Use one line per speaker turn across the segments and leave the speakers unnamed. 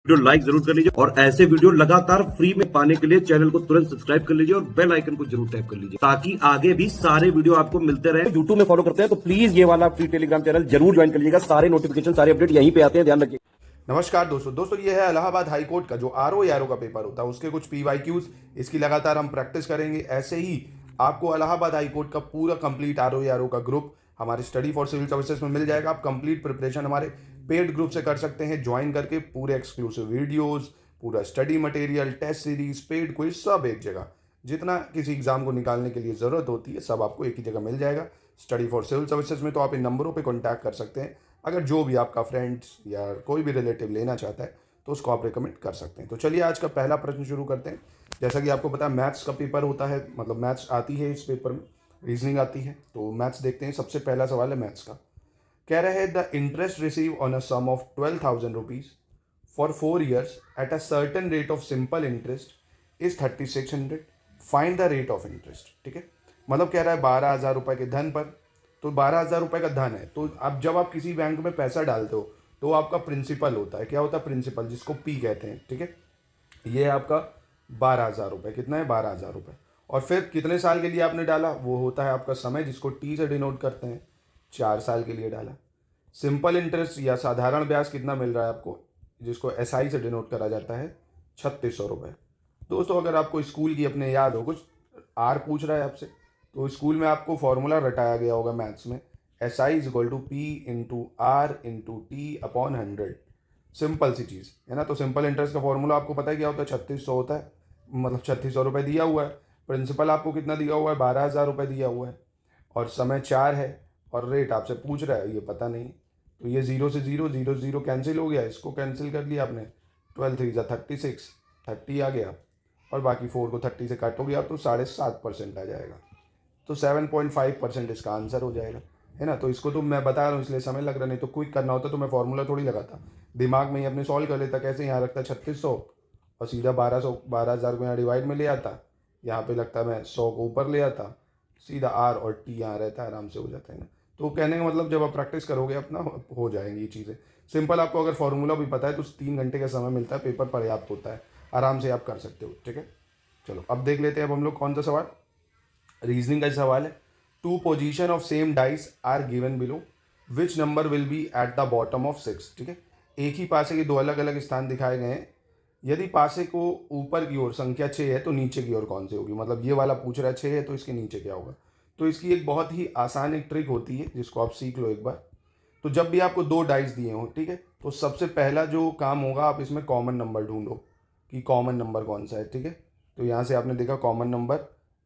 Video like जरूर कर लीजिए और ऐसे वीडियो लगातार फ्री में पाने के लिए चैनल को तुरंत सब्सक्राइब कर लीजिए और बेल आइकन को जरूर टैप कर लीजिए ताकि आगे भी सारे वीडियो आपको मिलते रहे। यूट्यूब में फॉलो करते हैं तो प्लीज ये वाला फ्री टेलीग्राम चैनल जरूर ज्वाइन कर लीजिएगा। सारे नोटिफिकेशन सारे अपडेट यहीं पे आते हैं, ध्यान रखिए।
नमस्कार दोस्तों ये है इलाहाबाद हाई कोर्ट का जो आरओ का पेपर होता है उसके कुछ पीवाईक्यूज, इसकी लगातार हम प्रैक्टिस करेंगे। ऐसे ही आपको इलाहाबाद हाई कोर्ट का पूरा कंप्लीट आरओ का ग्रुप हमारे स्टडी फॉर सिविल सर्विसेज में मिल जाएगा। आप कंप्लीट प्रिपरेशन हमारे पेड ग्रुप से कर सकते हैं ज्वाइन करके। पूरे एक्सक्लूसिव वीडियोस, पूरा study material, test series, paid quiz सब एक जगह। जितना किसी एग्जाम को निकालने के लिए ज़रूरत होती है सब आपको एक ही जगह मिल जाएगा स्टडी फॉर सिविल सर्विसेज में। तो आप इन नंबरों पे कांटेक्ट कर सकते हैं। अगर जो भी आपका फ्रेंड्स या कोई भी रिलेटिव लेना चाहता है तो उसको आप रिकमेंड कर सकते हैं। तो चलिए आज का पहला प्रश्न शुरू करते हैं। जैसा कि आपको पता है मैथ्स का पेपर होता है, मतलब मैथ्स आती है इस पेपर में, रीजनिंग आती है। तो मैथ्स देखते हैं। सबसे पहला सवाल है मैथ्स का। कह रहा है the interest receive on a sum of 12,000 rupees for 4 years at a certain rate of simple interest is 3600। Find the rate of interest. ठीक है, मतलब कह रहा है 12,000 रुपये के धन पर, तो 12,000 रुपये का धन है। तो अब जब आप किसी बैंक में पैसा डालते हो तो आपका प्रिंसिपल होता है, क्या होता है प्रिंसिपल, जिसको पी कहते हैं। ठीक है, ये आपका 12,000 रुपये, कितना है 12,000 रुपये। और फिर कितने साल के लिए आपने डाला वो होता है आपका समय, जिसको टी से डिनोट करते हैं। 4 साल के लिए डाला। सिंपल इंटरेस्ट या साधारण ब्याज कितना मिल रहा है आपको, जिसको एसआई से डिनोट करा जाता है 3600 रुपये। दोस्तों अगर आपको स्कूल की अपने याद हो, कुछ आर पूछ रहा है आपसे, तो स्कूल में आपको फॉर्मूला रटाया गया होगा मैथ्स में, S I is equal to P into R into T upon 100। Simple सी चीज़ है ना। तो सिंपल इंटरेस्ट का फॉर्मूला आपको पता है क्या होता है, 3600 होता है। मतलब 3600 रुपये दिया हुआ है, प्रिंसिपल आपको कितना दिया हुआ है 12,000 रुपये दिया हुआ है, और समय 4 है, और रेट आपसे पूछ रहा है ये पता नहीं। तो ये 0 से 0, 0 से 0 कैंसिल हो गया, इसको कैंसिल कर लिया आपने। 12 3 36, 30 आ गया, और बाकी 4 को 30 से काट हो गया तो 7.5% आ जाएगा। तो 7.5% इसका आंसर हो जाएगा, है ना। तो इसको तो मैं बता रहा हूँ इसलिए समय लग रहा, नहीं तो क्विक करना होता तो मैं फॉर्मूला थोड़ी लगाता, दिमाग में ही अपने सॉल्व कर लेता। कैसे, यहाँ रखता 3600 और सीधा 12,000 को यहाँ डिवाइड में ले आता, यहाँ पे लगता मैं 100 को ऊपर ले आता, सीधा आर और टी यहाँ रहता है, आराम से हो जाता है ना। तो कहने का मतलब जब आप प्रैक्टिस करोगे अपना हो जाएंगी ये चीज़ें सिंपल। आपको अगर फॉर्मूला भी पता है तो 3 घंटे का समय मिलता है, पेपर पर्याप्त होता है, आराम से आप कर सकते हो। ठीक है, चलो अब देख लेते हैं अब हम लोग कौन सा सवाल। रीजनिंग का सवाल है। 2 position of same dice are given below, which number will be at the bottom of 6। ठीक है, एक ही पासे के 2 अलग अलग स्थान दिखाए गए हैं। यदि पासे को ऊपर की ओर संख्या 6 है तो नीचे की ओर कौन सी होगी। मतलब ये वाला पूछ रहा है 6 है तो इसके नीचे क्या होगा। तो इसकी एक बहुत ही आसान एक ट्रिक होती है जिसको आप सीख लो एक बार। तो जब भी आपको 2 डाइस दिए हो, ठीक है, तो सबसे पहला जो काम होगा आप इसमें कॉमन नंबर ढूंढो कि कॉमन नंबर कौन सा है। ठीक है, तो यहाँ से आपने देखा कॉमन नंबर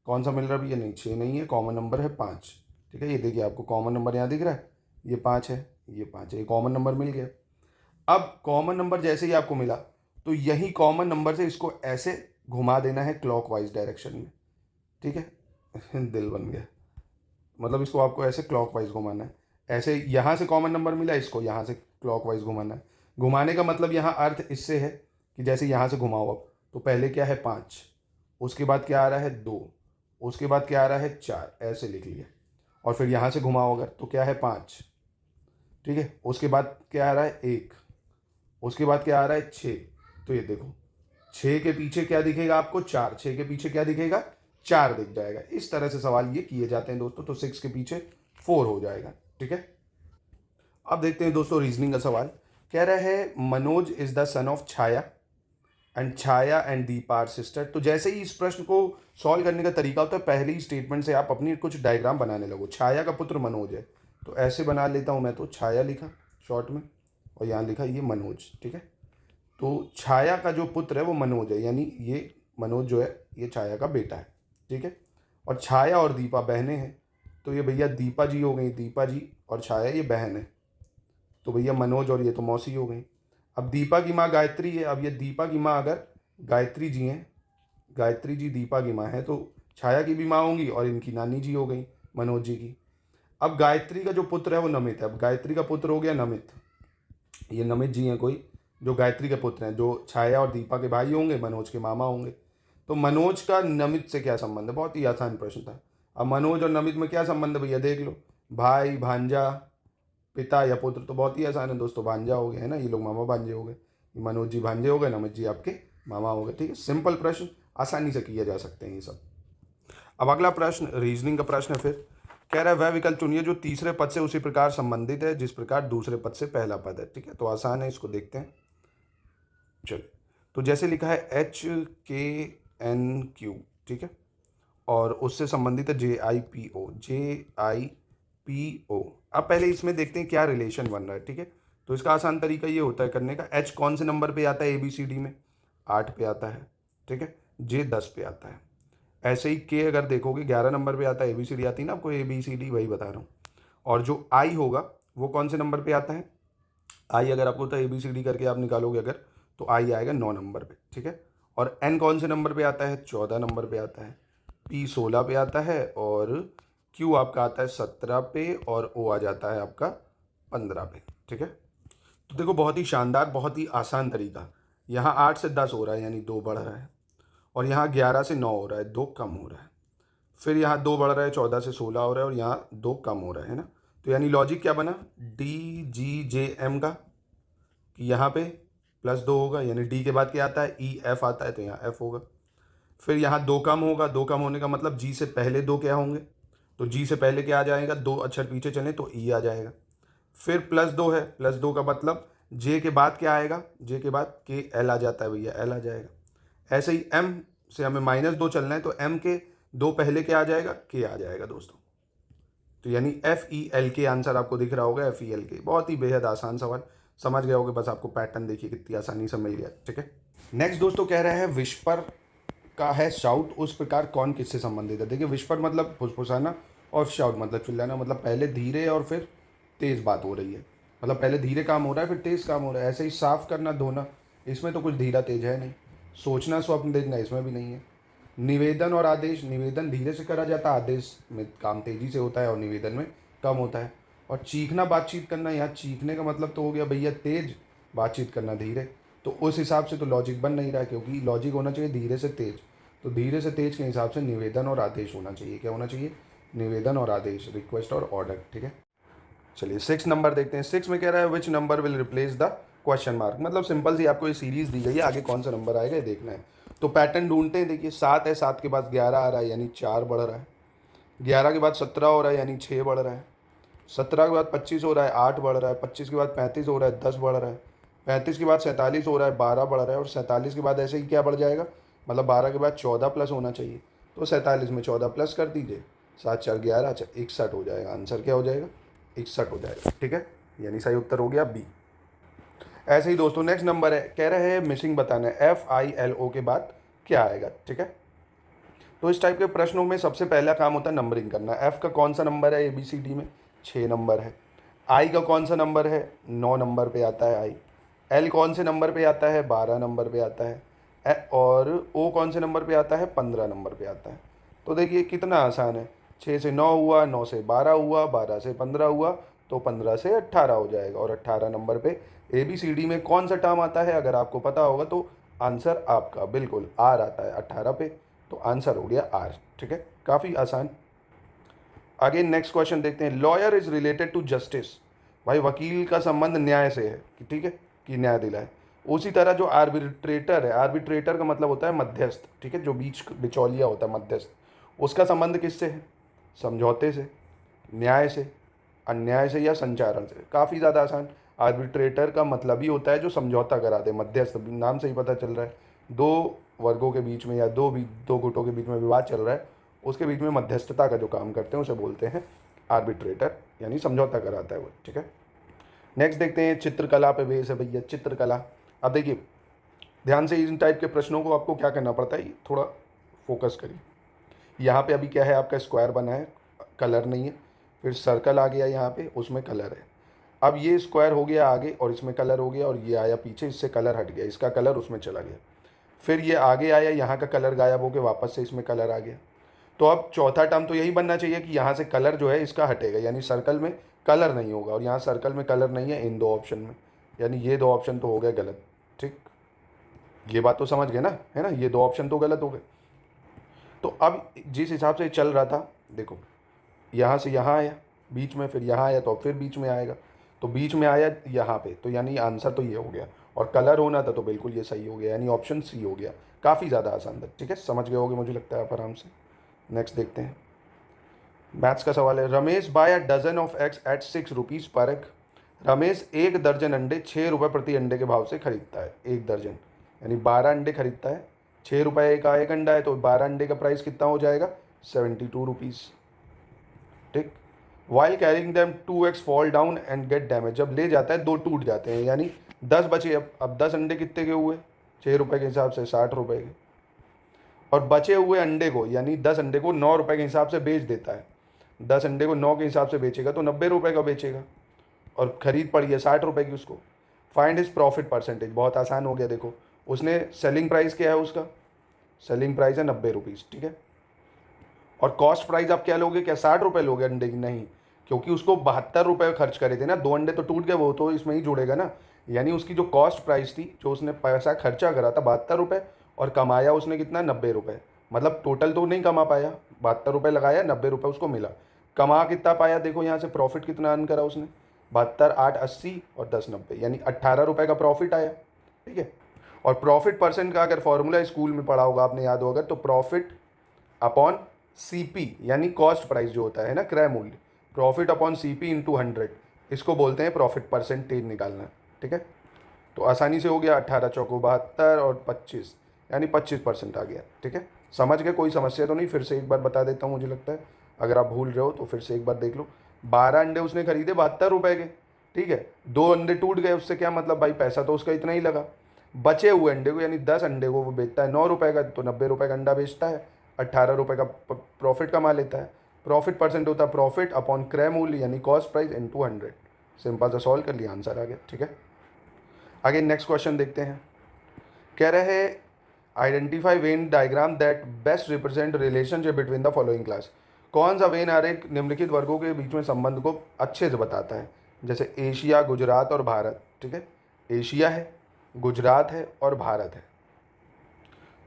कौन सा मिल रहा है भैया, नहीं 6 नहीं है, कॉमन नंबर है 5। ठीक है, ये देखिए आपको कॉमन नंबर यहाँ दिख रहा है, ये 5 है, ये 5 है, ये कॉमन नंबर मिल गया। अब कॉमन नंबर जैसे ही आपको मिला तो यही कॉमन नंबर से इसको ऐसे घुमा देना है क्लॉकवाइज डायरेक्शन में। ठीक है दिल बन गया, मतलब इसको आपको ऐसे क्लॉकवाइज घुमाना है। ऐसे यहाँ से कॉमन नंबर मिला, इसको यहाँ से क्लॉकवाइज घुमाना है। घुमाने का मतलब यहाँ अर्थ इससे है कि जैसे यहाँ से घुमाओ अब, तो पहले क्या है 5, उसके बाद क्या आ रहा है 2, उसके बाद क्या आ रहा है 4, ऐसे लिख लिया। और फिर यहाँ से घुमाओ अगर तो क्या है 5, ठीक है, उसके बाद क्या आ रहा है 1, उसके बाद क्या आ रहा है 6। तो ये देखो 6 के पीछे क्या दिखेगा आपको 4, 6 के पीछे क्या दिखेगा 4 दिख जाएगा। इस तरह से सवाल ये किए जाते हैं दोस्तों। तो 6 के पीछे 4 हो जाएगा। ठीक है, अब देखते हैं दोस्तों रीजनिंग का सवाल। कह रहा है Manoj is the son of Chhaya and Chhaya and Deepa are sister. तो जैसे ही इस प्रश्न को सॉल्व करने का तरीका होता है, पहले ही स्टेटमेंट से आप अपनी कुछ डायग्राम बनाने लगो। छाया का पुत्र मनोज है तो ऐसे बना लेता हूँ मैं, तो छाया लिखा शॉर्ट में और यहाँ लिखा ये मनोज। ठीक है, तो छाया का जो पुत्र है वो मनोज है, यानी ये मनोज जो है ये छाया का बेटा है। ठीक है, और छाया और दीपा बहनें हैं, तो ये भैया दीपा जी हो गई, दीपा जी और छाया ये बहन है, तो भैया मनोज और ये तो मौसी हो गई। अब दीपा की माँ गायत्री है, अब ये दीपा की माँ अगर गायत्री जी हैं, गायत्री जी दीपा की माँ है, तो छाया की भी माँ होंगी और इनकी नानी जी हो गई मनोज जी की। अब गायत्री का जो पुत्र है वो नमित है। अब गायत्री का पुत्र हो गया नमित, ये नमित जी हैं कोई जो गायत्री के पुत्र हैं, जो छाया और दीपा के भाई होंगे, मनोज के मामा होंगे। तो मनोज का नमित से क्या संबंध है, बहुत ही आसान प्रश्न था। अब मनोज और नमित में क्या संबंध है भैया देख लो, भाई भांजा पिता या पुत्र, तो बहुत ही आसान है दोस्तों, भांजा हो गया है ना, ये लोग मामा भांजे हो गए। मनोज जी भांजे हो गए, नमित जी आपके मामा हो गए। ठीक है, सिंपल प्रश्न आसानी से किए जा सकते हैं ये सब। अब अगला प्रश्न रीजनिंग का प्रश्न है। फिर कह रहा है वह विकल्प चुनिए जो तीसरे पद से उसी प्रकार संबंधित है जिस प्रकार दूसरे पद से पहला पद है। ठीक है, तो आसान है, इसको देखते हैं। चलिए, तो जैसे लिखा है HKNQ, ठीक है, और उससे संबंधित है JIPO, JIPO। अब पहले इसमें देखते हैं क्या रिलेशन बन रहा है। ठीक है, तो इसका आसान तरीका ये होता है करने का, H कौन से नंबर पे आता है ABCD में, 8 पे आता है। ठीक है, J 10 पे आता है। ऐसे ही K अगर देखोगे 11 नंबर पे आता है, ABCD आती है ना आपको, ABCD वही बता रहा हूँ। और जो I होगा वो कौन से नंबर पे आता है, I अगर आपको तो ABCD करके आप निकालोगे अगर, तो I आएगा 9 नंबर पे। ठीक है, और N कौन से नंबर पे आता है, 14 नंबर पे आता है। P 16 पे आता है, और Q आपका आता है 17 पे, और O आ जाता है आपका 15 पे। ठीक है, तो देखो बहुत ही शानदार, बहुत ही आसान तरीका। यहाँ 8 से 10 हो रहा है यानी 2 बढ़ रहा है, और यहाँ 11 से 9 हो रहा है, 2 कम हो रहा है। फिर यहाँ 2 बढ़ रहा है, 14 से 16 हो रहा है, और यहाँ 2 कम हो रहा है ना। तो यानी लॉजिक क्या बना DGJM का, कि यहाँ पे +2 होगा, यानी D के बाद क्या आता है EF आता है, तो यहाँ F होगा। फिर यहाँ 2 कम होगा, 2 कम होने का मतलब G से पहले 2 क्या होंगे, तो G से पहले क्या आ जाएगा, 2 अक्षर पीछे चलें तो E आ जाएगा। फिर +2 है, +2 का मतलब J के बाद क्या आएगा, J के बाद KL आ जाता है भैया, L आ जाएगा। ऐसे ही M से हमें -2 चलना है, तो M के 2 पहले क्या आ जाएगा, K आ जाएगा दोस्तों। तो यानी FELK आंसर आपको दिख रहा होगा, FELK। बहुत ही बेहद आसान सवाल, समझ गए होगे, बस आपको पैटर्न देखिए कितनी आसानी से मिल गया। ठीक है, नेक्स्ट दोस्तों कह रहा है विस्पर का है शाउट, उस प्रकार कौन किससे संबंधित है। देखिए विस्पर मतलब फुसफुसाना, और शाउट मतलब चिल्लाना, मतलब पहले धीरे और फिर तेज़ बात हो रही है, मतलब पहले धीरे काम हो रहा है फिर तेज़ काम हो रहा है। ऐसे ही साफ करना, धोना, इसमें तो कुछ धीरा तेज है नहीं। सोचना, स्वप्न देखना, इसमें भी नहीं है। निवेदन और आदेश, निवेदन धीरे से करा जाता है, आदेश में काम तेज़ी से होता है, और निवेदन में कम होता है। और चीखना, बातचीत करना, यहाँ चीखने का मतलब तो हो गया भैया तेज, बातचीत करना धीरे। तो उस हिसाब से तो लॉजिक बन नहीं रहा है, क्योंकि लॉजिक होना चाहिए धीरे से तेज। तो धीरे से तेज के हिसाब से निवेदन और आदेश होना चाहिए। क्या होना चाहिए, निवेदन और आदेश, रिक्वेस्ट और ऑर्डर। ठीक है, चलिए 6 नंबर देखते हैं। 6 में कह रहा है विच number will replace the question mark, मतलब सिंपल सी आपको ये सीरीज दी गई है, आगे कौन सा नंबर आएगा ये देखना है। तो पैटर्न ढूंढते हैं। देखिए 7 है, 7 के बाद 11 आ रहा है यानी 4 बढ़ रहा है। 11 के बाद 17 हो रहा है यानी 6 बढ़ रहा है। 17 के बाद 25 हो रहा है, 8 बढ़ रहा है। 25 के बाद 35 हो रहा है, 10 बढ़ रहा है। 35 के बाद 47 हो रहा है, 12 बढ़ रहा है। और 47 के बाद ऐसे ही क्या बढ़ जाएगा, मतलब 12 के बाद 14 प्लस होना चाहिए, तो 47 में 14 प्लस कर दीजिए, 7 4 11, अच्छा 61 हो जाएगा। आंसर क्या हो जाएगा, 61 हो जाएगा। ठीक है, यानी सही उत्तर हो गया बी। ऐसे ही दोस्तों नेक्स्ट नंबर है, कह रहे हैं मिसिंग बताना है, FILO के बाद क्या आएगा। ठीक है, तो इस टाइप के प्रश्नों में सबसे पहला काम होता है नंबरिंग करना। F का कौन सा नंबर है ABCD में, 6 नंबर है। I का कौन सा नंबर है, 9 नंबर पे आता है I। L कौन से नंबर पे आता है, 12 नंबर पे आता है। और O कौन से नंबर पे आता है, 15 नंबर पे आता है। तो देखिए कितना आसान है, 6 से 9 हुआ, 9 से 12 हुआ, 12 से 15 हुआ, तो 15 से 18 हो जाएगा। और 18 नंबर पे ABCD में कौन सा टर्म आता है, अगर आपको पता होगा तो आंसर आपका बिल्कुल R आता है 18 पे, तो आंसर हो गया R। ठीक है, काफ़ी आसान। आगे नेक्स्ट क्वेश्चन देखते हैं। Lawyer is related to justice, भाई वकील का संबंध न्याय से है, ठीक है, कि न्याय दिलाए। उसी तरह जो आर्बिट्रेटर है, आर्बिट्रेटर का मतलब होता है मध्यस्थ, ठीक है, जो बीच बिचौलिया होता है मध्यस्थ, उसका संबंध किससे है, समझौते से, न्याय से, अन्याय से, या संचारण से। काफ़ी ज़्यादा आसान। आर्बिट्रेटर का मतलब ही होता है जो समझौता करा दे, मध्यस्थ, नाम से ही पता चल रहा है, दो वर्गों के बीच में या दो गुटों के बीच में विवाद चल रहा है, उसके बीच में मध्यस्थता का जो काम करते हैं उसे बोलते हैं आर्बिट्रेटर, यानी समझौता कराता है वो। ठीक है, नेक्स्ट देखते हैं। चित्रकला पे बेस है भैया, चित्रकला। अब देखिए ध्यान से, इन टाइप के प्रश्नों को आपको क्या करना पड़ता है, थोड़ा फोकस करिए। यहाँ पे अभी क्या है, आपका स्क्वायर बना है, कलर नहीं है। फिर सर्कल आ गया यहाँ पे, उसमें कलर है। अब ये स्क्वायर हो गया आगे और इसमें कलर हो गया, और ये आया पीछे, इससे कलर हट गया, इसका कलर उसमें चला गया। फिर ये आगे आया, यहाँ का कलर गायब हो गया, वापस से इसमें कलर आ गया। तो अब चौथा टर्म तो यही बनना चाहिए कि यहाँ से कलर जो है इसका हटेगा, यानी सर्कल में कलर नहीं होगा, और यहाँ सर्कल में कलर नहीं है इन दो ऑप्शन में, यानी ये दो ऑप्शन तो हो गए गलत। ठीक, ये बात तो समझ गए ना, है ना, ये दो ऑप्शन तो गलत हो गए। तो अब जिस हिसाब से चल रहा था, देखो यहाँ से यहाँ आया बीच में, फिर यहाँ आया तो अब फिर बीच में आएगा, तो बीच में आया यहाँ पे, तो यानी आंसर तो ये हो गया। और कलर होना था तो बिल्कुल ये सही हो गया, यानी ऑप्शन सी हो गया। काफ़ी ज़्यादा आसान था, ठीक है, समझ गए होगे मुझे लगता है आप आराम से। नेक्स्ट देखते हैं, मैथ्स का सवाल है, Ramesh buy a dozen of eggs at 6 rupees per egg. Ramesh एक दर्जन अंडे 6 रुपये प्रति अंडे के भाव से खरीदता है। एक दर्जन यानी 12 अंडे खरीदता है, 6 रुपये का एक अंडा है, तो 12 अंडे का प्राइस कितना हो जाएगा, 72 रुपीज़, ठीक। While carrying them 2x fall down and gate damage, जब ले जाता है 2 टूट जाते हैं, यानी 10 बचे। अब 10 अंडे कितने के हुए, 6 रुपये के हिसाब से 60 रुपये के, और बचे हुए अंडे को यानी 10 अंडे को 9 रुपये के हिसाब से बेच देता है। 10 अंडे को 9 के हिसाब से बेचेगा तो 90 रुपये का बेचेगा, और खरीद पड़ी है 60 रुपये की उसको। फाइंड हिज प्रॉफिट परसेंटेज, बहुत आसान हो गया, देखो उसने सेलिंग प्राइस क्या है, उसका सेलिंग प्राइस है 90 रुपीज़, ठीक है। और कॉस्ट प्राइस आप क्या लोगे, क्या 60 रुपये लोगे अंडे की, नहीं, क्योंकि उसको 72 रुपये खर्च करे थे ना, 2 अंडे तो टूट गए, वो तो इसमें ही जुड़ेगा ना। यानी उसकी जो कॉस्ट प्राइस थी, जो उसने पैसा खर्चा करा था 72 रुपये, और कमाया उसने कितना, 90 रुपये। मतलब टोटल तो नहीं कमा पाया, 72 रुपये लगाया, 90 रुपये उसको मिला। कमा कितना पाया, देखो यहाँ से प्रॉफिट कितना अर्न करा उसने, 72, 8, 80 और 10, 90, यानी 18 रुपये का प्रॉफिट आया, ठीक है। और प्रॉफिट परसेंट का अगर फॉर्मूला स्कूल में पढ़ा होगा आपने, याद होगा, तो प्रॉफिट अपॉन CP यानी कॉस्ट प्राइस जो होता है ना, क्रय मूल्य, प्रॉफिट अपॉन CP इंटू 100, इसको बोलते हैं प्रॉफिट परसेंटेज निकालना, ठीक है। तो आसानी से हो गया, 18 चौको 72 और 25 यानी 25% आ गया, ठीक है। समझ गए, कोई समस्या तो नहीं, फिर से एक बार बता देता हूँ, मुझे लगता है अगर आप भूल रहे हो तो फिर से एक बार देख लो। 12 अंडे उसने खरीदे 72 रुपये के, ठीक है, 2 अंडे टूट गए, उससे क्या मतलब भाई, पैसा तो उसका इतना ही लगा। बचे हुए अंडे को यानी 10 अंडे को वो बेचता है 9 रुपये का, तो 90 रुपये का अंडा बेचता है, 18 रुपये का प्रॉफिट कमा लेता है। प्रॉफिट परसेंट होता है प्रॉफिट अपॉन क्रय मूल्य यानी कॉस्ट प्राइस इनटू 100। सिंपल सा सॉल्व कर लिया, आंसर आ गया, ठीक है। आगे नेक्स्ट क्वेश्चन देखते हैं, कह रहे हैं identify Venn diagram that best represent relationship between the following class. कौन सा वेन आरेख निम्नलिखित वर्गों के बीच में संबंध को अच्छे से बताता है, जैसे एशिया, गुजरात और भारत, ठीक है। एशिया है, गुजरात है और भारत है।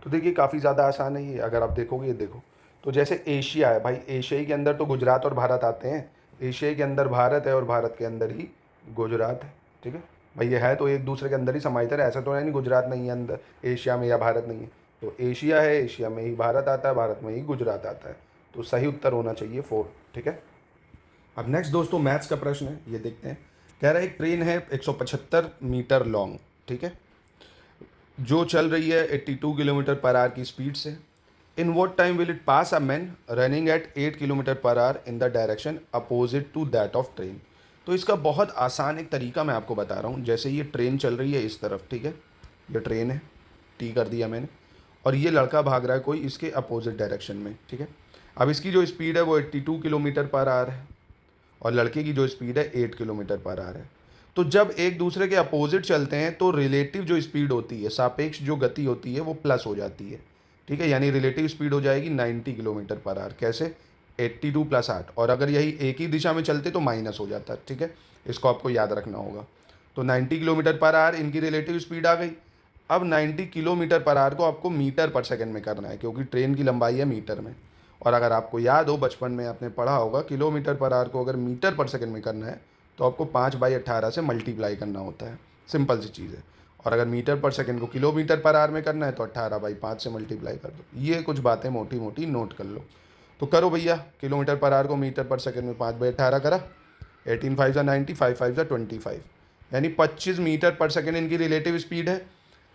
तो देखिए काफ़ी ज़्यादा आसान है ये, अगर आप देखोगे, ये देखो, तो जैसे एशिया है भाई, एशिया के अंदर तो गुजरात और भारत आते हैं, एशिया के अंदर भारत है और भारत के अंदर ही गुजरात है, ठीक है भाई। ये है तो एक दूसरे के अंदर ही समाहित है, ऐसा तो है नहीं गुजरात नहीं है अंदर एशिया में या भारत नहीं है। तो एशिया है, एशिया में ही भारत आता है, भारत में ही गुजरात आता है, तो सही उत्तर होना चाहिए 4, ठीक है। अब नेक्स्ट दोस्तों मैथ्स का प्रश्न है, ये देखते हैं। कह रहा है एक ट्रेन है 175 मीटर लॉन्ग, ठीक है, जो चल रही है 82 किलोमीटर पर आवर की स्पीड से। In what time will it pass a man running at 8 kilometre per hour in the direction opposite to that of train. तो इसका बहुत आसान एक तरीका मैं आपको बता रहा हूँ। जैसे ये ट्रेन चल रही है इस तरफ, ठीक है, ये ट्रेन है, टी कर दिया मैंने, और ये लड़का भाग रहा है कोई इसके अपोजिट डायरेक्शन में, ठीक है। अब इसकी जो स्पीड है वो 82 किलोमीटर पर आवर है, और लड़के की जो स्पीड है 8 किलोमीटर पर आवर है। तो जब एक दूसरे के अपोजिट चलते हैं तो रिलेटिव जो स्पीड होती है, सापेक्ष जो गति होती है, वो प्लस हो जाती है, ठीक है। यानी रिलेटिव स्पीड हो जाएगी 90 किलोमीटर पर आवर। कैसे, 82 + 8, और अगर यही एक ही दिशा में चलते तो माइनस हो जाता है, ठीक है। इसको आपको याद रखना होगा। तो 90 किलोमीटर पर आवर इनकी रिलेटिव स्पीड आ गई। अब 90 किलोमीटर पर आवर को आपको मीटर पर सेकंड में करना है, क्योंकि ट्रेन की लंबाई है मीटर में। और अगर आपको याद हो, बचपन में आपने पढ़ा होगा, किलोमीटर पर आवर को अगर मीटर पर सेकंड में करना है तो आपको 5/18 से मल्टीप्लाई करना होता है। सिंपल सी चीज़ है। और अगर मीटर पर सेकंड को किलोमीटर पर आवर में करना है तो 18/5 से मल्टीप्लाई कर दो। ये कुछ बातें मोटी मोटी नोट कर लो। तो करो भैया, किलोमीटर पर आवर को मीटर पर सेकंड में 5/18 करा, 18 × 5 = 90, 5 × 5 = 25, यानी 25 मीटर पर सेकंड इनकी रिलेटिव स्पीड है।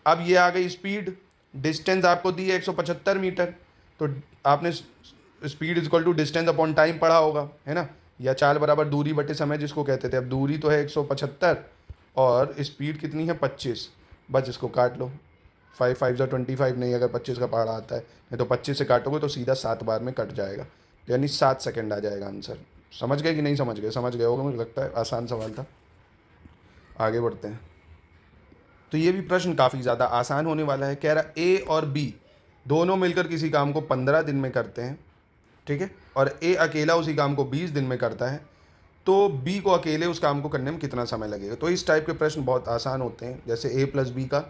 अब ये आ गई स्पीड, डिस्टेंस आपको दी है 175 मीटर, तो आपने speed equal to distance upon time पढ़ा होगा, है ना, या चाल बराबर दूरी बटे समय जिसको कहते थे। अब दूरी तो है 175 और स्पीड कितनी है 25, बस इसको काट लो, 5 × 5 = 25, नहीं अगर 25 का पहाड़ा आता है, नहीं तो 25 से काटोगे तो सीधा 7 बार में कट जाएगा, यानी 7 सेकंड आ जाएगा आंसर। समझ गए कि नहीं समझ गए? समझ गए होगा, मुझे लगता है आसान सवाल था। आगे बढ़ते हैं। तो ये भी प्रश्न काफ़ी ज़्यादा आसान होने वाला है। कह रहा ए और बी दोनों मिलकर किसी काम को 15 दिन में करते हैं, ठीक है, और ए अकेला उसी काम को 20 दिन में करता है, तो बी को अकेले उस काम को करने में कितना समय लगेगा। तो इस टाइप के प्रश्न बहुत आसान होते हैं। जैसे ए + बी का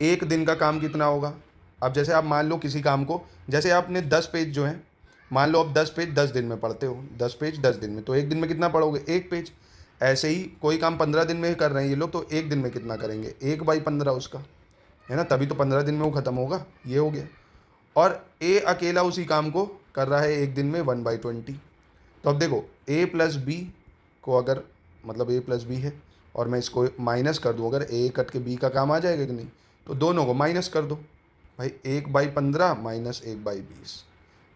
1 दिन का काम कितना होगा। अब जैसे आप मान लो किसी काम को, जैसे आपने 10 पेज जो हैं, मान लो आप 10 पेज 10 दिन में पढ़ते हो, 10 पेज 10 दिन में, तो 1 दिन में कितना पढ़ोगे, 1 पेज। ऐसे ही कोई काम 15 दिन में कर रहे हैं ये लोग, तो एक दिन में कितना करेंगे, 1/15 उसका, है ना, तभी तो 15 दिन में वो ख़त्म होगा। ये हो गया। और ए अकेला उसी काम को कर रहा है एक दिन में 1/20। तो अब देखो ए प्लस बी को अगर, मतलब ए प्लस बी है और मैं इसको माइनस कर दूँ, अगर ए कट के बी का काम आ जाएगा कि नहीं, तो दोनों को माइनस कर दो भाई, 1/15 माइनस 1/20।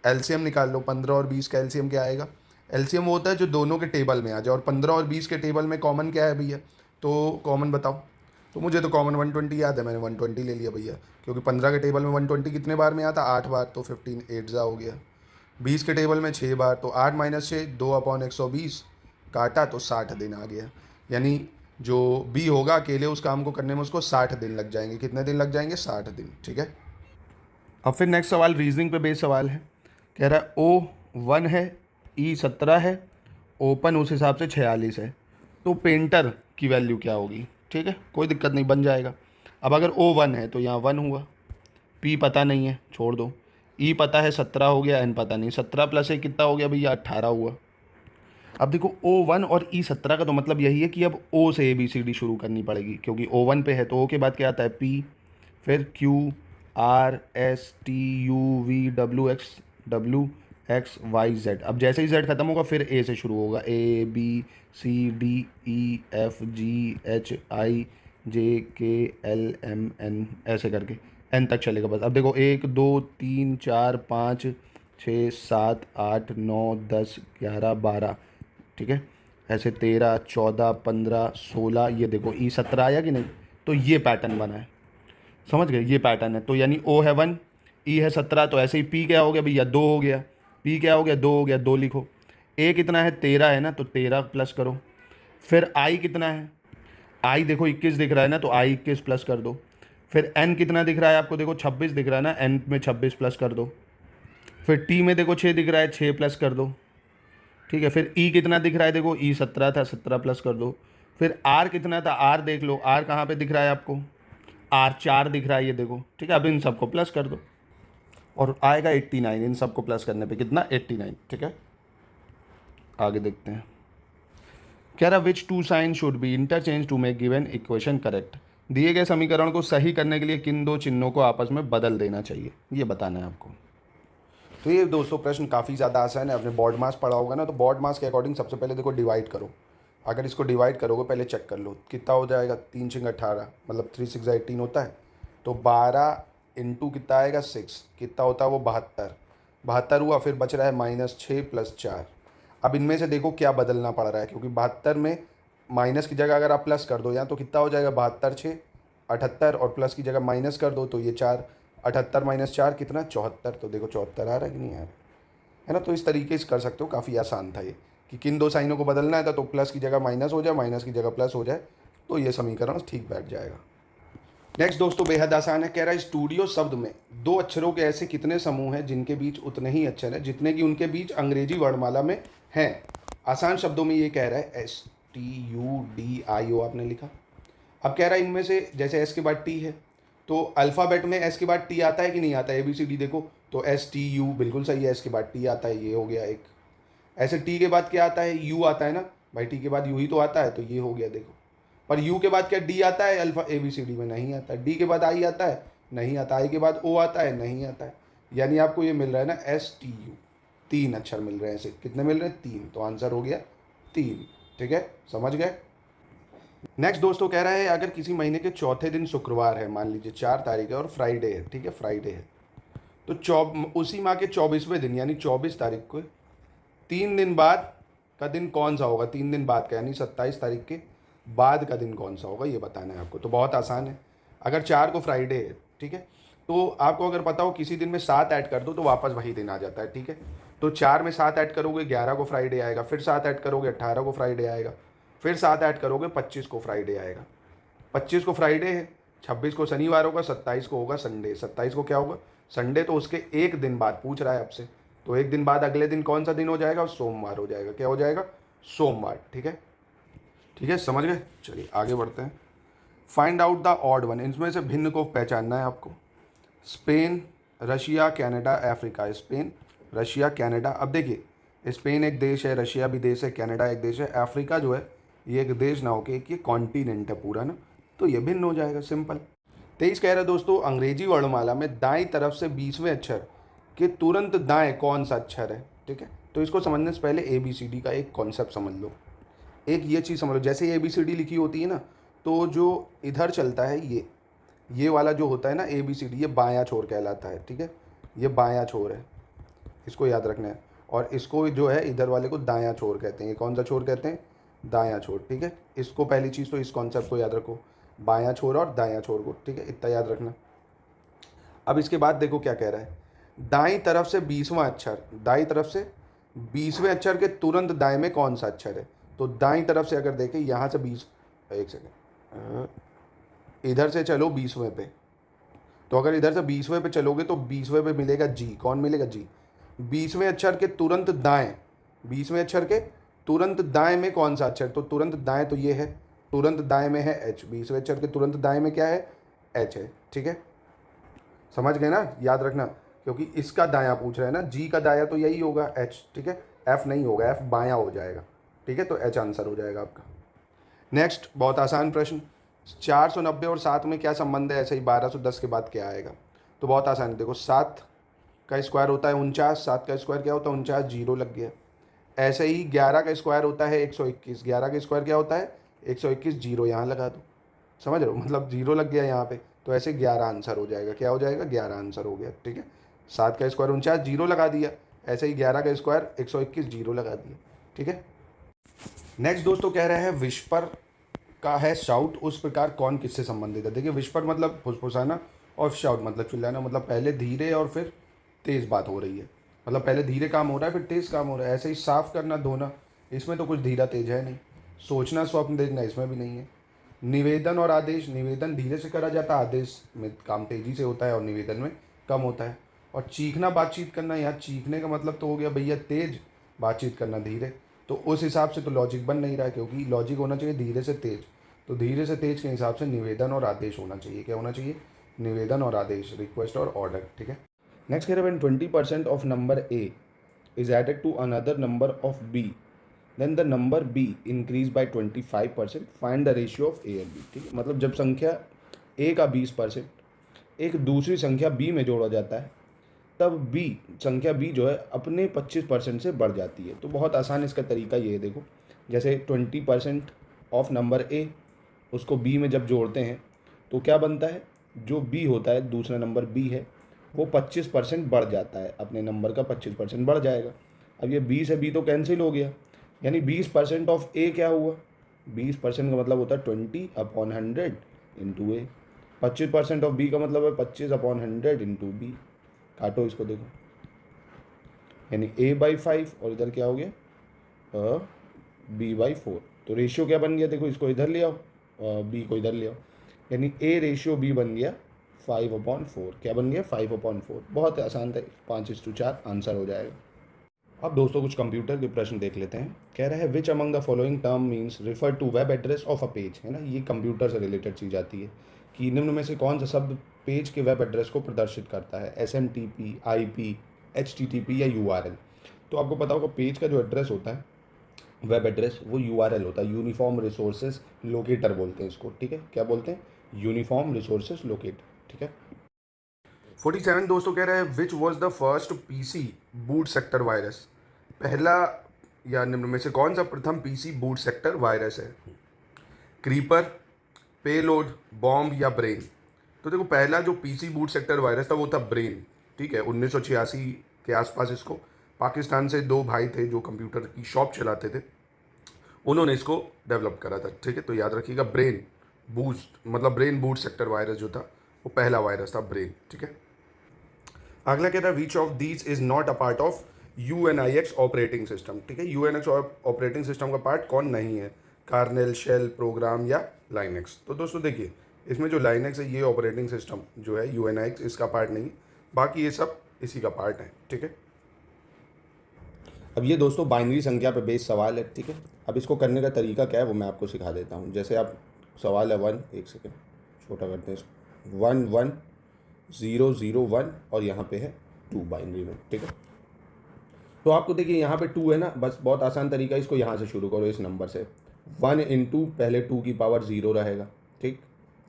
एलसीएम निकाल लो, 15 और 20 का एलसीएम क्या आएगा। एलसीएम वो होता है जो दोनों के टेबल में आ जाए, और 15 और 20 के टेबल में कॉमन क्या है भैया, तो कॉमन बताओ। तो मुझे तो कॉमन 120 याद है, मैंने 120 ले लिया भैया, क्योंकि 15 के टेबल में 120 कितने बार में आता, 8 बार, तो 15 8 जा हो गया। 20 के टेबल में 6 बार, तो 8 माइनस 6 2/120 काटा तो 60 दिन आ गया। यानी जो बी होगा अकेले उस काम को करने में उसको 60 दिन लग जाएंगे। कितने दिन लग जाएंगे, 60 दिन, ठीक है। अब फिर नेक्स्ट सवाल रीजनिंग पे बेस्ड सवाल है। कह रहा है O 1 है, E 17 है, ओपन उस हिसाब से 46 है, तो पेंटर की वैल्यू क्या होगी। ठीक है, कोई दिक्कत नहीं, बन जाएगा। अब अगर O 1 है तो यहाँ 1 हुआ, P पता नहीं है, छोड़ दो, E पता है 17 हो गया, N पता नहीं, 17 प्लस 1 कितना हो गया भैया, 18 हुआ। अब देखो O 1 और E 17 का तो मतलब यही है कि अब O से ABCD शुरू करनी पड़ेगी, क्योंकि O 1 पे है तो O के बाद क्या आता है, P, फिर Q R S T U V W X Y Z। अब जैसे ही Z खत्म होगा फिर A से शुरू होगा, A B C D E F G H I J K L M N ऐसे करके N तक चलेगा बस। अब देखो 1 2 3 4 5 6 7 8 9 10 11 12, ठीक है, ऐसे 13 14 15 16, ये देखो E 17 आया कि नहीं, तो ये पैटर्न बना है, समझ गए, ये पैटर्न है। तो यानी O है 1, E है 17, तो ऐसे ही P क्या हो गया भैया, 2 हो गया, P क्या हो गया, 2 हो गया, 2 लिखो। A कितना है, 13 है ना, तो 13 प्लस करो। फिर I कितना है, I देखो 21 दिख रहा है ना, तो I 21 प्लस कर दो। फिर N कितना दिख रहा है आपको, देखो 26 दिख रहा है ना, N में 26 प्लस कर दो। फिर T में देखो 6 दिख रहा है, 6 प्लस कर दो, ठीक है। फिर E कितना दिख रहा है, देखो E 17 था, 17 प्लस कर दो। फिर R कितना था, R देख लो, R कहाँ पे दिख रहा है आपको, R 4 दिख रहा है, ये देखो, ठीक है। अब इन सबको प्लस कर दो और आएगा 89, इन सबको प्लस करने पे कितना, 89, ठीक है। आगे देखते हैं। कह रहा which two sign should be interchange to make given equation correct. दिए गए समीकरण को सही करने के लिए किन दो चिन्हों को आपस में बदल देना चाहिए, ये बताना है आपको। तो ये दोस्तों प्रश्न काफ़ी ज़्यादा आसान है, आपने बोर्ड मास पढ़ा होगा ना, तो बोर्ड मास के अकॉर्डिंग सबसे पहले देखो डिवाइड करो। अगर इसको डिवाइड करोगे पहले चेक कर लो कितना हो जाएगा, 3 6 18, मतलब 3 6 18 होता है, तो 12 इंटू कितना आएगा 6, कितना होता है वो 72, 72 हुआ। फिर बच रहा है -6 + 4। अब इनमें से देखो क्या बदलना पड़ रहा है, क्योंकि 72 में माइनस की जगह अगर आप प्लस कर दो यहाँ, तो कितना हो जाएगा, 72 6 78, और प्लस की जगह माइनस कर दो तो ये 4, 78 - 4 कितना, 74। तो देखो 74 आ रहा है कि नहीं आ रहा है ना। तो इस तरीके से कर सकते हो, काफ़ी आसान था ये, कि किन दो साइनों को बदलना है, तो प्लस की जगह माइनस हो जाए, माइनस की जगह प्लस हो जाए, तो ये समीकरण ठीक बैठ जाएगा। नेक्स्ट दोस्तों बेहद आसान है। कह रहा है स्टूडियो शब्द में 2 अक्षरों के ऐसे कितने समूह हैं जिनके बीच उतने ही अक्षर हैं जितने कि उनके बीच अंग्रेजी वर्णमाला में हैं। आसान शब्दों में ये कह रहा है STUDIO आपने लिखा। अब कह रहा है इनमें से, जैसे S के बाद T है, तो अल्फ़ाबेट में S के बाद T आता है कि नहीं आता है, ABCD देखो, तो STU बिल्कुल सही है, S के बाद T आता है, ये हो गया एक। ऐसे T के बाद क्या आता है, U आता है ना भाई, T के बाद U ही तो आता है, तो ये हो गया देखो। पर U के बाद क्या D आता है, अल्फा ABCD में नहीं आता है। D के बाद I आता है, नहीं आता। I के बाद O आता है, नहीं आता है। यानी आपको ये मिल रहा है ना STU, 3 अक्षर मिल रहे हैं ऐसे। कितने मिल रहे हैं, 3, तो आंसर हो गया 3, ठीक है, समझ गए। नेक्स्ट दोस्तों कह रहा है अगर किसी महीने के चौथे दिन शुक्रवार है, मान लीजिए 4 तारीख है और फ्राइडे है, ठीक है, फ्राइडे है, तो उसी माह के 24वें दिन यानी 24 तारीख को 3 दिन बाद का दिन कौन सा होगा, 3 दिन बाद का, यानी 27 तारीख के बाद का दिन कौन सा होगा, ये बताना है आपको। तो बहुत आसान है। अगर 4 को फ्राइडे है, ठीक है, तो आपको अगर पता हो किसी दिन में 7 ऐड कर दो तो वापस वही दिन आ जाता है, ठीक है। तो 4 में 7 ऐड करोगे 11 को फ्राइडे आएगा, फिर 7 ऐड करोगे 18 को फ्राइडे आएगा, फिर 7 ऐड करोगे 25 को फ्राइडे आएगा। 25 को फ्राइडे है, 26 को शनिवार होगा, 27 को होगा संडे। 27 को क्या होगा, संडे, तो उसके एक दिन बाद पूछ रहा है आपसे, तो एक दिन बाद अगले दिन कौन सा दिन हो जाएगा, सोमवार हो जाएगा। क्या हो जाएगा, सोमवार, ठीक है, ठीक है, समझ गए। चलिए आगे बढ़ते हैं। Find out the odd one, इनमें से भिन्न को पहचानना है आपको। Spain, Russia, Canada, Africa. Spain, Russia, Canada. अब देखिए स्पेन एक देश है, रशिया भी देश है, कनाडा एक देश है, अफ्रीका जो है ये एक देश ना होके एक ये कॉन्टिनेंट है पूरा ना, तो ये भिन्न हो जाएगा, सिंपल। 23 कह रहा है दोस्तों, अंग्रेजी वर्णमाला में दाईं तरफ से 20वें अक्षर के तुरंत दाएं कौन सा अक्षर है, ठीक है। तो इसको समझने से पहले ABCD का एक कॉन्सेप्ट समझ लो। एक ये चीज़ समझ लो, जैसे ABCD लिखी होती है ना, तो जो इधर चलता है ये वाला जो होता है ना ABCD, ये बायां छोर कहलाता है, ठीक है। ये बायां छोर है, इसको याद रखना है। और इसको जो है इधर वाले को दायां छोर कहते हैं। ये कौन सा छोर कहते हैं? दायां छोर, ठीक है। इसको पहली चीज़ तो इस कॉन्सेप्ट को याद रखो, बायां छोर और दायां छोर को, ठीक है, इतना याद रखना। अब इसके बाद देखो क्या कह रहा है, दाईं तरफ से 20वां अक्षर, दाईं तरफ से 20वें अक्षर के तुरंत दाएं में कौन सा अक्षर है। तो दाईं तरफ से अगर देखें यहाँ से 20, एक सेकेंड, इधर से चलो 20वें पे, तो अगर इधर से 20वें पे चलोगे तो 20वें पे मिलेगा जी। कौन मिलेगा? जी। 20वें अक्षर के तुरंत दाएं, 20वें अक्षर के तुरंत दाएं में कौन सा अक्षर? तो तुरंत दाएं तो ये है, तुरंत दाएं में है एच। 20वें अक्षर के तुरंत दाएं में क्या है? एच है, ठीक है। समझ गए ना? याद रखना, क्योंकि इसका दायां पूछ रहा है ना, जी का दायां तो यही होगा एच, ठीक है। एफ नहीं होगा, एफ बायां हो जाएगा, ठीक है। तो एच आंसर हो जाएगा आपका। नेक्स्ट, बहुत आसान प्रश्न, 490 और 7 में क्या संबंध है? ऐसे ही 1210 के बाद क्या आएगा? तो बहुत आसान है, देखो 7 का स्क्वायर होता है 49, 7 का स्क्वायर क्या होता है? 49, जीरो लग गया। ऐसे ही 11 का स्क्वायर होता है 121, 11 का स्क्वायर क्या होता है? 121, जीरो यहाँ लगा दो, समझ रहे हो, मतलब जीरो लग गया यहाँ पे, तो ऐसे 11 आंसर हो जाएगा। क्या हो जाएगा? 11 आंसर हो गया, ठीक है। 7 का स्क्वायर 49, जीरो लगा दिया, ऐसे ही 11 का स्क्वायर 121, जीरो लगा दिया, ठीक है। नेक्स्ट दोस्तों कह रहे हैं, विस्पर का है शाउट, उस प्रकार कौन किससे संबंधित है? देखिए, विस्पर मतलब फुसफुसाना और शाउट मतलब चिल्लाना, मतलब पहले धीरे और फिर तेज़ बात हो रही है, मतलब पहले धीरे काम हो रहा है फिर तेज़ काम हो रहा है। ऐसे ही साफ करना, धोना, इसमें तो कुछ धीरा तेज है नहीं। सोचना, स्वप्न देखना, इसमें भी नहीं है। निवेदन और आदेश, निवेदन धीरे से करा जाता है, आदेश में काम तेज़ी से होता है और निवेदन में कम होता है। और चीखना, बातचीत करना, यहाँ चीखने का मतलब तो हो गया भैया तेज, बातचीत करना धीरे, तो उस हिसाब से तो लॉजिक बन नहीं रहा है, क्योंकि लॉजिक होना चाहिए धीरे से तेज। तो धीरे से तेज के हिसाब से निवेदन और आदेश होना चाहिए। क्या होना चाहिए? निवेदन और आदेश, रिक्वेस्ट और ऑर्डर, ठीक है। नेक्स्ट कह रहे हैं, 20% of number A is added to another number of B, then the number B increase by 25%, find the ratio of A and B, ठीक है। मतलब जब संख्या ए का 20% एक दूसरी संख्या बी में जोड़ा जाता है, तब बी, संख्या बी जो है अपने 25% से बढ़ जाती है। तो बहुत आसान इसका तरीका ये है, देखो, जैसे 20% ऑफ नंबर ए, उसको बी में जब जोड़ते हैं तो क्या बनता है? जो बी होता है, दूसरा नंबर बी है, वो 25% बढ़ जाता है, अपने नंबर का 25% बढ़ जाएगा। अब ये बी से बी तो कैंसिल हो गया, यानी 20% ऑफ ए क्या हुआ? 20% का मतलब होता है 20/100 इंटू ए। 25% ऑफ बी का मतलब है 25/100 इंटू बी। काटो इसको, देखो, यानी a/5 और इधर क्या हो गया? b/4। तो रेशियो क्या बन गया? देखो, इसको इधर ले आओ, बी को इधर ले आओ, यानी a रेशियो b बन गया 5/4। क्या बन गया? 5/4। बहुत आसान था, 5:4 आंसर हो जाएगा। अब दोस्तों कुछ कंप्यूटर के प्रश्न देख लेते हैं। कह रहा है, which among the following term means refer to web address of a page, है ना, ये कंप्यूटर से रिलेटेड चीज़ आती है कि निम्न में से कौन सा शब्द पेज के वेब एड्रेस को प्रदर्शित करता है? SMTP, IP, HTTP या URL। तो आपको पता होगा पेज का जो एड्रेस होता है, वेब एड्रेस, वो URL होता है, यूनिफॉर्म रिसोर्सेज लोकेटर बोलते हैं इसको, ठीक है। क्या बोलते हैं? यूनिफॉर्म रिसोर्सेज लोकेटर, ठीक है। 47 दोस्तों कह रहे हैं, which was the first PC boot sector virus? पहला या निम्न में से कौन सा प्रथम PC बूट सेक्टर वायरस है? क्रीपर, पेलोड, बॉम्ब या ब्रेन? तो देखो, पहला जो PC बूट सेक्टर वायरस था वो था ब्रेन, ठीक है। 1986 के आसपास इसको पाकिस्तान से दो भाई थे जो कंप्यूटर की शॉप चलाते थे, उन्होंने इसको डेवलप करा था, ठीक है। तो याद रखिएगा, ब्रेन बूस्ट मतलब ब्रेन बूट सेक्टर वायरस जो था वो पहला वायरस था, ब्रेन, ठीक है। अगला कहता है, which of these is not a part of UNIX operating system, ठीक है। UNIX ऑपरेटिंग सिस्टम का पार्ट कौन नहीं है? कार्नेल, शेल, प्रोग्राम या लाइनेक्स? तो दोस्तों देखिए, इसमें जो लाइनेक्स है ये ऑपरेटिंग सिस्टम जो है UNIX इसका पार्ट नहीं, बाकी ये सब इसी का पार्ट है, ठीक है। अब ये दोस्तों बाइनरी संख्या पे बेस्ड सवाल है, ठीक है। अब इसको करने का तरीका क्या है वो मैं आपको सिखा देता हूँ। जैसे आप सवाल है 1, एक सेकेंड छोटा करते हैं इसको, 1 1 0 0 1 और यहाँ पे है 2 बाइनरी में, ठीक है। तो आपको देखिए यहाँ पे 2 है ना, बस बहुत आसान तरीका है, इसको यहाँ से शुरू करो, इस नंबर से 1 इंटू पहले 2 की पावर 0 रहेगा, ठीक,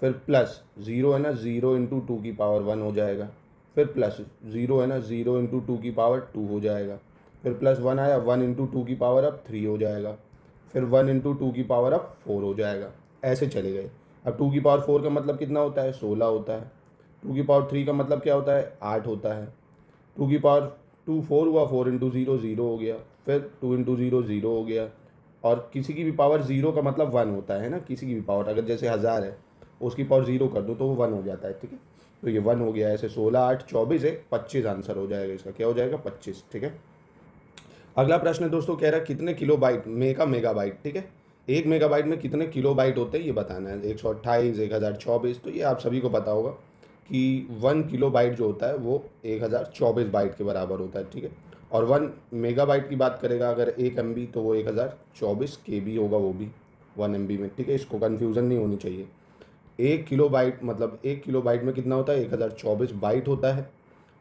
फिर प्लस 0 है ना, 0 इंटू 2 की पावर 1 हो जाएगा, फिर प्लस 0 है ना, 0 इंटू 2 की पावर 2 हो जाएगा, फिर प्लस 1 आया, 1 इंटू 2 की पावर अब 3 हो जाएगा, फिर 1 इंटू 2 की पावर अब 4 हो जाएगा, ऐसे चले गए। अब 2 की पावर 4 का मतलब कितना होता है, 16 होता है। 2 की पावर 3 का मतलब क्या होता है, 8 होता है। 2 की पावर 2 4 हुआ, 4 इंटू 0 0 हो गया, फिर 2 इंटू 0 0 हो गया। और किसी की भी पावर 0 का मतलब 1 होता है ना, किसी की भी पावर, अगर जैसे 1000 है उसकी पावर 0 कर दो तो वो 1 हो जाता है, ठीक है। तो ये 1 हो गया, ऐसे 16 8 24 है, 25 आंसर हो जाएगा इसका, क्या हो जाएगा, 25, ठीक है। अगला प्रश्न दोस्तों कह रहा है कितने किलोबाइट मेगाबाइट, ठीक है, 1 मेगाबाइट में कितने किलोबाइट होते हैं ये बताना है, 128 1024। तो ये आप सभी को पता होगा कि 1 किलोबाइट जो होता है वो 1024 बाइट के बराबर होता है, ठीक है। और 1 मेगाबाइट की बात करेगा अगर 1 MB तो वो 1024 KB होगा, वो भी 1 MB में, ठीक है। इसको कन्फ्यूज़न नहीं होनी चाहिए। 1 किलोबाइट मतलब 1 किलोबाइट में कितना होता है, 1024 बाइट होता है,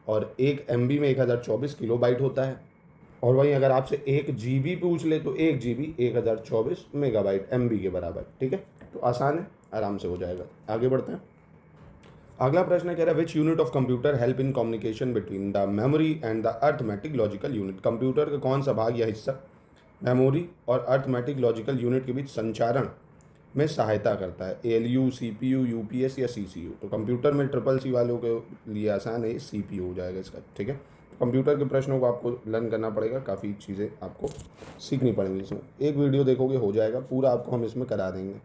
और 1 MB में 1024 किलोबाइट होता है। और वहीं अगर आपसे 1 GB पूछ ले तो 1 GB 1024 मेगाबाइट MB के बराबर, ठीक है। तो आसान है, आराम से हो जाएगा। आगे बढ़ते हैं। अगला प्रश्न कह रहा है which unit of computer help in communication between the memory and the arithmetic logical unit. Computer का कौन सा भाग या हिस्सा मेमोरी और अर्थमेटिक लॉजिकल यूनिट के बीच संचारण में सहायता करता है, ALU CPU UPS या CPU। तो कंप्यूटर में CCC वालों के लिए आसान है, CPU हो जाएगा इसका, ठीक है। कंप्यूटर के प्रश्नों को आपको लर्न करना पड़ेगा, काफ़ी चीज़ें आपको सीखनी पड़ेंगी इसमें। एक वीडियो देखोगे हो जाएगा, पूरा आपको हम इसमें करा देंगे।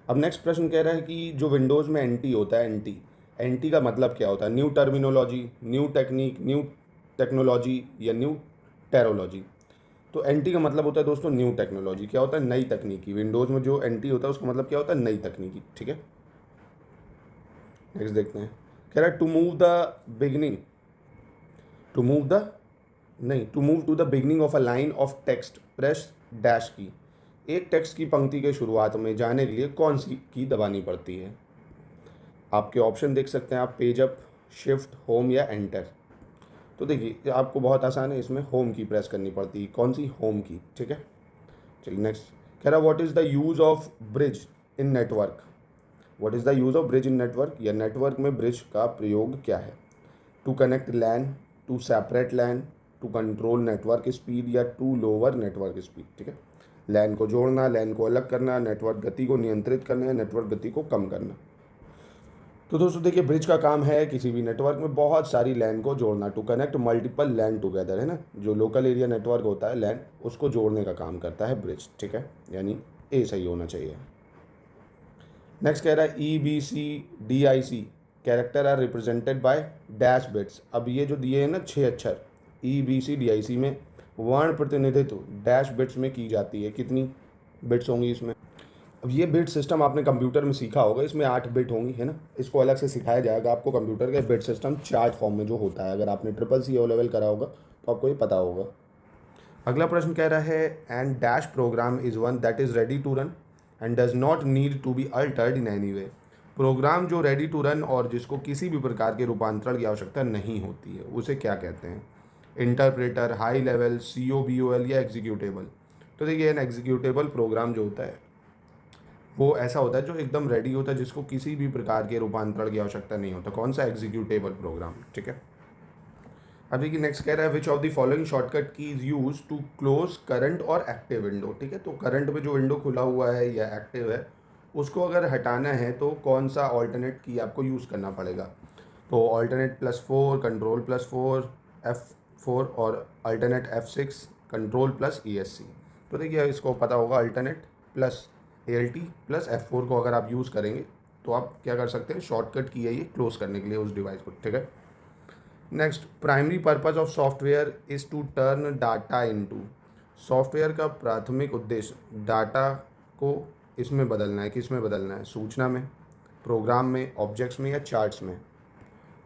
अब नेक्स्ट प्रश्न कह रहा है कि जो विंडोज़ में NT होता है, NT का मतलब क्या होता है, new terminology, new technique, new technology या न्यू टेरोलॉजी। तो NT का मतलब होता है दोस्तों न्यू टेक्नोलॉजी, क्या होता है, नई तकनीकी। विंडोज़ में जो NT होता है उसका मतलब क्या होता है, नई तकनीकी, ठीक है। नेक्स्ट देखते हैं, कह रहा है to move to the beginning of a line of text press dash key. एक टेक्स्ट की पंक्ति के शुरुआत में जाने के लिए कौन सी की दबानी पड़ती है। आपके ऑप्शन देख सकते हैं आप, पेज अप, शिफ्ट, होम या एंटर। तो देखिए आपको बहुत आसान है, इसमें होम की प्रेस करनी पड़ती है। कौन सी, होम की, ठीक है। चलिए नेक्स्ट कह रहा what is the use of bridge in network. What is the use of bridge in network, या नेटवर्क में ब्रिज का प्रयोग क्या है। To connect LAN, to separate LAN, to control network speed या टू लोअर नेटवर्क स्पीड, ठीक है। लैन को जोड़ना, लैन को अलग करना, नेटवर्क गति को नियंत्रित करना है, नेटवर्क गति को कम करना। तो दोस्तों देखिए ब्रिज का काम है किसी भी नेटवर्क में बहुत सारी लैन को जोड़ना, to connect multiple LAN together, है ना। जो लोकल एरिया नेटवर्क होता है लैन, उसको जोड़ने का काम करता है ब्रिज, ठीक है। यानी ए सही होना चाहिए। नेक्स्ट कह रहा है EBCDIC character are represented by dash bits. अब ये जो दिए हैं ना 6 अक्षर EBCDIC में, वर्ण प्रतिनिधित्व डैश बिट्स में की जाती है। कितनी बिट्स होंगी इसमें। अब ये बिट सिस्टम आपने कंप्यूटर में सीखा होगा, इसमें 8 बिट होंगी, है ना। इसको अलग से सिखाया जाएगा आपको कंप्यूटर के बिट सिस्टम चार्ट फॉर्म में जो होता है। अगर आपने CCC ओ लेवल करा होगा तो आपको ये पता होगा। अगला प्रश्न कह रहा है and dash program is one that is ready to run and does not need to be altered in any way. Program जो रेडी टू रन और जिसको किसी भी प्रकार के रूपांतरण की आवश्यकता नहीं होती है, उसे क्या कहते हैं। इंटरप्रेटर, हाई लेवल, COBOL या एग्जीक्यूटेबल। तो देखिए एग्जीक्यूटेबल प्रोग्राम जो होता है वो ऐसा होता है जो एकदम रेडी होता है, जिसको किसी भी प्रकार के रूपांतरण की आवश्यकता नहीं होता। कौन सा, एग्जीक्यूटेबल प्रोग्राम, ठीक है। अब देखिए नेक्स्ट कह रहा है which of the following shortcut key is use to close current और एक्टिव विंडो, ठीक है। तो करंट में जो विंडो खुला हुआ है या एक्टिव है उसको अगर हटाना है तो कौन सा ऑल्टरनेट की आपको यूज़ करना पड़ेगा। तो ऑल्टरनेट +4, कंट्रोल +4, F4 और अल्टरनेट F6, कंट्रोल + ESC। तो देखिए इसको पता होगा, alternate plus ALT plus F4 को अगर आप यूज़ करेंगे तो आप क्या कर सकते हैं, शॉर्टकट की है ये क्लोज करने के लिए उस डिवाइस को, ठीक है। Next, primary purpose of software is to turn data into. Software का प्राथमिक उद्देश्य डाटा को इसमें बदलना है। किस में बदलना है, सूचना में, प्रोग्राम में, ऑब्जेक्ट्स में या चार्ट्स में।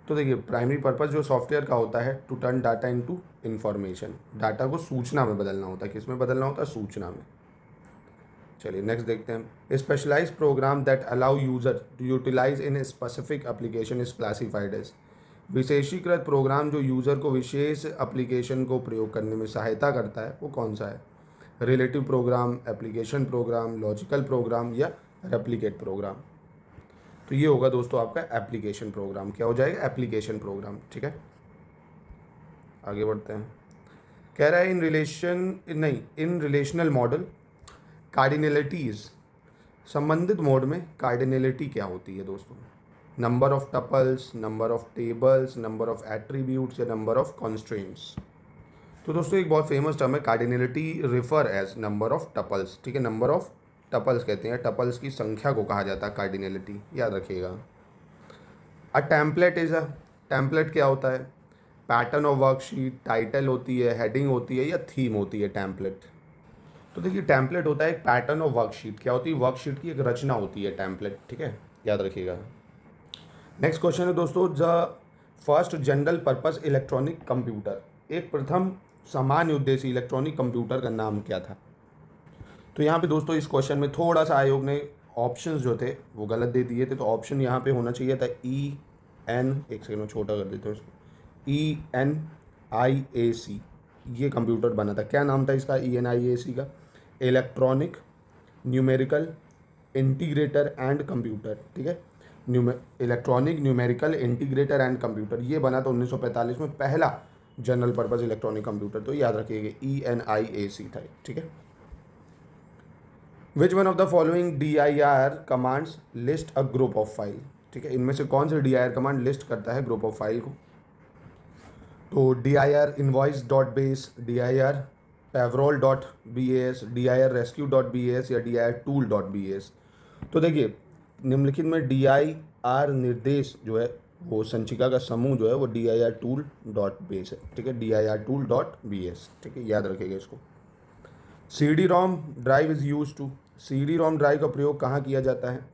तो देखिए प्राइमरी पर्पस जो सॉफ्टवेयर का होता है to turn data into information, data को सूचना में बदलना होता है। किस में बदलना होता है, सूचना में। चलिए नेक्स्ट देखते हैं, specialize program that allow user to utilize in specific application is classified as. विशेषीकृत प्रोग्राम जो यूज़र को विशेष एप्लीकेशन को प्रयोग करने में सहायता करता है वो कौन सा है। Relative program, application program, logical program या रेप्लिकेट प्रोग्राम। तो ये होगा दोस्तों आपका एप्लीकेशन प्रोग्राम। क्या हो जाएगा? Application program. ठीक है, आगे बढ़ते हैं। कह रहा है इन रिलेशनल मॉडल कार्डिनलिटीज, संबंधित मोड में कार्डिनलिटी क्या होती है दोस्तों? Number of tuples, number of tables, number of attributes या नंबर ऑफ कॉन्स्ट्रेंट्स। तो दोस्तों एक बहुत फेमस टर्म है cardinality, refer as number of tuples. ठीक है, नंबर ऑफ टपल्स कहते हैं, टपल्स की संख्या को कहा जाता है कार्डिनलिटी, याद रखिएगा। अ टेम्पलेट क्या होता है? पैटर्न ऑफ वर्कशीट, टाइटल होती है, हेडिंग होती है या थीम होती है टेम्पलेट? तो देखिए टेम्पलेट होता है एक पैटर्न ऑफ वर्कशीट। क्या होती है? वर्कशीट की एक रचना होती है टेम्पलेट। ठीक है, याद रखिएगा। नेक्स्ट क्वेश्चन है दोस्तों, the first general purpose electronic computer, एक प्रथम सामान्य उद्देश्य इलेक्ट्रॉनिक कंप्यूटर का नाम क्या था? तो यहाँ पे दोस्तों इस क्वेश्चन में थोड़ा सा आयोग ने ऑप्शंस जो थे वो गलत दे दिए थे। तो ऑप्शन यहाँ पे होना चाहिए था एक सेकंड में छोटा कर देते हैं इसको, ENIAC। ये कंप्यूटर बना था। क्या नाम था इसका? ENIAC का electronic numerical integrator and computer. ठीक है, electronic numerical integrator and computer, ये बना था 1945 में, पहला जनरल पर्पस इलेक्ट्रॉनिक कंप्यूटर। तो याद रखिएगा ENIAC था। ठीक है। विच one of the following DIR commands list a group of file? ठीक है, इनमें से कौन से DIR कमांड लिस्ट करता है ग्रुप ऑफ फाइल को? तो DIR invoice.base, DIR pavrol.bas, DIR rescue.bas या DIR tool.bas। तो देखिए निम्नलिखित में DIR निर्देश जो है वो संचिका का समूह जो है वो DIR tool.base है। ठीक है, DIR tool.bas। ठीक है, याद रखिएगा इसको। CD-ROM drive is use to, CD-ROM drive का प्रयोग कहाँ किया जाता है?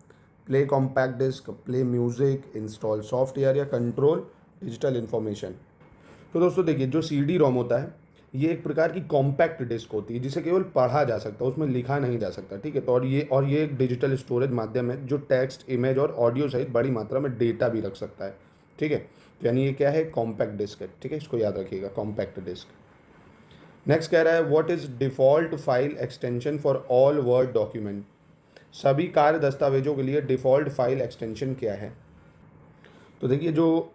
Play compact disc, play music, install software या कंट्रोल डिजिटल इन्फॉर्मेशन। तो दोस्तों देखिए जो CD-ROM होता है ये एक प्रकार की कॉम्पैक्ट डिस्क होती है जिसे केवल पढ़ा जा सकता है, उसमें लिखा नहीं जा सकता। ठीक है, तो और ये एक डिजिटल स्टोरेज माध्यम है जो टेक्स्ट, इमेज और ऑडियो सहित बड़ी मात्रा में डेटा भी रख सकता है। ठीक है, यानी ये क्या है? कॉम्पैक्ट डिस्क है। ठीक है, इसको याद रखिएगा, कॉम्पैक्ट डिस्क। नेक्स्ट कह रहा है what is default file extension for all word document, सभी कार्य दस्तावेजों के लिए डिफ़ॉल्ट फाइल एक्सटेंशन क्या है? तो देखिए जो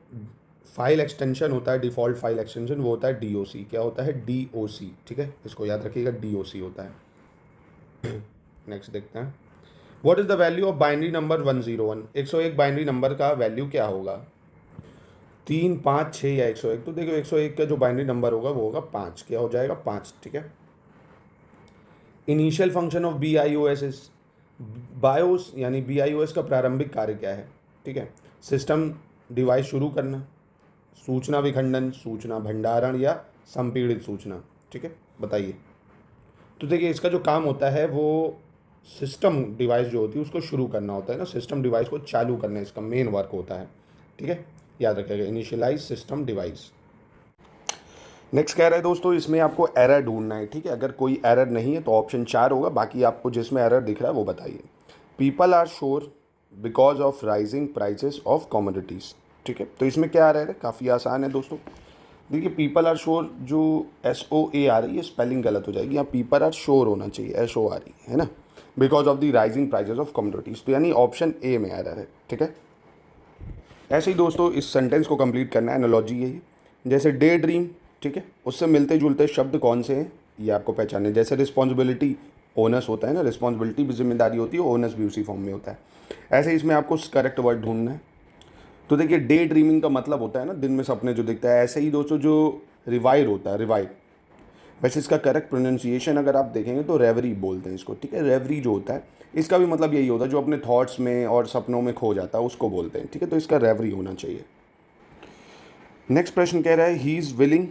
फाइल एक्सटेंशन होता है, डिफ़ॉल्ट फाइल एक्सटेंशन, वो होता है DOC। क्या होता है? DOC। ठीक है, इसको याद रखिएगा, DOC होता है। नेक्स्ट देखते हैं, what is the value of binary number 101, 101 binary number का वैल्यू क्या होगा? 3, 5, 6 या 101? तो देखो 101 का जो बाइनरी नंबर होगा वो होगा 5। क्या हो जाएगा? 5। ठीक है। Initial function of BIOS, BIOS यानी BIOS का प्रारंभिक कार्य क्या है? ठीक है, सिस्टम डिवाइस शुरू करना, सूचना विखंडन, सूचना भंडारण या संपीड़ित सूचना। ठीक है, बताइए। तो देखिए इसका जो काम होता है वो सिस्टम डिवाइस जो होती है उसको शुरू करना होता है ना, सिस्टम डिवाइस को चालू करना इसका मेन वर्क होता है। ठीक है, याद रखिएगा, इनिशियलाइज सिस्टम डिवाइस। नेक्स्ट कह रहा है दोस्तों इसमें आपको एरर ढूंढना है। ठीक है, अगर कोई एरर नहीं है तो ऑप्शन 4 होगा, बाकी आपको जिसमें एरर दिख रहा है वो बताइए। People are sure because of rising prices of commodities. ठीक है, तो इसमें क्या आ रहा है? काफ़ी आसान है दोस्तों। देखिए पीपल आर श्योर जो SOA आ रही है स्पेलिंग गलत हो जाएगी, यहाँ पीपल आर श्योर होना चाहिए, SORE है ना, because of the rising prices of commodities. तो यानी ऑप्शन A में एरर है। ठीक है, ऐसे ही दोस्तों इस सेंटेंस को कंप्लीट करना है, एनालॉजी है जैसे डे ड्रीम। ठीक है, उससे मिलते जुलते शब्द कौन से हैं ये आपको पहचानने। जैसे रिस्पॉन्सिबिलिटी, ओनस होता है ना, रिस्पॉन्सिबिलिटी भी जिम्मेदारी होती है, ओनस भी उसी फॉर्म में होता है। ऐसे ही इसमें आपको करेक्ट वर्ड ढूंढना है। तो देखिए डे ड्रीमिंग का मतलब होता है ना दिन में सपने जो दिखता है। ऐसे ही दोस्तों जो रिवाइव होता है, रिवाइव, वैसे इसका करेक्ट प्रोनाउंसिएशन अगर आप देखेंगे तो रेवरी बोलते हैं इसको। ठीक है, रेवरी जो होता है इसका भी मतलब यही होता है जो अपने थॉट्स में और सपनों में खो जाता है उसको बोलते हैं। ठीक है, तो इसका रेवरी होना चाहिए। नेक्स्ट प्रश्न कह रहा है he is willing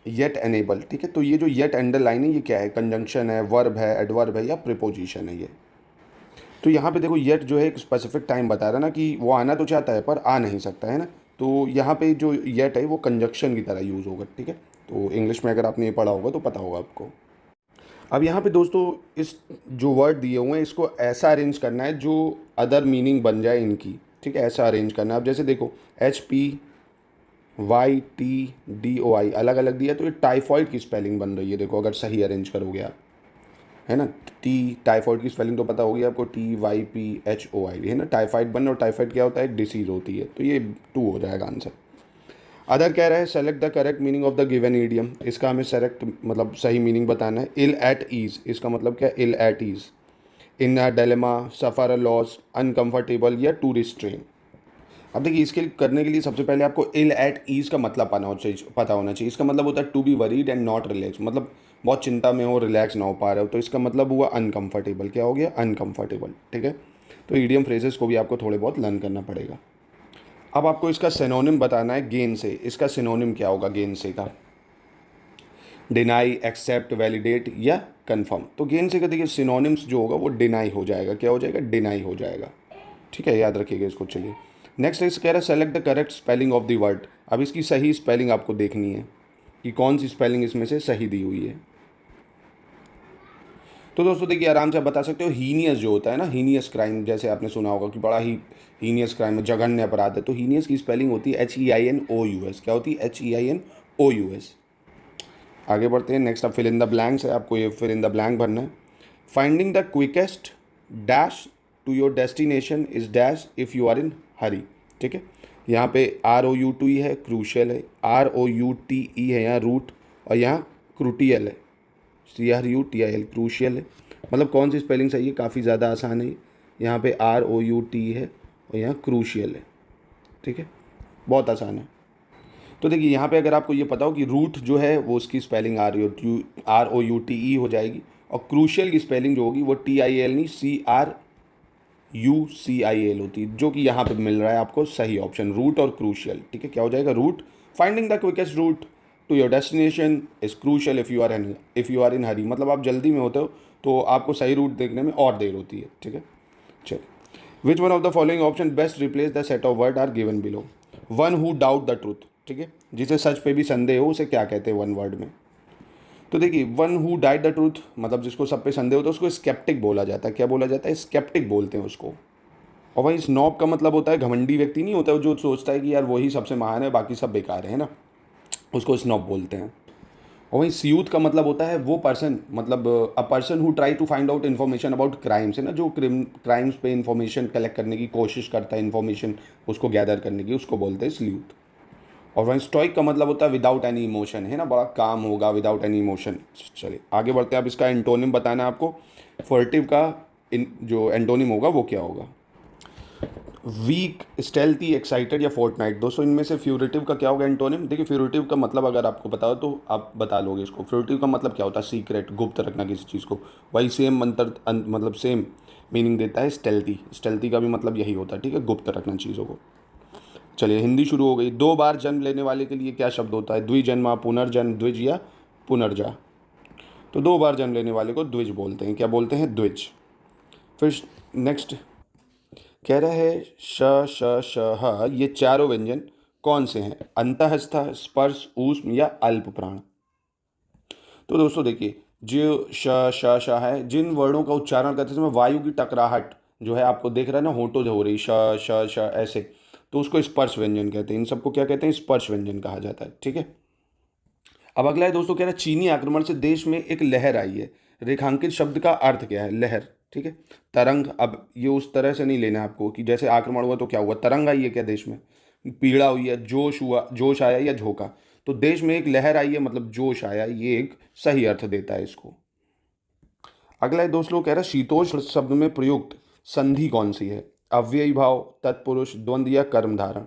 yet enable. ठीक है, तो ये जो येट अंडरलाइन है ये क्या है? कंजंक्शन है, वर्ब है, एडवर्ब है या प्रीपोजिशन है ये? तो यहाँ पे देखो येट जो है एक स्पेसिफिक टाइम बता रहा है ना कि वो आना तो चाहता है पर आ नहीं सकता है ना, तो यहाँ पे जो येट है वो कंजंक्शन की तरह यूज़ होगा। ठीक है, तो इंग्लिश में अगर आपने ये पढ़ा होगा तो पता होगा आपको। अब यहाँ पे दोस्तों इस जो वर्ड दिए हुए हैं इसको ऐसा अरेंज करना है जो अदर मीनिंग बन जाए इनकी। ठीक है, ऐसा अरेंज करना है। अब जैसे देखो HPYTDOI अलग अलग दिया तो ये टाइफॉइड की स्पेलिंग बन रही है। देखो अगर सही अरेंज करोगे आप, है ना। टाइफाइड की स्पेलिंग तो पता होगी आपको, TYPHOID, है ना। टाइफाइड 1 और टाइफाइड क्या होता है, एक डिसीज़ होती है, तो ये 2 हो जाएगा आंसर। अदर कह रहा है select the correct meaning of the given idiom, इसका हमें सेलेक्ट मतलब सही मीनिंग बताना है। इल एट ईज, इसका मतलब क्या है, ill at ease, in a dilemma, suffer a loss, uncomfortable या टू रिस्ट्रेन। अब देखिए इसके करने के लिए सबसे पहले आपको इल एट ईज का मतलब पता होना चाहिए। इसका मतलब होता है to be worried and not relax, मतलब बहुत चिंता में हो, रिलैक्स ना हो पा रहे हो, तो इसका मतलब हुआ अनकंफर्टेबल। क्या हो गया, अनकंफर्टेबल, ठीक है। तो ईडियम फ्रेजेस को भी आपको थोड़े बहुत लर्न करना पड़ेगा। अब आपको इसका सिनोनिम बताना है गेन से। इसका सिनोनिम क्या होगा गेन से का, डिनाई, एक्सेप्ट, वैलिडेट या कन्फर्म। तो गेन से का देखिए सिनोनिम्स जो होगा वो डिनाई हो जाएगा। क्या हो जाएगा, डिनाई हो जाएगा, ठीक है, याद रखिएगा इसको। चलिए नेक्स्ट इस कह रहा है select the correct spelling of the word. अब इसकी सही स्पेलिंग आपको देखनी है कि कौन सी स्पेलिंग इसमें से सही दी हुई है। तो दोस्तों देखिए आराम से आप बता सकते हो, हीनियस जो होता है ना, हीनियस क्राइम, जैसे आपने सुना होगा कि बड़ा ही हीनियस क्राइम है, जघन्य अपराध है, तो हीनियस की स्पेलिंग होती है HEINOUS। क्या होती है, HEINOUS। आगे बढ़ते हैं। नेक्स्ट अब फिल इन द ब्लैंक्स है, आपको ये फिल इन द ब्लैंक भरना है। Finding the quickest dash to your destination is dash if you are in hurry, ठीक है। यहाँ पे ROUTE है, क्रूशियल है, ROUTE है यहाँ रूट, और यहाँ क्रूटियल है, CRUTIL, क्रूशियल है। मतलब कौन सी स्पेलिंग सही है, काफ़ी ज़्यादा आसान है। यहाँ पे ROUT है और यहाँ क्रूशियल है, ठीक है, बहुत आसान है। तो देखिए यहाँ पे अगर आपको ये पता हो कि रूट जो है वो उसकी स्पेलिंग ROUTE हो जाएगी, और क्रूशियल की स्पेलिंग जो होगी वो TIL नहीं, CRUCIL होती है, जो कि यहाँ पे मिल रहा है आपको सही ऑप्शन, रूट और क्रूशियल, ठीक है। क्या हो जाएगा, route. Finding the quickest route to your destination is crucial if you are in hurry, मतलब आप जल्दी में होते हो तो आपको सही रूट देखने में और देर होती है, ठीक है। चलिए which one of the following option best replace the set of word are given below. One who doubt the truth, ठीक है, जिसे सच पे भी संदेह हो उसे क्या कहते हैं वन वर्ड में। तो देखिए one who diet the truth मतलब जिसको सब पे संदेह होता है उसको स्केप्टिक बोला जाता है। क्या बोला जाता है, स्केप्टिक बोलते हैं उसको। और वहीं स्नॉब का मतलब होता है घमंडी व्यक्ति, नहीं होता है जो सोचता है कि यार वही सबसे महान है बाकी सब बेकार है ना, उसको स्नॉब बोलते हैं। और वहीं सियूत का मतलब होता है वो पर्सन, मतलब a person who try to find out information about crimes, है ना, जो क्राइम्स पे इन्फॉर्मेशन कलेक्ट करने की कोशिश करता है, इन्फॉर्मेशन उसको गैदर करने की, उसको बोलते हैं स्ल्यूथ। और वहीं स्टोइक का मतलब होता है विदाउट एनी इमोशन, है ना, बड़ा काम होगा विदाउट एनी इमोशन। चलिए आगे बढ़ते हैं। अब इसका एंटोनिम बताना है आपको। फर्टिव का जो एंटोनिम होगा वो क्या होगा, वीक, स्टेल्थी, एक्साइटेड या फोर्टनाइट। दोस्तों इनमें से फ्यूरेटिव का क्या होगा एंटोनिम। देखिए फ्यूरेटिव का मतलब अगर आपको पता हो तो आप बता लोगे इसको। फ्यूरेटिव का मतलब क्या होता है, सीक्रेट, गुप्त रखना किसी चीज़ को। वही सेम मतलब सेम मीनिंग देता है स्टेल्थी। स्टेल्थी का भी मतलब यही होता है, ठीक है, गुप्त रखना चीज़ों को। चलिए हिंदी शुरू हो गई। 2 बार जन्म लेने वाले के लिए क्या शब्द होता है, द्विजन्मा, पुनर्जन्म, द्विज या पुनर्जा। तो 2 बार जन्म लेने वाले को द्विज बोलते हैं। क्या बोलते हैं, द्विज। फिर नेक्स्ट कह रहा है श श श ह, ये चारों व्यंजन कौन से हैं, अंतःस्थ, स्पर्श, ऊष्म या अल्प प्राण। तो दोस्तों देखिए जो श श श है, जिन वर्णों का उच्चारण करते समय वायु की टकराहट जो है आपको देख रहा है ना, होठों से हो रही श श श ऐसे, तो उसको स्पर्श व्यंजन कहते हैं। इन सबको क्या कहते हैं, स्पर्श व्यंजन कहा जाता है, ठीक है। अब अगला है दोस्तों, कह रहा है चीनी आक्रमण से देश में एक लहर आई है। रेखांकित शब्द का अर्थ क्या है, लहर, ठीक है। तरंग, अब ये उस तरह से नहीं लेना है आपको कि जैसे आक्रमण हुआ तो क्या हुआ, तरंग आई है क्या देश में, पीड़ा हुई है, जोश हुआ, जोश आया या झोंका। तो देश में एक लहर आई है मतलब जोश आया, ये एक सही अर्थ देता है इसको। अगला है दोस्त लोग, कह रहा है शीतोष्ण शब्द में प्रयुक्त संधि कौन सी है, अव्ययी भाव, तत्पुरुष, द्वंद्व या कर्म धारण।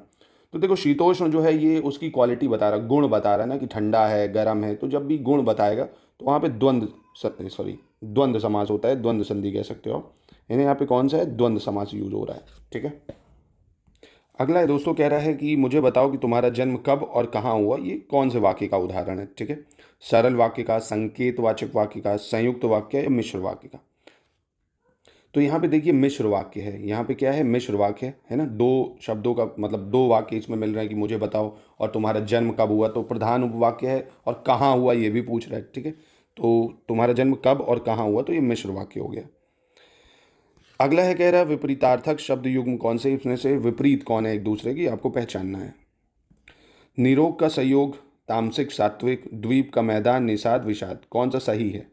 तो देखो शीतोष्ण जो है ये उसकी क्वालिटी बता रहा, गुण बता रहा है ना, कि ठंडा है, गर्म है, तो जब भी गुण बताएगा तो वहाँ पे द्वंद्व समास होता है, द्वंद्व संधि कह सकते हो आप। यानी यहाँ पे कौन सा है, द्वंद्व समास यूज हो रहा है, ठीक है। अगला है दोस्तों, कह रहा है कि मुझे बताओ कि तुम्हारा जन्म कब और कहाँ हुआ। ये कौन से वाक्य का उदाहरण है, ठीक है। सरल वाक्य का, संकेतवाचक वाक्य का, संयुक्त वाक्य या मिश्र वाक्य का। तो यहाँ पे देखिए मिश्र वाक्य है। यहाँ पे क्या है, मिश्र वाक्य है ना, 2 शब्दों का मतलब 2 वाक्य इसमें मिल रहे हैं कि मुझे बताओ और तुम्हारा जन्म कब हुआ। तो प्रधान उपवाक्य है और कहाँ हुआ ये भी पूछ रहा है, ठीक है। तो तुम्हारा जन्म कब और कहाँ हुआ, तो ये मिश्र वाक्य हो गया। अगला है कह रहा है विपरीतार्थक शब्द युग्म कौन से इसमें से विपरीत कौन है एक दूसरे की, आपको पहचानना है। निरोग का संयोग, तामसिक, सात्विक, द्वीप का मैदान, निषाद, विषाद, कौन सा सही है।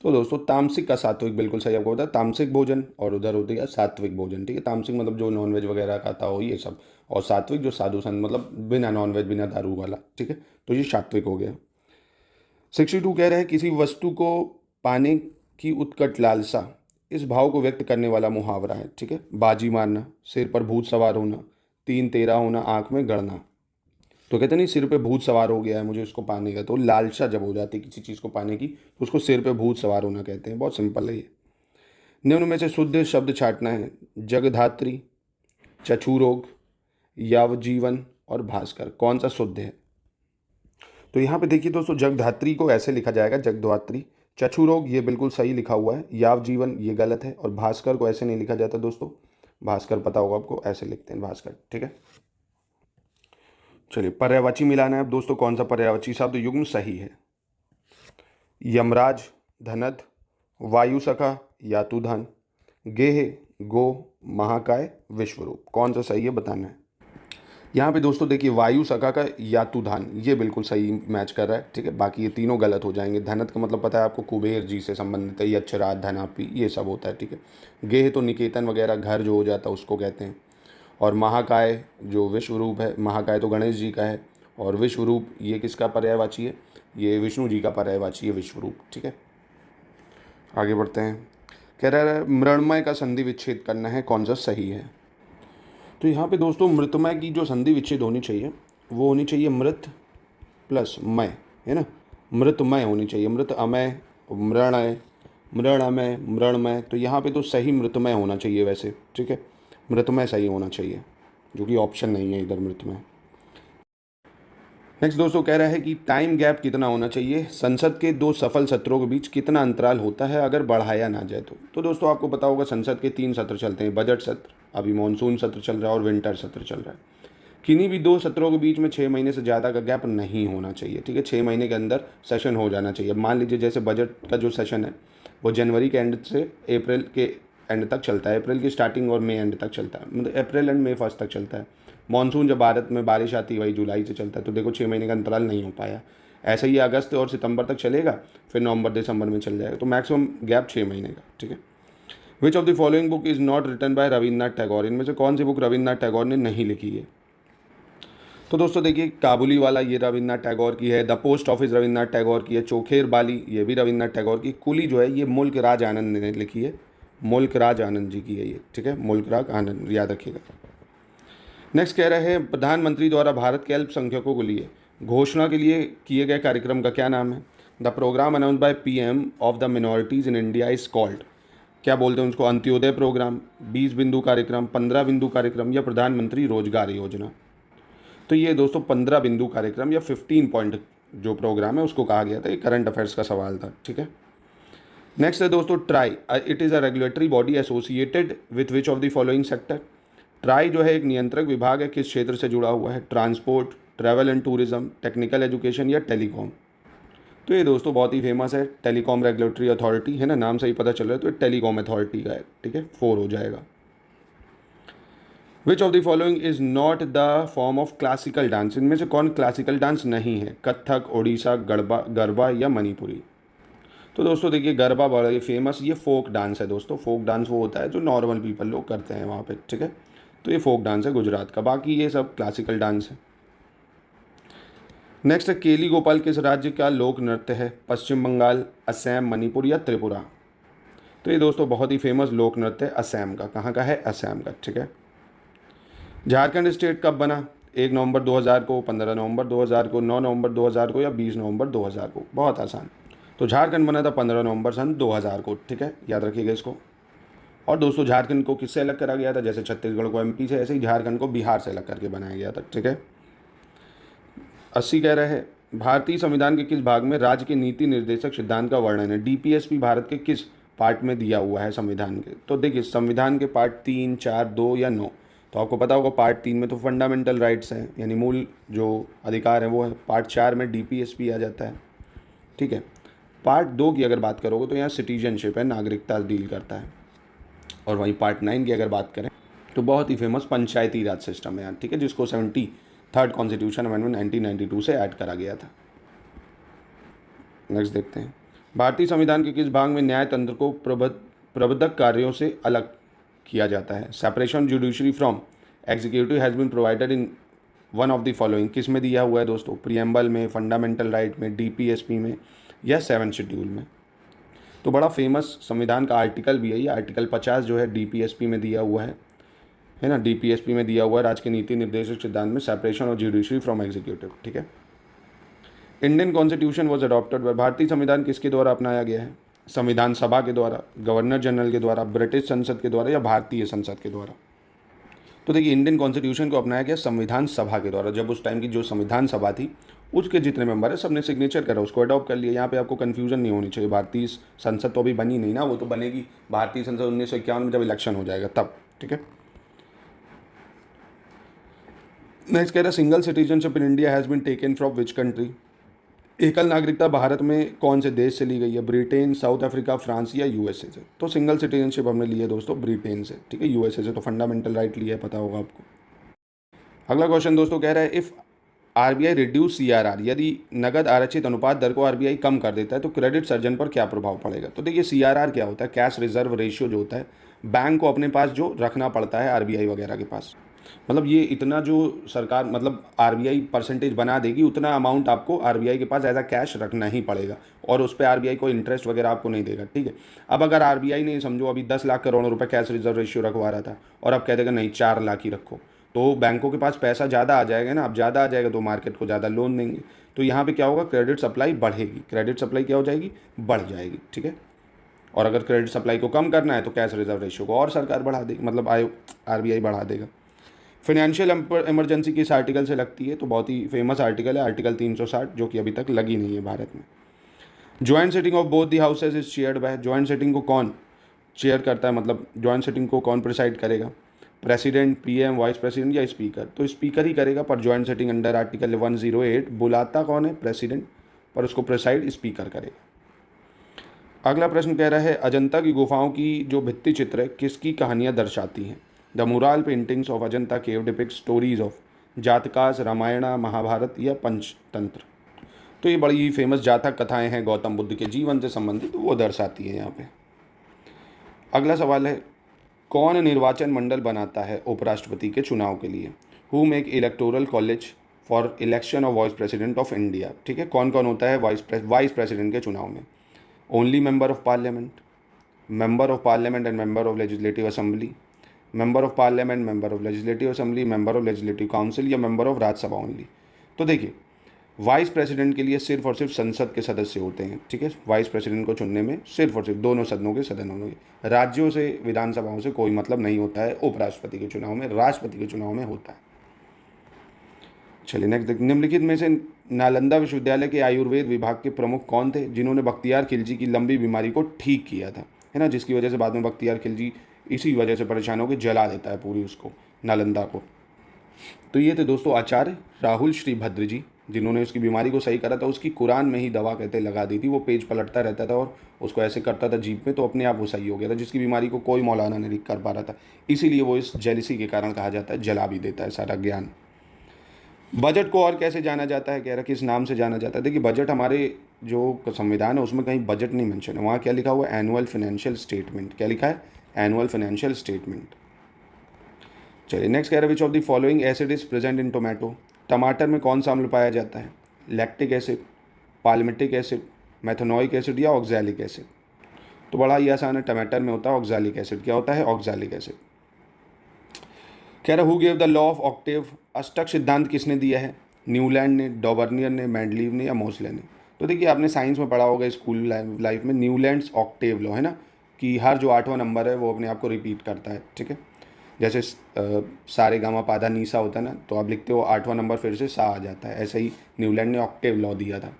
तो दोस्तों तामसिक का सात्विक बिल्कुल सही आपको होता है, तामसिक भोजन, और उधर होती है सात्विक भोजन। ठीक है, तामसिक मतलब जो नॉनवेज वगैरह खाता हो ये सब, और सात्विक जो साधु संत मतलब बिना नॉनवेज बिना दारू वाला। ठीक है, तो ये सात्विक हो गया। 62 कह रहे हैं किसी वस्तु को पाने की उत्कट लालसा, इस भाव को व्यक्त करने वाला मुहावरा है। ठीक है, बाजी मारना, सिर पर भूत सवार होना, तीन तेरा होना, आंख में गड़ना। तो कहते नहीं सिर पे भूत सवार हो गया है मुझे उसको पाने का, तो लालसा जब हो जाती है किसी चीज़ को पाने की तो उसको सिर पे भूत सवार होना कहते हैं। बहुत सिंपल है ये। निम्न में से शुद्ध शब्द छांटना है। जगधात्री, चक्षुरोग, यावजीवन और भास्कर, कौन सा शुद्ध है? तो यहाँ पे देखिए दोस्तों, जगधात्री को ऐसे लिखा जाएगा जगधात्री। चक्षुरोग ये बिल्कुल सही लिखा हुआ है। यावजीवन ये गलत है, और भास्कर को ऐसे नहीं लिखा जाता दोस्तों। भास्कर पता होगा आपको, ऐसे लिखते हैं भास्कर। ठीक है, चलिए पर्यायवाची मिलाना है अब दोस्तों। कौन सा पर्यायवाची शब्द युग्म सही है? यमराज, धनत, वायु सखा, यातुधन, गेह, गो, महाकाय, विश्वरूप, कौन सा सही है बताना है। यहाँ पे दोस्तों देखिए वायु सखा का यातुधान ये बिल्कुल सही मैच कर रहा है। ठीक है, बाकी ये तीनों गलत हो जाएंगे। धनत का मतलब पता है आपको, कुबेर जी से संबंधित है, यक्षराज, धनापी ये सब होता है। ठीक है, गेह तो निकेतन वगैरह घर जो हो जाता है उसको कहते हैं। और महाकाय जो विश्वरूप है, महाकाय तो गणेश जी का है, और विश्वरूप ये किसका पर्यायवाची है? ये विष्णु जी का पर्यायवाची है विश्वरूप। ठीक है, आगे बढ़ते हैं। कह रहा है मृण्मय का संधि विच्छेद करना है, कौन सा सही है? तो यहाँ पे दोस्तों मृतमय की जो संधि विच्छेद होनी चाहिए वो होनी चाहिए मृत प्लस मय, है ना। मृतमय होनी चाहिए, मृत अमय, मृणय, मृणमय, मृणमय। तो यहाँ पे तो सही मृतमय होना चाहिए वैसे। ठीक है, मृतमय सही होना चाहिए, जो कि ऑप्शन नहीं है इधर मृतमय। नेक्स्ट दोस्तों कह रहा है कि टाइम गैप कितना होना चाहिए, संसद के दो सफल सत्रों के बीच कितना अंतराल होता है अगर बढ़ाया ना जाए तो दोस्तों आपको पता होगा संसद के 3 सत्र चलते हैं, बजट सत्र, अभी मानसून सत्र चल रहा है और विंटर सत्र चल रहा है। किन्हीं भी 2 सत्रों के बीच में 6 महीने से ज़्यादा का गैप नहीं होना चाहिए। ठीक है, 6 महीने के अंदर सेशन हो जाना चाहिए। मान लीजिए जैसे बजट का जो सेशन है वो जनवरी के एंड से अप्रैल के एंड तक चलता है, अप्रैल की स्टार्टिंग और मई एंड तक चलता है, मतलब अप्रैल एंड मई फर्स्ट तक चलता है। मानसून जब भारत में बारिश आती है वही जुलाई से चलता है, तो देखो 6 महीने का अंतराल नहीं हो पाया। ऐसे ही अगस्त और सितंबर तक चलेगा, फिर नवंबर दिसंबर में चल जाएगा, तो मैक्सिमम गैप 6 महीने का। ठीक है, which of the following book is not written by Rabindranath Tagore, इनमें से कौन सी बुक रविन्द्रनाथ टैगोर ने नहीं लिखी है? तो दोस्तों देखिए काबुली वाला ये रविन्द्रनाथ टैगोर की है, the post office Rabindranath Tagore की है, चोखेर बाली ये भी रविन्द्रनाथ टैगोर की, कुली जो है ये मुल्क राज आनंद ने लिखी है, मुल्क राज आनंद जी की है ये। ठीक है, मुल्क राज आनंद याद रखिएगा। नेक्स्ट कह रहे हैं प्रधानमंत्री द्वारा भारत के अल्पसंख्यकों के लिए घोषणा के लिए किए गए कार्यक्रम का क्या नाम है? The program announce by PM of the minorities in India is called, क्या बोलते हैं उसको? अंत्योदय प्रोग्राम, 20 बिंदु कार्यक्रम, 15 बिंदु कार्यक्रम, या प्रधानमंत्री रोजगार योजना। तो ये दोस्तों 15 बिंदु कार्यक्रम या 15 पॉइंट जो प्रोग्राम है उसको कहा गया था, ये करंट अफेयर्स का सवाल था। ठीक है, नेक्स्ट है दोस्तों try, it is a regulatory body associated with which of the following sector. Try जो है एक नियंत्रक विभाग है, किस क्षेत्र से जुड़ा हुआ है? Transport, travel and tourism, technical education या टेलीकॉम। तो ये दोस्तों बहुत ही फेमस है, टेलीकॉम रेगुलेटरी अथॉरिटी है ना, नाम से ही पता चल रहा है, तो टेलीकॉम अथॉरिटी का है। ठीक है, 4 हो जाएगा। विच of the following is not the form of classical dance, इनमें से कौन क्लासिकल डांस नहीं है? कथक, ओडिशा, गरबा या मणिपुरी। तो दोस्तों देखिए गरबा बड़ा ही फेमस, ये फोक डांस है दोस्तों। फोक डांस वो होता है जो नॉर्मल पीपल लोग करते हैं वहाँ पे। ठीक है, तो ये फोक डांस है गुजरात का, बाकी ये सब क्लासिकल डांस है। नेक्स्ट है केली गोपाल किस राज्य का लोक नृत्य है? पश्चिम बंगाल, असम, मणिपुर या त्रिपुरा। तो ये दोस्तों बहुत ही फेमस लोक नृत्य है असम का। कहाँ का है? असम का। ठीक है, झारखंड स्टेट कब बना? 1 नवंबर 2000 को, 15 नवंबर 2000 को, 9 नवंबर 2000 को या 20 नवंबर 2000 को। बहुत आसान, तो झारखंड बना था 15 नवंबर सन 2000 को। ठीक है, याद रखिएगा इसको। और दोस्तों झारखंड को किससे अलग करा गया था? जैसे छत्तीसगढ़ को एमपी से, ऐसे ही झारखंड को बिहार से अलग करके बनाया गया था। ठीक है, 80 कह रहे हैं भारतीय संविधान के किस भाग में राज्य के नीति निर्देशक सिद्धांत का वर्णन है? डीपीएसपी भारत के किस पार्ट में दिया हुआ है संविधान के? तो देखिए संविधान के पार्ट 3, 4, 2 या 9। तो आपको पता होगा पार्ट 3 में तो फंडामेंटल राइट्स हैं, यानी मूल जो अधिकार हैं वो है। पार्ट 4 में डीपीएसपी आ जाता है। ठीक है, पार्ट 2 की अगर बात करोगे तो यहाँ सिटीजनशिप है, नागरिकता डील करता है। और वहीं पार्ट 9 की अगर बात करें तो बहुत ही फेमस पंचायती राज सिस्टम है यार। ठीक है, जिसको 73rd कॉन्स्टिट्यूशन अमेंडमेंट 1992 से ऐड करा गया था। नेक्स्ट देखते हैं, भारतीय संविधान के किस भाग में न्याय तंत्र को प्रबंधक कार्यों से अलग किया जाता है? Separation judiciary from executive has been provided in one of the following. किस में दिया हुआ है दोस्तों? प्रियम्बल में, फंडामेंटल राइट में, डीपीएसपी में या 7 शेड्यूल में। तो बड़ा फेमस संविधान का आर्टिकल भी है ये, आर्टिकल 50 जो है डीपीएसपी में दिया हुआ है ना, डीपीएसपी में दिया हुआ है राज्य के नीति निर्देशक सिद्धांत में, separation of judiciary from executive. ठीक है। Indian constitution was adopted by, भारतीय संविधान किसके द्वारा अपनाया गया है? संविधान सभा के द्वारा, गवर्नर जनरल के द्वारा, ब्रिटिश संसद के द्वारा या भारतीय संसद के द्वारा? तो देखिए, इंडियन कॉन्स्टिट्यूशन को अपनाया गया संविधान सभा के द्वारा। जब उस टाइम की जो संविधान सभा थी उसके जितने मेंबर है सबने सिग्नेचर करा, उसको अडॉप्ट कर लिया। यहाँ पे आपको कन्फ्यूजन नहीं होनी चाहिए। भारतीय संसद तो अभी बनी नहीं ना, वो तो बनेगी भारतीय संसद 1951 में जब इलेक्शन हो जाएगा तब। ठीक है। नेक्स्ट कह रहा है single citizenship in India has been taken from which country? एकल नागरिकता भारत में कौन से देश से ली गई है? ब्रिटेन, साउथ अफ्रीका, फ्रांस या यूएसए से? तो सिंगल सिटीजनशिप हमने ली है दोस्तों ब्रिटेन से। ठीक है। यूएसए से तो फंडामेंटल राइट लिया है, पता होगा आपको। अगला क्वेश्चन दोस्तों कह रहा है इफ़ आरबीआई रिड्यूस सीआरआर, यदि नगद आरक्षित अनुपात दर को आरबीआई कम कर देता है तो क्रेडिट सर्जन पर क्या प्रभाव पड़ेगा? तो देखिए, सीआरआर क्या होता है? कैश रिजर्व रेशियो जो होता है, बैंक को अपने पास जो रखना पड़ता है आरबीआई वगैरह के पास, मतलब ये इतना जो सरकार मतलब आरबीआई परसेंटेज बना देगी उतना अमाउंट आपको आरबीआई के पास एज अ कैश रखना ही पड़ेगा, और उस पर आरबीआई को इंटरेस्ट वगैरह आपको नहीं देगा। ठीक है। अब अगर आरबीआई ने समझो अभी 10 लाख करोड़ रुपए कैश रिजर्व रेशियो रखवा रहा था और अब कह देगा नहीं 4 लाख ही रखो, तो बैंकों के पास पैसा ज़्यादा आ जाएगा ना। अब ज़्यादा आ जाएगा तो मार्केट को ज़्यादा लोन देंगे, तो यहाँ पे क्या होगा? क्रेडिट सप्लाई बढ़ेगी। क्रेडिट सप्लाई क्या हो जाएगी? बढ़ जाएगी। ठीक है। और अगर क्रेडिट सप्लाई को कम करना है तो कैश रिजर्व रेशियो को और सरकार बढ़ा देगी, मतलब आरबीआई बढ़ा देगा। फाइनेंशियल इमरजेंसी किस आर्टिकल से लगती है? तो बहुत ही फेमस आर्टिकल है आर्टिकल 360, जो कि अभी तक लगी नहीं है भारत में। Joint sitting of both the houses is chaired by, joint sitting को कौन चेयर करता है, मतलब ज्वाइंट सिटिंग को कौन प्रिसाइड करेगा? प्रेसिडेंट, पीएम, वाइस प्रेसिडेंट या स्पीकर? तो स्पीकर ही करेगा, पर ज्वाइंट सिटिंग अंडर आर्टिकल 108 बुलाता कौन है? प्रेसिडेंट, पर उसको प्रिसाइड स्पीकर करेगा। अगला प्रश्न कह रहा है अजंता की गुफाओं की जो भित्ति चित्र है किसकी कहानियाँ दर्शाती हैं? The mural paintings of Ajanta cave depict stories of Jatakas, Ramayana, Mahabharata या पंचतंत्र? तो ये बड़ी फेमस जातक कथाएं हैं गौतम बुद्ध के जीवन से संबंधित, तो वो दर्शाती है यहाँ पे। अगला सवाल है कौन निर्वाचन मंडल बनाता है उपराष्ट्रपति के चुनाव के लिए? Who make electoral college for election of vice president of India? ठीक है। कौन कौन होता है वाइस प्रेसिडेंट के चुनाव में? Only member of parliament, member of parliament and member of legislative assembly, member of parliament, member of legislative assembly, member of legislative council या मेंबर ऑफ राज्यसभा ओनली? तो देखिए, वाइस प्रेसिडेंट के लिए सिर्फ और सिर्फ संसद के सदस्य होते हैं। ठीक है। वाइस प्रेसिडेंट को चुनने में सिर्फ और सिर्फ दोनों सदनों के राज्यों से, विधानसभाओं से कोई मतलब नहीं होता है उपराष्ट्रपति के चुनाव में, राष्ट्रपति के चुनाव में होता है। चलिए नेक्स्ट देखिए, निम्नलिखित में से नालंदा विश्वविद्यालय के आयुर्वेद विभाग के प्रमुख कौन थे जिन्होंने बख्तियार खिलजी की लंबी बीमारी को ठीक किया था? है ना, जिसकी वजह से बाद में बख्तियार खिलजी इसी वजह से परेशान होकर जला देता है पूरी उसको, नालंदा को। तो ये थे दोस्तों आचार्य राहुल श्रीभद्र जी, जिन्होंने उसकी बीमारी को सही करा था। उसकी कुरान में ही दवा कहते लगा दी थी, वो पेज पलटता रहता था और उसको ऐसे करता था जीप में, तो अपने आप वो सही हो गया था, जिसकी बीमारी को कोई मौलाना नहीं कर पा रहा था। इसीलिए वो इस जेलिसी के कारण कहा जाता है, जला भी देता है सारा ज्ञान। बजट को और कैसे जाना जाता है? कह रहा किस नाम से जाना जाता है? देखिए, बजट हमारे जो संविधान है उसमें कहीं बजट नहीं मेंशन है, वहाँ क्या लिखा हुआ है? Annual financial statement. क्या लिखा है? Annual financial statement. चलिए नेक्स्ट कह रहा है which of the following acid is present in tomato? टमाटर में कौन सा अम्ल पाया जाता है? Lactic acid, palmitic acid, methanoic acid या ऑक्सैलिक एसिड? तो बड़ा ही आसान है, टमाटर में होता है ऑक्सैलिक एसिड। क्या होता है? Oxalic acid. कह रहा who gave the law of octave? अष्टक सिद्धांत किसने दिया है? न्यूलैंड ने, डॉबर्नियर ने, मेंडलीव ने या मोसले ने? तो देखिए, आपने साइंस में पढ़ा होगा स्कूल लाइफ में, न्यूलैंड्स ऑक्टेव लॉ, है ना, कि हर जो 8वां नंबर है वो अपने आप को रिपीट करता है। ठीक है। जैसे सारे गामा पाधा नीसा होता है ना, तो आप लिखते हो 8वां नंबर फिर से सा आ जाता है, ऐसे ही न्यूलैंड ने ऑक्टेव लॉ दिया था।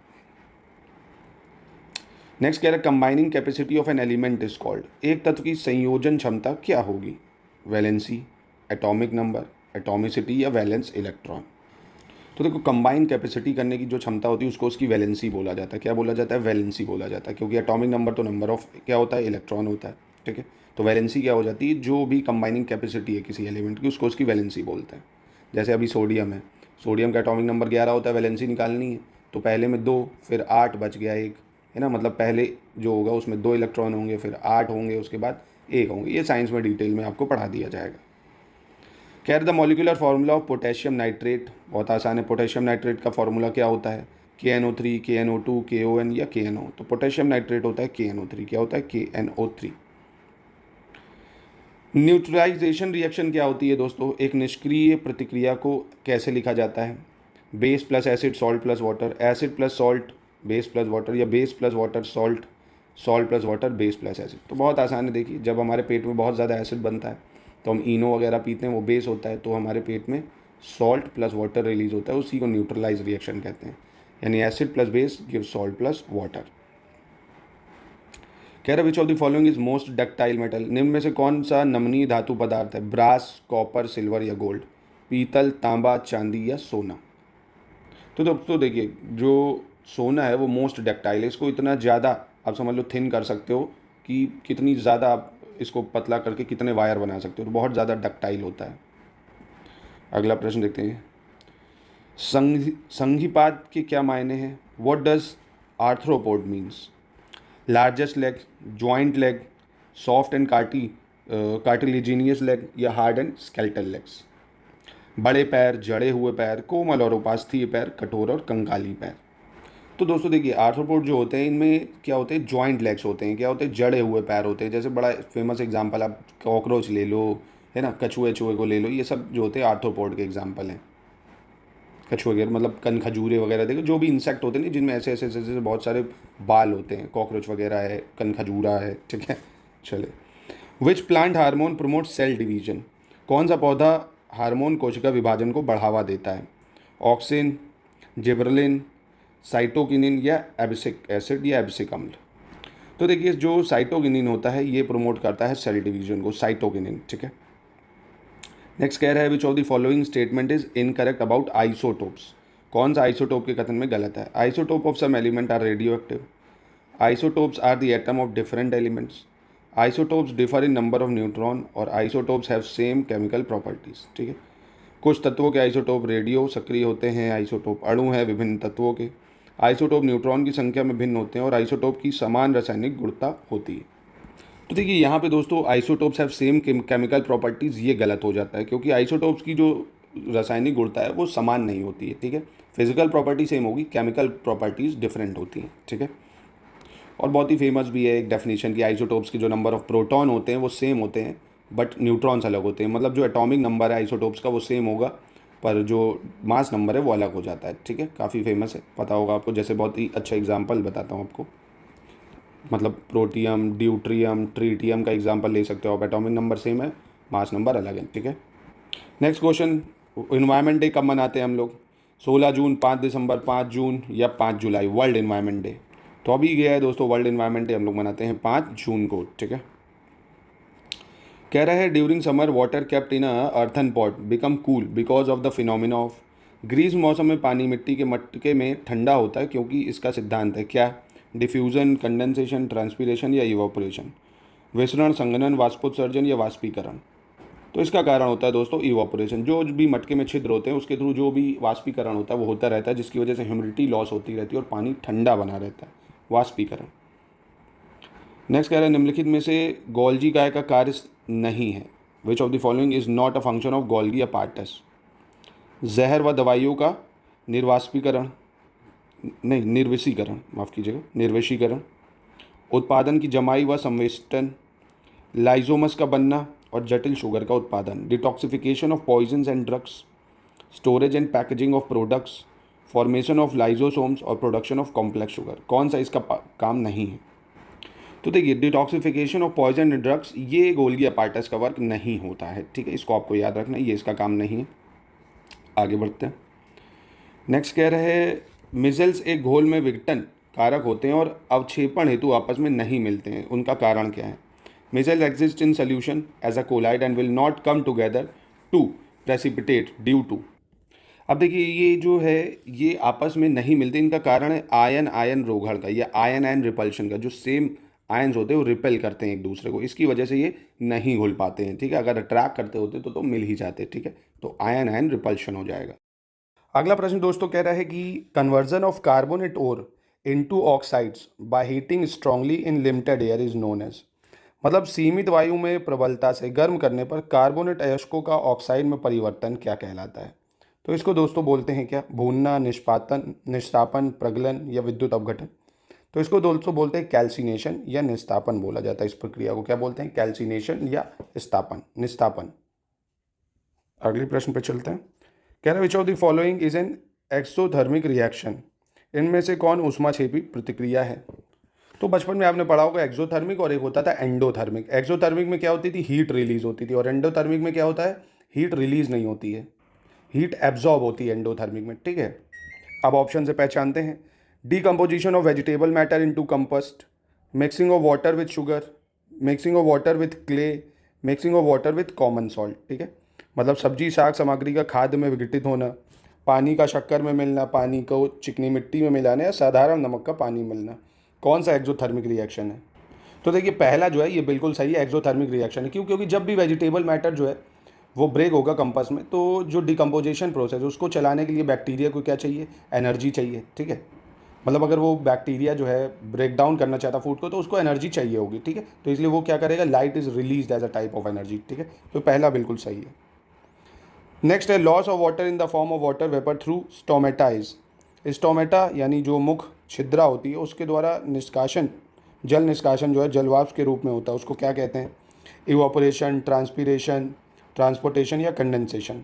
नेक्स्ट कह रहा है combining capacity of an element is called? एक तत्व की संयोजन क्षमता क्या होगी? वैलेंसी, एटॉमिक नंबर, एटॉमिसिटी या वैलेंस इलेक्ट्रॉन? तो देखो, कंबाइन कैपेसिटी करने की जो क्षमता होती है उसको उसकी वैलेंसी बोला जाता है। क्या बोला जाता है? वैलेंसी बोला जाता है, क्योंकि एटॉमिक नंबर तो नंबर ऑफ क्या होता है? इलेक्ट्रॉन होता है। ठीक है। तो वैलेंसी क्या हो जाती है? जो भी कंबाइनिंग कैपेसिटी है किसी एलिमेंट की उसको उसकी वैलेंसी बोलते हैं। जैसे अभी सोडियम है, सोडियम का एटॉमिक नंबर 11 होता है, वैलेंसी निकालनी है तो पहले में 2, फिर 8 बच गया 1, है ना, मतलब पहले जो होगा उसमें 2 इलेक्ट्रॉन होंगे, फिर 8 होंगे, उसके बाद 1 होंगे। ये साइंस में डिटेल में आपको पढ़ा दिया जाएगा। खैर, the molecular formula of potassium nitrate बहुत आसान है। पोटेशियम नाइट्रेट का फार्मूला क्या होता है? KNO3, KNO2, KON या KNO। तो पोटेशियम नाइट्रेट होता है KNO3। क्या होता है? KNO3। न्यूट्रलाइजेशन रिएक्शन क्या होती है दोस्तों? एक निष्क्रिय प्रतिक्रिया को कैसे लिखा जाता है? Base plus acid, salt plus water, acid plus salt, base plus water, या base plus water salt, salt plus water, base plus acid. तो बहुत आसान है। देखिए, जब हमारे पेट में बहुत ज़्यादा एसिड बनता है तो हम इनो वगैरह पीते हैं, वो बेस होता है, तो हमारे पेट में सॉल्ट प्लस वाटर रिलीज होता है, उसी को न्यूट्रलाइज रिएक्शन कहते हैं। यानी acid plus base give salt plus water. कह रहे विच of the following is most ductile metal? निम्न में से कौन सा नमनीय धातु पदार्थ है? ब्रास, कॉपर, सिल्वर या गोल्ड? पीतल, तांबा, चांदी या सोना? तो दोस्तों देखिए, जो सोना है वो मोस्ट डक्टाइल है। इसको इतना ज़्यादा आप समझ लो थिन कर सकते हो कि कितनी ज़्यादा आप इसको पतला करके कितने वायर बना सकते हो, तो बहुत ज़्यादा डक्टाइल होता है। अगला प्रश्न देखते हैं। संधिपाद के क्या मायने हैं? What does arthropod means? Largest leg, joint leg, soft and cartilaginous leg या हार्ड एंड स्केलेटल लेग्स? बड़े पैर, जड़े हुए पैर, कोमल और उपास्थीय पैर, कठोर और कंकाली पैर। तो दोस्तों देखिए, आर्थ्रोपोड जो होते हैं इनमें क्या होते हैं? जॉइंट लेग्स होते हैं। क्या होते हैं? जड़े हुए पैर होते हैं। जैसे बड़ा फेमस एग्जांपल आप कॉकरोच ले लो, है ना, कछुए को ले लो, ये सब जो होते हैं आर्थ्रोपोड के एग्जांपल हैं। कछुए वगैरह मतलब कनखजूरे वगैरह, देखो जो भी इंसेक्ट होते हैं ना जिनमें ऐसे ऐसे ऐसे बहुत सारे बाल होते हैं, कॉकरोच वगैरह है, कनखजूरा है, ठीक है। चले, which plant hormone promote cell division? कौन सा पौधा हार्मोन कोशिका विभाजन को बढ़ावा देता है? ऑक्सिन, जिबरलिन, साइटोकिनिन या एबिसिक एसिड या एबिसिक अम्ल? तो देखिए, जो साइटोकिनिन होता है ये प्रमोट करता है सेल डिवीजन को, साइटोकिनिन, ठीक है। नेक्स्ट कह रहा है which of the following statement is incorrect about isotopes? कौन सा आइसोटोप के कथन में गलत है? Isotope of some element are radioactive. Isotopes are the atom of different elements. Isotopes differ in number of neutron और isotopes have same chemical properties, ठीक है। कुछ तत्वों के आइसोटोप रेडियो सक्रिय होते हैं, आइसोटोप अणु हैं विभिन्न तत्वों के। आइसोटोप न्यूट्रॉन की संख्या में भिन्न होते हैं और आइसोटोप की समान रासायनिक गुणता होती है। तो देखिए, यहाँ पे दोस्तों isotopes have same chemical properties, ये गलत हो जाता है क्योंकि आइसोटोप्स की जो रासायनिक गुणता है वो समान नहीं होती है, ठीक है। फिजिकल प्रॉपर्टी सेम होगी, केमिकल प्रॉपर्टीज़ डिफरेंट होती हैं, ठीक है। और बहुत ही फेमस भी है एक डेफिनेशन की, आइसोटोप्स के जो नंबर ऑफ प्रोटॉन होते हैं वो सेम होते हैं बट न्यूट्रॉन्स अलग होते हैं। मतलब जो एटॉमिक नंबर है आइसोटोप्स का वो सेम होगा पर जो मास नंबर है वो अलग हो जाता है, ठीक है। काफ़ी फेमस है, पता होगा आपको। जैसे बहुत ही अच्छा एग्जाम्पल बताता हूँ आपको, मतलब प्रोटियम, ड्यूट्रियम, ट्रीटियम का एग्जांपल ले सकते हो आप। एटॉमिक नंबर सेम है, मास नंबर अलग है, ठीक है। नेक्स्ट क्वेश्चन, इन्वायरमेंट डे कब मनाते हैं हम लोग? 16 जून, 5 दिसंबर, 5 जून या 5 जुलाई? वर्ल्ड इन्वायरमेंट डे तो अभी गया है दोस्तों। वर्ल्ड इन्वायरमेंट डे हम लोग मनाते हैं 5 जून को, ठीक है। कह रहा है during summer water kept in a earthen pot become cool because of the phenomena of? ग्रीष्म मौसम में पानी मिट्टी के मटके में ठंडा होता है क्योंकि इसका सिद्धांत है क्या? डिफ्यूज़न, कंडेंसेशन, ट्रांसपीरेशन या इवापोरेशन? विसरण, संघनन, वाष्पोत्सर्जन या वाष्पीकरण? तो इसका कारण होता है दोस्तों इवापोरेशन। जो भी मटके में छिद्र होते हैं उसके थ्रू जो भी वाष्पीकरण होता है वो होता रहता है, जिसकी वजह से ह्यूमिडिटी लॉस होती रहती है और पानी ठंडा बना रहता है, वाष्पीकरण। नेक्स्ट कह रहा है निम्नलिखित में से गोल्गी काय का कार्य नहीं है? Which of the following is not a function of Golgi apparatus? जहर व दवाइयों का निर्वाष्पीकरण, नहीं निर्विषीकरण, माफ़ कीजिएगा, निर्विषीकरण, उत्पादन की जमाई व संवेष्टन, लाइजोमस का बनना और जटिल शुगर का उत्पादन, detoxification of poisons and drugs, storage and packaging of products, formation of lysosomes और प्रोडक्शन ऑफ कॉम्प्लेक्स शुगर? कौन सा इसका काम नहीं है? तो देखिए, detoxification of poison and drugs ये गोल्गी अपार्टस का वर्क नहीं होता है, ठीक है। इसको आपको याद रखना है, ये इसका काम नहीं है। आगे बढ़ते हैं। नेक्स्ट कह रहे हैं मिजल्स एक घोल में विघटन कारक होते हैं और अवक्षेपण हेतु आपस में नहीं मिलते हैं, उनका कारण क्या है? Micelles exist in solution as a colloid and will not come together to precipitate due to. अब देखिए, ये जो है ये आपस में नहीं मिलते, इनका कारण है आयन आयन रोघड़ का या आयन आयन रिपल्शन का। जो सेम आयन्स होते हैं वो रिपेल करते हैं एक दूसरे को, इसकी वजह से ये नहीं घुल पाते हैं, ठीक है। अगर अट्रैक्ट करते होते तो मिल ही जाते, ठीक है। तो आयन आयन रिपल्शन हो जाएगा। अगला प्रश्न दोस्तों कह रहा है कि conversion of carbonate ore into oxides by heating strongly in limited air is known as. मतलब सीमित वायु में प्रबलता से गर्म करने पर कार्बोनेट अयस्कों का ऑक्साइड में परिवर्तन क्या कहलाता है? तो इसको दोस्तों बोलते हैं क्या? भूनना, निष्पातन, निस्तापन, प्रगलन या विद्युत अपघटन। तो इसको दोस्तों बोलते हैं कैल्सिनेशन या निस्तापन बोला जाता है। इस प्रक्रिया को क्या बोलते हैं? कैल्सिनेशन या निस्तापन। अगले प्रश्न पे चलते हैं। कह रहा which of the following is an exothermic reaction. इनमें से कौन ऊष्माक्षेपी प्रतिक्रिया है? तो बचपन में आपने पढ़ा होगा एक्सोथर्मिक और एक होता था एंडोथर्मिक। एक्सोथर्मिक में क्या होती थी? हीट रिलीज होती थी। और एंडोथर्मिक में क्या होता है? हीट रिलीज नहीं होती है, हीट एब्जॉर्ब होती है एंडोथर्मिक में। ठीक है, अब ऑप्शन से पहचानते हैं। Decomposition of vegetable matter into compost, mixing of water with sugar, mixing of water with clay, mixing of water with common salt. ठीक है, मतलब सब्जी साग सामग्री का खाद्य में विघटित होना, पानी का शक्कर में मिलना, पानी को चिकनी मिट्टी में मिलाना या साधारण नमक का पानी मिलना। कौन सा एक्सोथर्मिक रिएक्शन है? तो देखिए पहला जो है ये बिल्कुल सही है, एक्सोथर्मिक रिएक्शन है। क्यों? क्योंकि जब भी वेजिटेबल मैटर जो है वो ब्रेक होगा कंपास में, तो जो डिकम्पोजिशन प्रोसेस उसको चलाने के लिए बैक्टीरिया को क्या चाहिए? एनर्जी चाहिए। ठीक है, मतलब अगर वो बैक्टीरिया जो है ब्रेक डाउन करना चाहता फूड को तो उसको एनर्जी चाहिए होगी। ठीक है, तो इसलिए वो क्या करेगा? Light is release as a type of energy. ठीक है, तो पहला बिल्कुल सही है। नेक्स्ट है loss of water in the form of water vapour through stomatas. Stomata यानी जो मुख छिद्रा होती है उसके द्वारा निष्कासन, जल निष्कासन जो है जलवाष्प के रूप में होता है, उसको क्या कहते हैं? इवापोरेशन, ट्रांसपीरेशन, ट्रांसपोर्टेशन या कंडेंसेशन।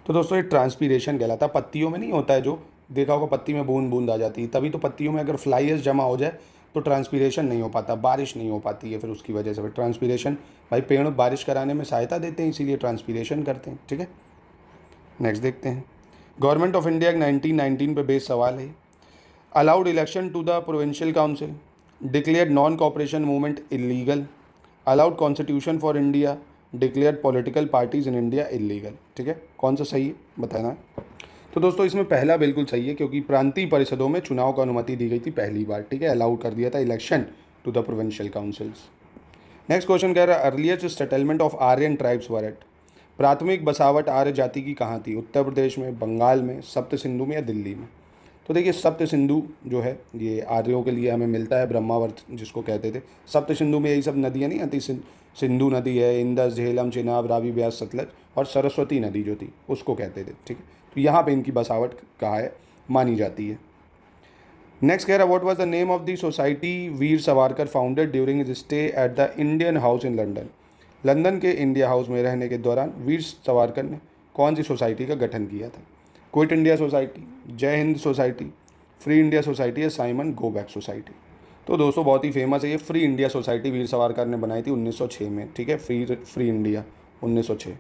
तो दोस्तों ये ट्रांसपीरेशन कहलाता है। पत्तियों में नहीं होता है, जो देखा होगा पत्ती में बूंद बूंद आ जाती है, तभी तो पत्तियों में अगर फ्लाइज जमा हो जाए तो ट्रांसपीरेशन नहीं हो पाता, बारिश नहीं हो पाती है। फिर उसकी वजह से फिर ट्रांसपीरेशन, भाई पेड़ बारिश कराने में सहायता देते हैं, इसीलिए ट्रांसपीरेशन करते हैं। ठीक है, नेक्स्ट देखते हैं। गवर्नमेंट ऑफ इंडिया 1919 पे बेस्ड सवाल है। Allowed election to the provincial council, declared non cooperation movement illegal, allowed constitution for India, declared political parties in India illegal. ठीक है, कौन सा सही है बताना है? तो दोस्तों इसमें पहला बिल्कुल सही है, क्योंकि प्रांतीय परिषदों में चुनाव को अनुमति दी गई थी पहली बार। ठीक है, अलाउड कर दिया था election to the provincial councils. Next question कह रहा है earliest settlement of Aryan tribes were at. प्राथमिक बसावट आर्य जाति की कहाँ थी? उत्तर प्रदेश में, बंगाल में, सप्त सिंधु में या दिल्ली में? तो देखिए सप्त सिंधु जो है ये आर्यों के लिए हमें मिलता है, ब्रह्मावर्त जिसको कहते थे। सप्त सिंधु में यही सब नदियाँ नहीं आती, सिंधु नदी है, इंदस, झेलम, चिनाब, रावी, ब्यास, सतलज और सरस्वती नदी जो थी उसको कहते थे। ठीक है, तो यहाँ पे इनकी बसावट कहाँ है मानी जाती है। नेक्स्ट कह रहा what was the name of the society Veer Savarkar founded during his stay at the Indian house in London. London के इंडिया हाउस में रहने के दौरान वीर सावरकर ने कौन सी सोसाइटी का गठन किया था? क्विट इंडिया सोसाइटी, जय Hind society, free India society या साइमन गो बैक सोसाइटी? तो दोस्तों बहुत ही फेमस है ये free India society, Veer Savarkar ने बनाई थी 1906 में। ठीक है, फ्री इंडिया 1906।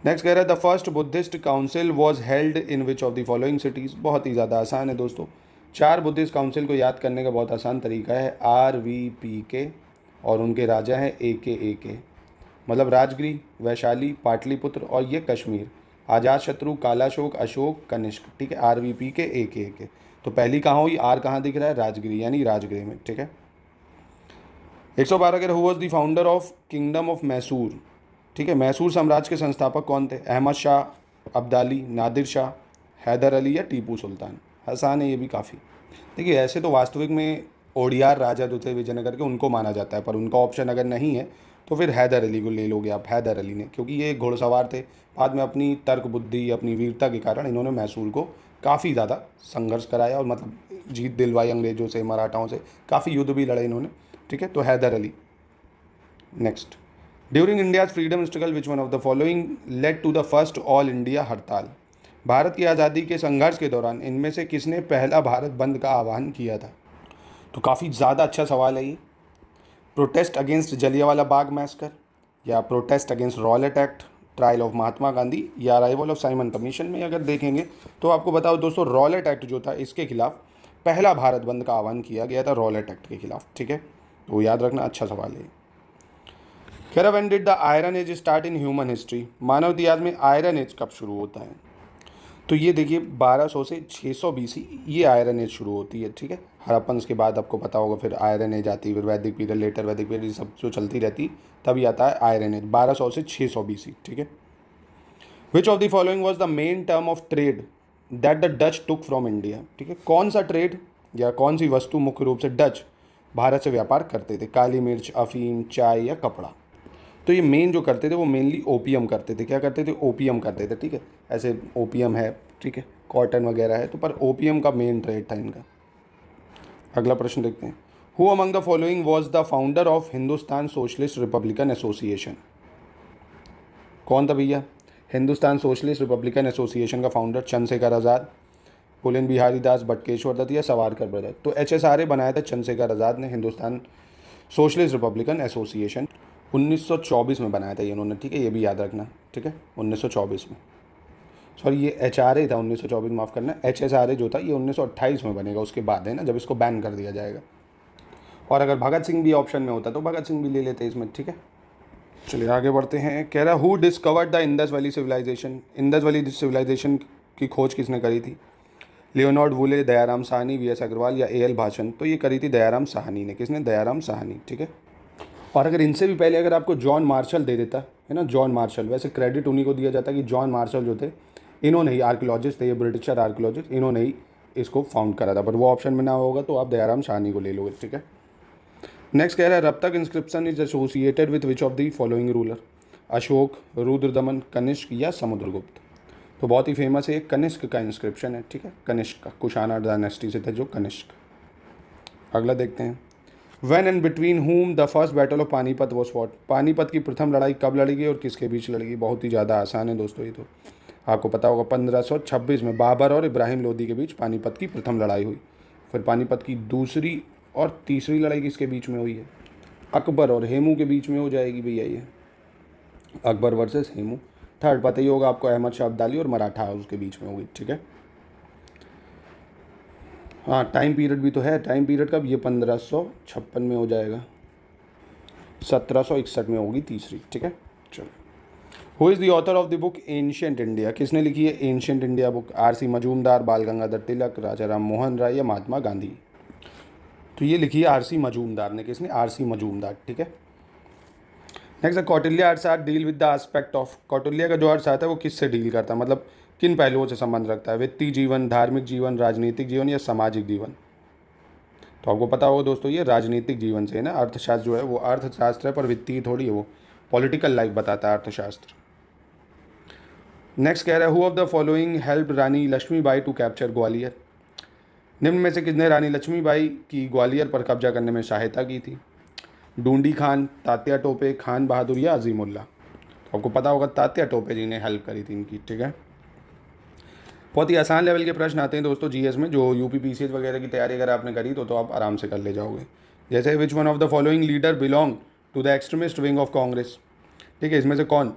नेक्स्ट कह रहा है the first Buddhist council was held in which of the following cities. बहुत ही ज़्यादा आसान है दोस्तों, 4 बुद्धिस्ट काउंसिल को याद करने का बहुत आसान तरीका है, RVPK और उनके राजा हैं AKAK, मतलब राजगिरी, वैशाली, पाटलिपुत्र और ये कश्मीर, अजातशत्रु, कालाशोक, अशोक, कनिष्क। ठीक है, RVPK AKAK। तो पहली कहाँ हुई? आर कहाँ दिख रहा है? राजगिरी यानी राजगृह में। ठीक है, 112 कह रहा who was the founder of kingdom of Mysore. ठीक है, मैसूर साम्राज्य के संस्थापक कौन थे? अहमद शाह, अब्दाली, नादिर शाह, हैदर अली या टीपू सुल्तान? आसान है ये भी काफ़ी। देखिए ऐसे तो वास्तविक में ओडियार राजा जो थे विजयनगर के उनको माना जाता है, पर उनका ऑप्शन अगर नहीं है तो फिर हैदर अली को ले लोगे आप। हैदर अली ने, क्योंकि ये घुड़सवार थे, बाद में अपनी तर्क बुद्धि, अपनी वीरता के कारण इन्होंने मैसूर को काफ़ी ज़्यादा संघर्ष कराया और मतलब जीत दिलवाई अंग्रेज़ों से, मराठाओं से, काफ़ी युद्ध भी लड़े इन्होंने। ठीक है, तो Haider Ali. Next, during India's freedom struggle which one of the following led to the first all India hartal. भारत की आज़ादी के संघर्ष के दौरान इनमें से किसने पहला भारत बंद का आह्वान किया था? तो काफ़ी ज़्यादा अच्छा सवाल है ये। Protest against Jallianwala Bagh massacre, या protest against Rowlatt act, trial of Mahatma Gandhi या अराइवल ऑफ साइमन कमीशन में अगर देखेंगे तो आपको बताओ दोस्तों रॉलेट एक्ट जो था इसके खिलाफ पहला भारत बंद का आह्वान किया गया था, रॉलेट एक्ट के खिलाफ। ठीक है, तो याद रखना, अच्छा सवाल है। कह रहा when did the iron age start in human history. मानव इतिहास में आयरन एज कब शुरू होता है? तो ये देखिए 1200 से 600 BC ये आयरन एज शुरू होती है। ठीक है, हड़प्पन के बाद आपको पता होगा फिर आयरन एज आती है, फिर वैदिक पीरियड, लेटर वैदिक पीरियड, ये सब जो चलती रहती तभी आता है आयरन एज 1200 से 600 BC। ठीक है, which of the following was the main term of trade that the Dutch took from India, ठीक है, कौन सा ट्रेड या कौन सी वस्तु मुख्य रूप से डच भारत से व्यापार करते थे? काली मिर्च, अफीम, चाय या कपड़ा? तो ये मेन जो करते थे वो मेनली ओपियम करते थे। क्या करते थे? ओपियम करते थे, ठीक है। ऐसे ओपियम है, ठीक है, कॉटन वगैरह है, तो पर ओपियम का मेन ट्रेड था इनका। अगला प्रश्न देखते हैं। Who among the following was the founder of Hindustan socialist Republican association? कौन था भैया हिंदुस्तान सोशलिस्ट रिपब्लिकन एसोसिएशन का फाउंडर? चंद्रशेखर आज़ाद, पुलिन बिहारी दास, बटकेश्वर दत्त या सावरकर ब्रदर? तो HSRA बनाया था चंद्रशेखर आज़ाद ने, हिंदुस्तान सोशलिस्ट रिपब्लिकन एसोसिएशन 1924 में बनाया था ये इन्होंने, ठीक है, ये भी याद रखना, ठीक है, 1924 में। सॉरी, ये HRA था 1924, माफ़ करना, HSRA जो था ये 1928 में बनेगा, उसके बाद है ना, जब इसको बैन कर दिया जाएगा। और अगर भगत सिंह भी ऑप्शन में होता तो भगत सिंह भी ले लेते इसमें, ठीक है। चलिए आगे बढ़ते हैं। कह रहा who discovered the Indus valley civilisation? Indus valley civilisation की खोज किसने करी थी? Leonard Woolley, Dayaram Sahni, VS Agrawal या AL भाषण? तो ये करी थी दयाराम साहनी ने। किसने? दयाराम साहनी, ठीक है। और अगर इनसे भी पहले अगर आपको जॉन मार्शल दे देता है ना, जॉन मार्शल, वैसे क्रेडिट उन्हीं को दिया जाता कि जॉन मार्शल जो थे इन्होंने ही, आर्कियोलॉजिस्ट थे ये, ब्रिटिशर आर्कियोलॉजिस्ट, इन्होंने ही इसको फाउंड करा था। पर वो ऑप्शन में ना होगा तो आप दयाराम साहनी को ले लोगे, ठीक है। नेक्स्ट कह रहा है रप्तक inscription is associated with which of the following ruler? Ashoka, Rudradaman, Kanishka या समुद्रगुप्त? तो बहुत ही फेमस है, कनिष्क का इंस्क्रिप्शन है, ठीक है, कनिष्क का, कुशाना डायनेस्टी से थे जो कनिष्क। अगला देखते हैं। When and between whom the first battle of Panipat was fought? Panipat की प्रथम लड़ाई कब लड़ी गई और किसके बीच लड़ी गई? बहुत ही ज़्यादा आसान है दोस्तों, ये तो आपको पता होगा। 1526 में बाबर और इब्राहिम लोदी के बीच पानीपत की प्रथम लड़ाई हुई। फिर पानीपत की दूसरी और तीसरी लड़ाई किसके बीच में हुई है? अकबर और हेमू के बीच में हो जाएगी भैया ये, अकबर वर्सेस हेमू। थर्ड पता ही होगा आपको, अहमद शाह अब्दाली और मराठा हाउस के बीच में होगी, ठीक है। हाँ, टाइम पीरियड भी तो है, टाइम पीरियड कब? ये 1556 में हो जाएगा, 1761 में होगी तीसरी, ठीक है। चलो, who is the author of the book ancient India? किसने लिखी है ancient India book? RC Majumdar, बाल गंगाधर तिलक, राजा राम मोहन राय या महात्मा गांधी? तो ये लिखी है RC मजूमदार ने। किसने? RC मजूमदार, ठीक है। नेक्स्ट है कौटिल्य अर्थशास्त्र deal with the aspect of? Kautilya का जो अर्थशास्त्र है वो किससे डील करता है, मतलब किन पहलुओं से संबंध रखता है? वित्तीय जीवन, धार्मिक जीवन, राजनीतिक जीवन या सामाजिक जीवन? तो आपको पता होगा दोस्तों ये राजनीतिक जीवन से है ना। अर्थशास्त्र जो है वो अर्थशास्त्र है, पर वित्तीय थोड़ी है, वो पॉलिटिकल लाइफ बताता है अर्थशास्त्र। नेक्स्ट कह रहा है who of the following help Rani Lakshmibai to capture Gwalior? निम्न में से किसने रानी लक्ष्मीबाई की ग्वालियर पर कब्जा करने में सहायता की थी? ढूंढी खान, तात्या टोपे, खान बहादुर या अजीमुल्ला? तो आपको पता होगा तात्या टोपे जी ने हेल्प करी थी इनकी, ठीक है। बहुत ही आसान लेवल के प्रश्न आते हैं दोस्तों GS में, जो UP PCS वगैरह की तैयारी अगर आपने करी तो आप आराम से कर ले जाओगे। जैसे which one of the following leader belong to the extremist wing of Congress? ठीक है, इसमें से कौन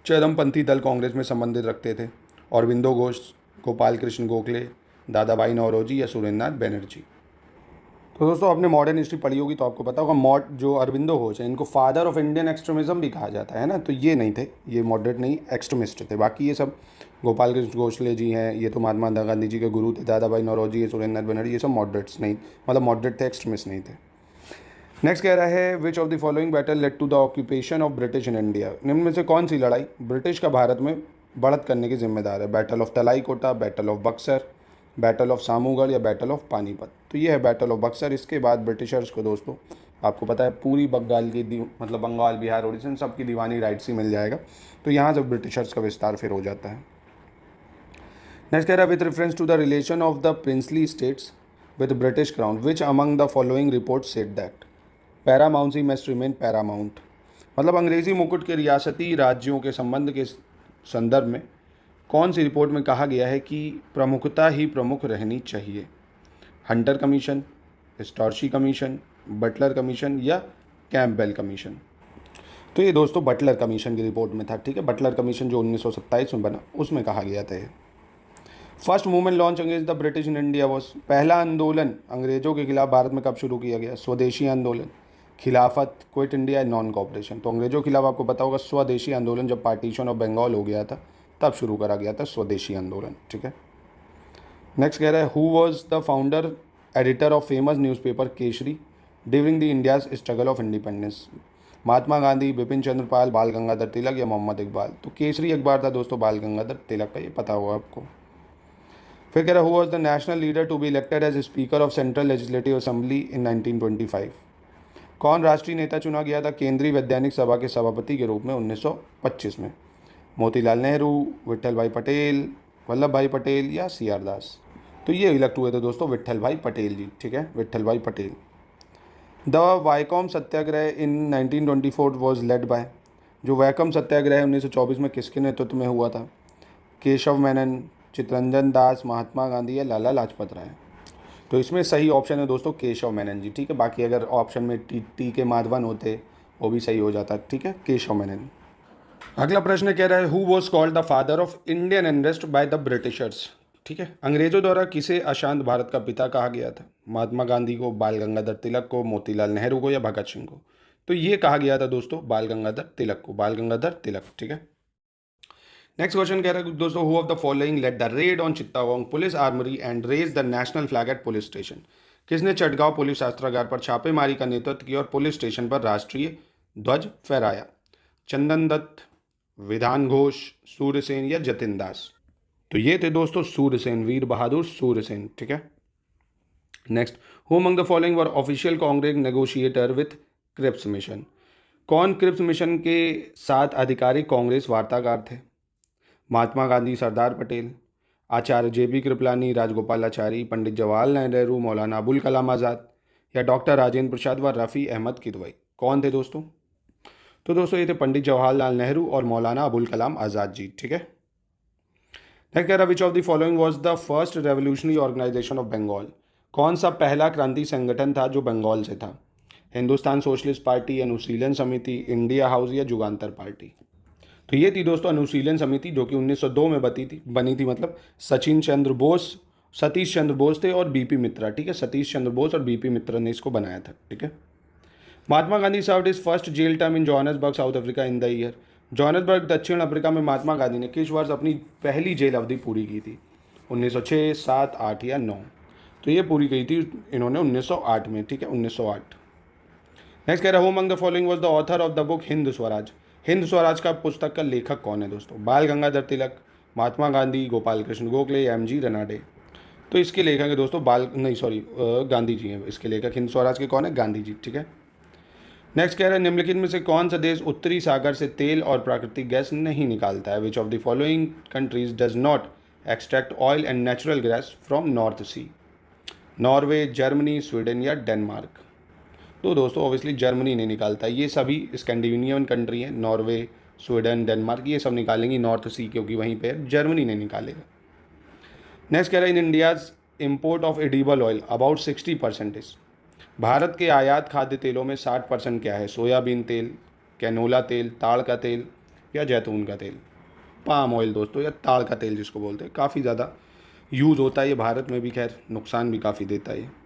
चरमपंथी दल कांग्रेस में संबंधित रखते थे? अरविंदो घोष, गोपाल कृष्ण गोखले, दादा भाई नौरोजी या सुरेंद्रनाथ बनर्जी? तो दोस्तों आपने मॉडर्न हिस्ट्री पढ़ी होगी तो आपको पता होगा जो अरविंदो घोष है इनको फादर ऑफ इंडियन एक्सट्रीमिज्म भी कहा जाता है ना। तो ये नहीं थे, ये मॉडरेट नहीं एक्सट्रीमिस्ट थे। बाकी ये सब गोपाल कृष्ण गोखले जी हैं, ये तो महात्मा गांधी जी के गुरु थे, दादा भाई नौरोजी, ये सुरेंद्रनाथ बनर्जी, ये सब मॉडरेट्स नहीं, मतलब मॉडरेट थे, एक्सट्रीमिस्ट नहीं थे। नेक्स्ट कह रहा है which of the following battle led to the occupation of British in India? निम्न में से कौन सी लड़ाई ब्रिटिश का भारत में बढ़त करने की जिम्मेदार है? Battle of Talikota, battle of Buxar, battle of Samugarh या बैटल ऑफ पानीपत? तो ये है बैटल ऑफ बक्सर। इसके बाद ब्रिटिशर्स को दोस्तों आपको पता है पूरी बंगाल की मतलब बंगाल, बिहार, उड़ीसा सबकी दीवानी राइट्स ही मिल जाएगा। तो यहाँ से ब्रिटिशर्स का विस्तार फिर हो जाता है। नेक्स्ट कह रहा है with reference to the relation of the princely states with British crown which among the following report said that paramountcy must remain paramount? मतलब अंग्रेजी मुकुट के रियासती राज्यों के संबंध के संदर्भ में कौन सी रिपोर्ट में कहा गया है कि प्रमुखता ही प्रमुख रहनी चाहिए? हंटर कमीशन, स्टॉर्शी कमीशन, बटलर कमीशन या कैम्पबेल कमीशन? तो ये दोस्तों बटलर कमीशन की रिपोर्ट में था, ठीक है। बटलर कमीशन जो 1927 में बना उसमें कहा गया था। First movement launch against the British in India was? पहला आंदोलन अंग्रेजों के खिलाफ भारत में कब शुरू किया गया? स्वदेशी आंदोलन, खिलाफत, क्विट इंडिया, नॉन कॉपरेशन? तो अंग्रेजों के खिलाफ आपको पता होगा स्वदेशी आंदोलन जब पार्टीशन ऑफ बंगाल हो गया था तब शुरू करा गया था स्वदेशी आंदोलन, ठीक है। नेक्स्ट कह रहा है who was the founder editor of famous newspaper Kesari during the India's struggle of independence? Mahatma Gandhi, Bipin Chandra Pal, Bal Gangadhar तिलक या मोहम्मद इकबाल? तो केसरी अखबार था दोस्तों बाल गंगाधर तिलक का, ये पता होगा आपको। फिर कह रहा who was the national leader to be elected as speaker of central legislative assembly in 1925। कौन राष्ट्रीय नेता चुना गया था केंद्रीय वैधानिक सभा के सभापति के रूप में 1925 में? मोतीलाल नेहरू, विट्ठल भाई पटेल, वल्लभ भाई पटेल या सी आर दास? तो ये इलेक्ट हुए थे दोस्तों विट्ठल भाई पटेल जी, ठीक है, Vitthalbhai Patel. The Vaikom Satyagraha in 1924 was led by. जो वैकम सत्याग्रह 1924 में किसके नेतृत्व में हुआ था? केशव मेनन, चित्तरंजन दास, महात्मा गांधी या लाला लाजपत राय? तो इसमें सही ऑप्शन है दोस्तों केशव मेनन जी, ठीक है। बाकी अगर ऑप्शन में टी के माधवन होते वो भी सही हो जाता, ठीक है, केशव मेनन। अगला प्रश्न कह रहा है who was called the father of Indian unrest by the Britishers, ठीक है। अंग्रेजों द्वारा किसे अशांत भारत का पिता कहा गया था? महात्मा गांधी को, बाल गंगाधर तिलक को, मोतीलाल नेहरू को या भगत सिंह को? तो ये कहा गया था दोस्तों बाल गंगाधर तिलक को, बाल गंगाधर तिलक, ठीक है। नेक्स्ट क्वेश्चन कह रहा है दोस्तों who of the following led the raid on Chittagong police armoury and raise the national flag at police station? किसने चटगांव पुलिस शस्त्रागार पर छापेमारी का नेतृत्व किया और पुलिस स्टेशन पर राष्ट्रीय ध्वज फहराया? चंदन दत्त, विधान घोष, सूर्यसेन या जतिन दास? तो ये थे दोस्तों सूर्यसेन, वीर बहादुर सूर्यसेन, ठीक है। Next, who among the following were official Congress negotiator with Cripps mission? कौन क्रिप्स मिशन के साथ आधिकारिक कांग्रेस वार्ताकार थे? महात्मा गांधी, सरदार पटेल, आचार्य JB कृपलानी, राजगोपालाचारी, पंडित जवाहरलाल नेहरू, मौलाना अबुल कलाम आज़ाद या डॉक्टर राजेंद्र प्रसाद व रफ़ी अहमद किदवई? कौन थे दोस्तों? तो दोस्तों ये थे पंडित जवाहरलाल नेहरू और मौलाना अबुल कलाम आज़ाद जी, ठीक है। नेक्स्ट कह रहा which of the following was the first revolutionary organisation of Bengal? कौन सा पहला क्रांति संगठन था जो बंगाल से था? हिंदुस्तान सोशलिस्ट पार्टी, अनुशीलन समिति, इंडिया हाउस या जुगांतर पार्टी? तो ये थी दोस्तों अनुशीलन समिति जो कि 1902 में बनी थी, मतलब सतीश चंद्र बोस थे और BP मित्रा, ठीक है, सतीश चंद्र बोस और BP मित्रा ने इसको बनाया था, ठीक है। Mahatma Gandhi served his first jail term in Johannesburg South Africa in the year? Johannesburg दक्षिण अफ्रीका में महात्मा गांधी ने किस वर्ष अपनी पहली जेल अवधि पूरी की थी? 1906, 7, 8 या 9? तो ये पूरी की थी इन्होंने 1908 में, ठीक है, 1908। नेक्स्ट कह रहा हूँ among the following was the author of the book Hind Swaraj? Hind Swaraj का पुस्तक का लेखक कौन है दोस्तों? बाल गंगाधर तिलक, महात्मा गांधी, गोपाल कृष्ण गोखले या MG रनाडे? तो इसके लेखक है दोस्तों गांधी जी हैं इसके लेखक। हिंद स्वराज के कौन है? गांधी जी, ठीक है। नेक्स्ट कह रहा है निम्नलिखित में से कौन सा देश उत्तरी सागर से तेल और प्राकृतिक गैस नहीं निकालता है? Which of the following countries does not extract oil and natural gas from North Sea? Norway, Germany, Sweden या डेनमार्क? तो दोस्तों ऑब्वियसली जर्मनी नहीं निकालता, ये सभी स्कैंडिनेवियन कंट्री हैं, नॉर्वे, स्वीडन, डेनमार्क, ये सब निकालेंगी नॉर्थ सी, क्योंकि वहीं पे जर्मनी नहीं निकालेगा। नेक्स्ट कह रहा है in India's import of edible oil about 60%। Bharat के आयात खाद्य तेलों में 60% क्या है? सोयाबीन तेल, कैनोला तेल, ताड़ का तेल या जैतून का तेल? पाम ऑयल दोस्तों, या ताड़ का तेल जिसको बोलते हैं, काफ़ी ज़्यादा यूज़ होता है ये भारत में भी, खैर नुकसान भी काफ़ी देता है।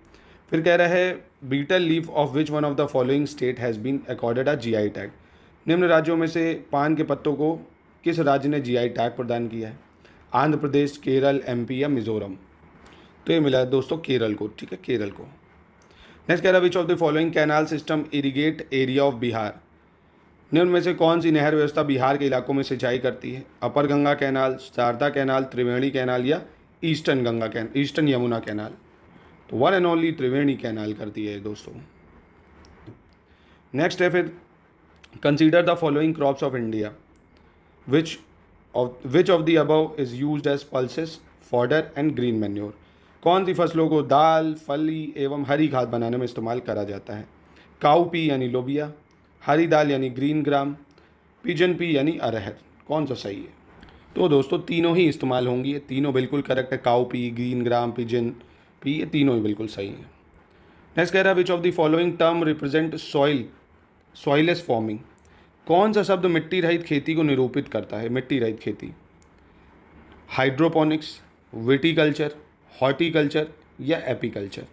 फिर कह रहा है betel leaf of which one of the following state has been accorded a GI tag? निम्न राज्यों में से पान के पत्तों को किस राज्य ने GI टैग प्रदान किया है? आंध्र प्रदेश, केरल, MP या मिजोरम? तो ये मिला है दोस्तों केरल को, ठीक है, केरल को। नेक्स्ट कह रहा है which of the following canal system irrigate area of Bihar? निम्न में से कौन सी नहर व्यवस्था बिहार के इलाकों में सिंचाई करती है? Upper Ganga canal, Sharda canal, Triveni canal या ईस्टर्न यमुना कैनाल? तो one and only Triveni canal करती है दोस्तों। नेक्स्ट है फिर consider the following crops of India which of the above is used as pulses, fodder and green manure? कौन सी फसलों को दाल, फली एवं हरी खाद बनाने में इस्तेमाल करा जाता है? काउपी यानी लोबिया, हरी दाल यानी ग्रीन ग्राम, पिजन पी यानी अरहर? कौन सा सही है? तो दोस्तों तीनों ही इस्तेमाल होंगी, ये तीनों बिल्कुल करेक्ट है। Cowpea, green gram, pigeon P, ये तीनों ही बिल्कुल सही है। नेक्स्ट कह रहा है which of the following term represent soilless farming? कौन सा शब्द मिट्टी रहित खेती को निरूपित करता है? मिट्टी रहित खेती, हाइड्रोपोनिक्स, विटीकल्चर, हॉर्टिकल्चर या एपीकल्चर?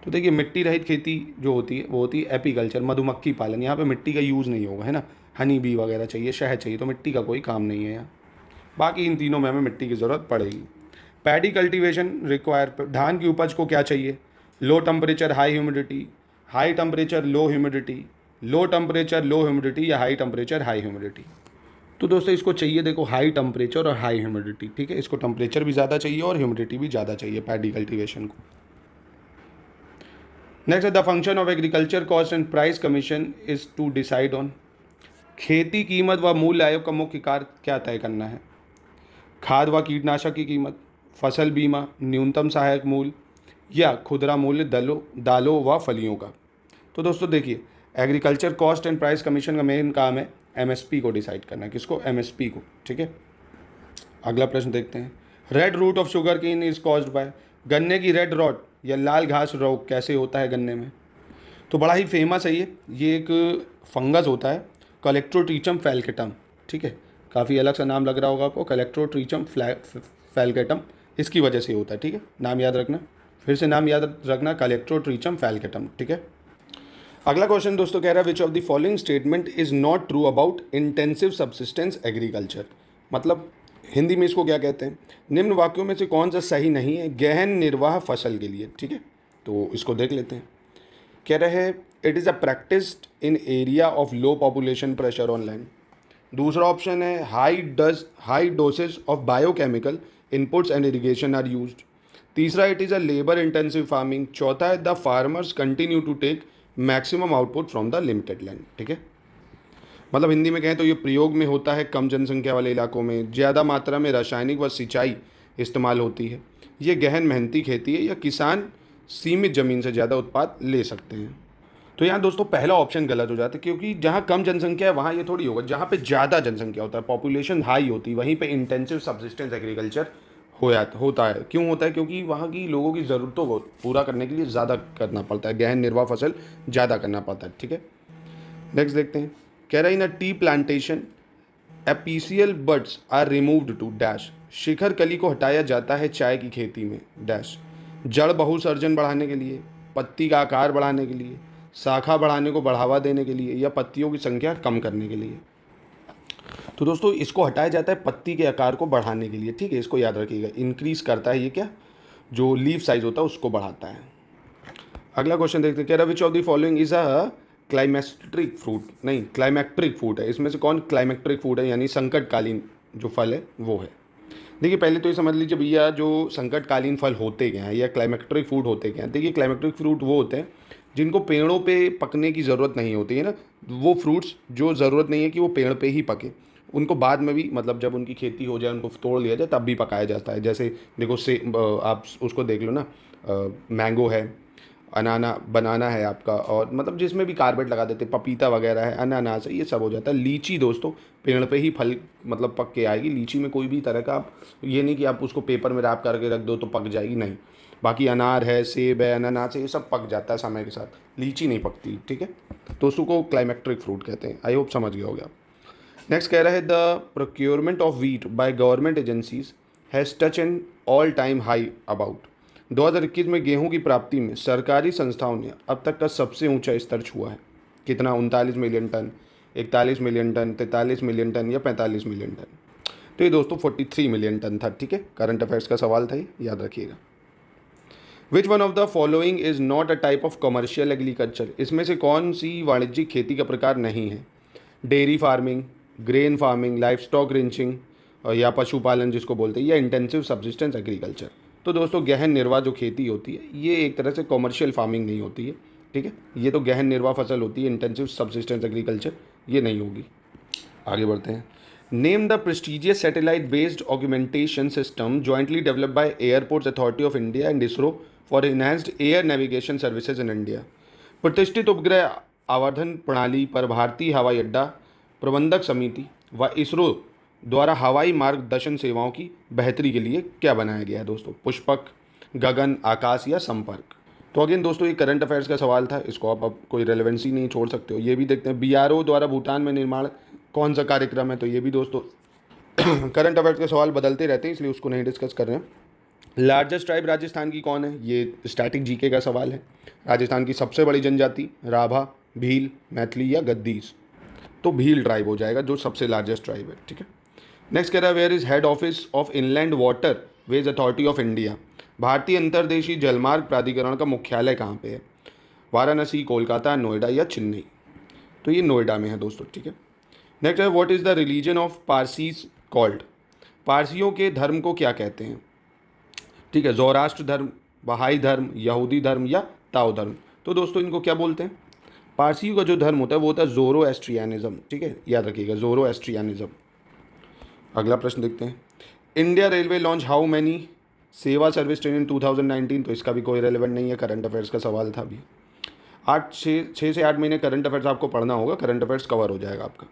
तो देखिए मिट्टी रहित खेती जो होती है वो होती है एपीकल्चर, मधुमक्खी पालन। यहाँ पे मिट्टी का यूज़ नहीं होगा, है ना, हनी बी वगैरह चाहिए, शहद चाहिए, तो मिट्टी का कोई काम नहीं है यहाँ। बाकी इन तीनों में हमें मिट्टी की ज़रूरत पड़ेगी। पैडी कल्टीवेशन रिक्वायर, धान की उपज को क्या चाहिए? Low temperature high humidity, high temperature low humidity, low temperature low humidity या हाई टेम्परेचर हाई ह्यूमिडिटी? तो दोस्तों इसको चाहिए देखो हाई टेम्परेचर और हाई ह्यूमिडिटी, ठीक है, इसको टेम्परेचर भी ज़्यादा चाहिए और ह्यूमिडिटी भी ज़्यादा चाहिए पैडी कल्टीवेशन को। Next the function of agriculture cost and price commission is to decide on. खेती कीमत व मूल्य आयोग का मुख्य कार्य क्या तय करना है? खाद व कीटनाशक की कीमत, फसल बीमा, न्यूनतम सहायक मूल्य या खुदरा मूल्य दालों व फलियों का। तो दोस्तों देखिए, agriculture cost and price commission का मेन काम है एमएसपी को डिसाइड करना। किसको? एमएसपी को, ठीक है। अगला प्रश्न देखते हैं। Red root of sugarcane is caused by. गन्ने की रेड रॉट या लाल घास रोग कैसे होता है गन्ने में? तो बड़ा ही फेमस है ये एक फंगस होता है, कलेक्ट्रोट्रिचम फैल्केटम, ठीक है। काफ़ी अलग सा नाम लग रहा होगा आपको, कलेक्ट्रोट्रिचम फैल्केटम, इसकी वजह से होता है, ठीक है। नाम याद रखना, फिर से नाम याद रखना, कलेक्ट्रोट्रिचम फैल्केटम, ठीक है। अगला क्वेश्चन दोस्तों कह रहा है which of the following statement is not true about intensive subsistence agriculture. मतलब हिंदी में इसको क्या कहते हैं? निम्न वाक्यों में से कौन सा सही नहीं है गहन निर्वाह फसल के लिए, ठीक है। तो इसको देख लेते हैं। कह रहे हैं it is a practised in area of low population pressure on land. दूसरा ऑप्शन है high dosage of biochemical inputs and irrigation are used. तीसरा it is a labour intensive farming. चौथा है the farmers continue to take maximum output from the limited land, ठीक है। मतलब हिंदी में कहें तो ये प्रयोग में होता है कम जनसंख्या वाले इलाकों में, ज़्यादा मात्रा में रासायनिक व सिंचाई इस्तेमाल होती है, ये गहन मेहनती खेती है या किसान सीमित ज़मीन से ज़्यादा उत्पाद ले सकते हैं। तो यहाँ दोस्तों पहला ऑप्शन गलत हो जाता है, क्योंकि जहाँ कम जनसंख्या है वहाँ ये थोड़ी होगा, जहाँ पे ज़्यादा जनसंख्या होता है, पॉपुलेशन हाई होती है, वहीं पे इंटेंसिव सब्सिस्टेंस एग्रीकल्चर होता है। क्यों होता है? क्योंकि वहाँ की लोगों की ज़रूरतों को पूरा करने के लिए ज़्यादा करना पड़ता है, गहन निर्वाह फसल ज़्यादा करना पड़ता है, ठीक है। नेक्स्ट देखते हैं। कह रहा है in a tea plantation apical buds are removed to dash. शिखर कली को हटाया जाता है चाय की खेती में डैश। जड़ बहुसर्जन बढ़ाने के लिए, पत्ती का आकार बढ़ाने के लिए, शाखा बढ़ाने को बढ़ावा देने के लिए या पत्तियों की संख्या कम करने के लिए। तो दोस्तों इसको हटाया जाता है पत्ती के आकार को बढ़ाने के लिए, ठीक है, इसको याद रखिएगा। इंक्रीज करता है ये क्या, जो लीफ साइज होता है उसको बढ़ाता है। अगला क्वेश्चन देखते हैं। कह रहा which of the following is a climacteric fruit. नहीं, क्लाइमेक्ट्रिक फ्रूट है। इसमें से कौन क्लाइमेक्ट्रिक फ्रूट है, यानी संकटकालीन जो फल है वो है। देखिए पहले तो ये समझ लीजिए भैया, जो संकटकालीन फल होते क्या हैं या क्लाइमेक्ट्रिक फ्रूट होते क्या हैं। देखिए क्लाइमेक्ट्रिक फ्रूट वो होते हैं जिनको पेड़ों पे पकने की ज़रूरत नहीं होती है ना, वो फ्रूट्स जो ज़रूरत नहीं है कि वो पेड़ पे ही पके, उनको बाद में भी, मतलब जब उनकी खेती हो जाए, उनको तोड़ लिया जाए, तब भी पकाया जाता है। जैसे देखो से आप उसको देख लो ना, मैंगो है, बनाना है आपका, और मतलब जिसमें भी कार्बेट लगा देते, पपीता वगैरह है, अनानास है, ये सब हो जाता है। लीची दोस्तों पेड़ पे ही फल मतलब पक के आएगी। लीची में कोई भी तरह का आप ये नहीं कि आप उसको पेपर में रैप करके रख दो तो पक जाएगी, नहीं। बाकी अनार है, सेब है, अनानास है, ये सब पक जाता है समय के साथ, लीची नहीं पकती, ठीक है। तो उसको क्लाइमेक्ट्रिक फ्रूट कहते हैं। आई होप समझ गया होगा। नेक्स्ट कह रहा है the procurement of wheat by government agencies has touch an all time high about. 2021 में गेहूं की प्राप्ति में सरकारी संस्थाओं ने अब तक का सबसे ऊंचा स्तर छुआ है। कितना? 39 million tonne, 41 million tonne, 43 million tonne या 45 मिलियन टन। तो ये दोस्तों 43 मिलियन टन था, ठीक है। करंट अफेयर्स का सवाल था, ये याद रखिएगा। विच one of the following is not a type of commercial agriculture. इसमें से कौन सी वाणिज्यिक खेती का प्रकार नहीं है? Dairy farming, grain farming, life stock wrenching या पशुपालन जिसको बोलते हैं, या इंटेंसिव सब्सिस्टेंस एग्रीकल्चर। तो दोस्तों गहन निर्वाह जो खेती होती है ये एक तरह से कॉमर्शियल फार्मिंग नहीं होती है, ठीक है। ये तो गहन निर्वाह फसल होती है, इंटेंसिव सब्सिस्टेंस एग्रीकल्चर ये नहीं होगी। आगे बढ़ते हैं। Name the prestigious satellite based augmentation system jointly developed by airports authority of India and ISRO for enhanced air navigation services in India. प्रतिष्ठित उपग्रह आवर्धन प्रणाली पर भारतीय हवाई अड्डा प्रबंधक समिति व इसरो द्वारा हवाई मार्गदर्शन सेवाओं की बेहतरी के लिए क्या बनाया गया है दोस्तों? पुष्पक, गगन, आकाश या संपर्क। तो अगेन दोस्तों ये करंट अफेयर्स का सवाल था, इसको आप अब कोई रेलेवेंसी नहीं छोड़ सकते हो। ये भी देखते हैं बीआरओ द्वारा भूटान में निर्माण कौन सा कार्यक्रम है, तो ये भी दोस्तों करंट अफेयर्स के सवाल बदलते रहते हैं, इसलिए उसको नहीं डिस्कस कर रहे हैं। लार्जेस्ट ट्राइब राजस्थान की कौन है? ये स्टैटिक जीके का सवाल है। राजस्थान की सबसे बड़ी जनजाति राभा, भील, मैथिली या गद्दीस। तो भील ट्राइब हो जाएगा जो सबसे लार्जेस्ट ट्राइब है, ठीक है। नेक्स्ट कह रहा है where is head office of inland waterways authority of India. भारतीय अंतर्देशीय जलमार्ग प्राधिकरण का मुख्यालय कहाँ पे है? वाराणसी, कोलकाता, नोएडा या चेन्नई। तो ये नोएडा में है दोस्तों, ठीक है। नेक्स्ट है what is the religion of Parsis called. पारसियों के धर्म को क्या कहते हैं? ठीक है, ज़ोराष्ट्र धर्म, बहाई धर्म, यहूदी धर्म या ताओ धर्म। तो दोस्तों इनको क्या बोलते हैं? पारसियों का जो धर्म होता है वो होता है ज़ोरोएस्ट्रियनिज्म। ठीक है, याद रखिएगा, ज़ोरोएस्ट्रियनिज्म। अगला प्रश्न देखते हैं। India railway launch how many सेवा सर्विस ट्रेन इन 2019। तो इसका भी कोई रेलेवेंट नहीं है, करंट अफेयर्स का सवाल था अभी। 6 से 8 महीने करंट अफेयर्स आपको पढ़ना होगा, करंट अफेयर्स कवर हो जाएगा आपका।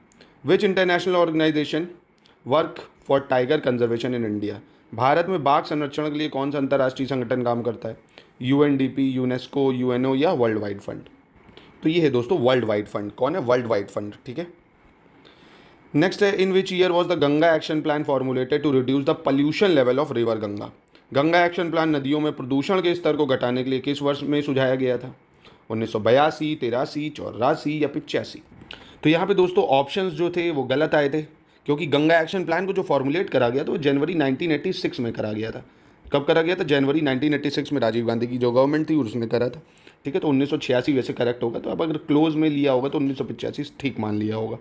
Which international organisation work for tiger conservation in India. भारत में बाघ संरक्षण के लिए कौन सा अंतर्राष्ट्रीय संगठन काम करता है? यूएनडीपी, यूनेस्को, यूएनओ या वर्ल्ड वाइड फंड। तो ये है दोस्तों वर्ल्ड वाइड फंड। कौन है? World Wide Fund. ठीक है, नेक्स्ट है in which year was the Ganga action plan formulated to reduce the pollution level of river Ganga. Ganga action plan नदियों में प्रदूषण के स्तर को घटाने के लिए किस वर्ष में सुझाया गया था? 1982, 83, 84 या 85। तो यहाँ पे दोस्तों ऑप्शंस जो थे वो गलत आए थे, क्योंकि गंगा एक्शन प्लान को जो फॉर्मुलेट करा गया था वो जनवरी 1986 में करा गया था। कब करा गया था? जनवरी 1986 में राजीव गांधी की जो गवर्नमेंट थी उसने करा था। ठीक है, तो 1986 वैसे करेक्ट होगा। तो अब अगर क्लोज में लिया होगा तो 1985 ठीक मान लिया होगा।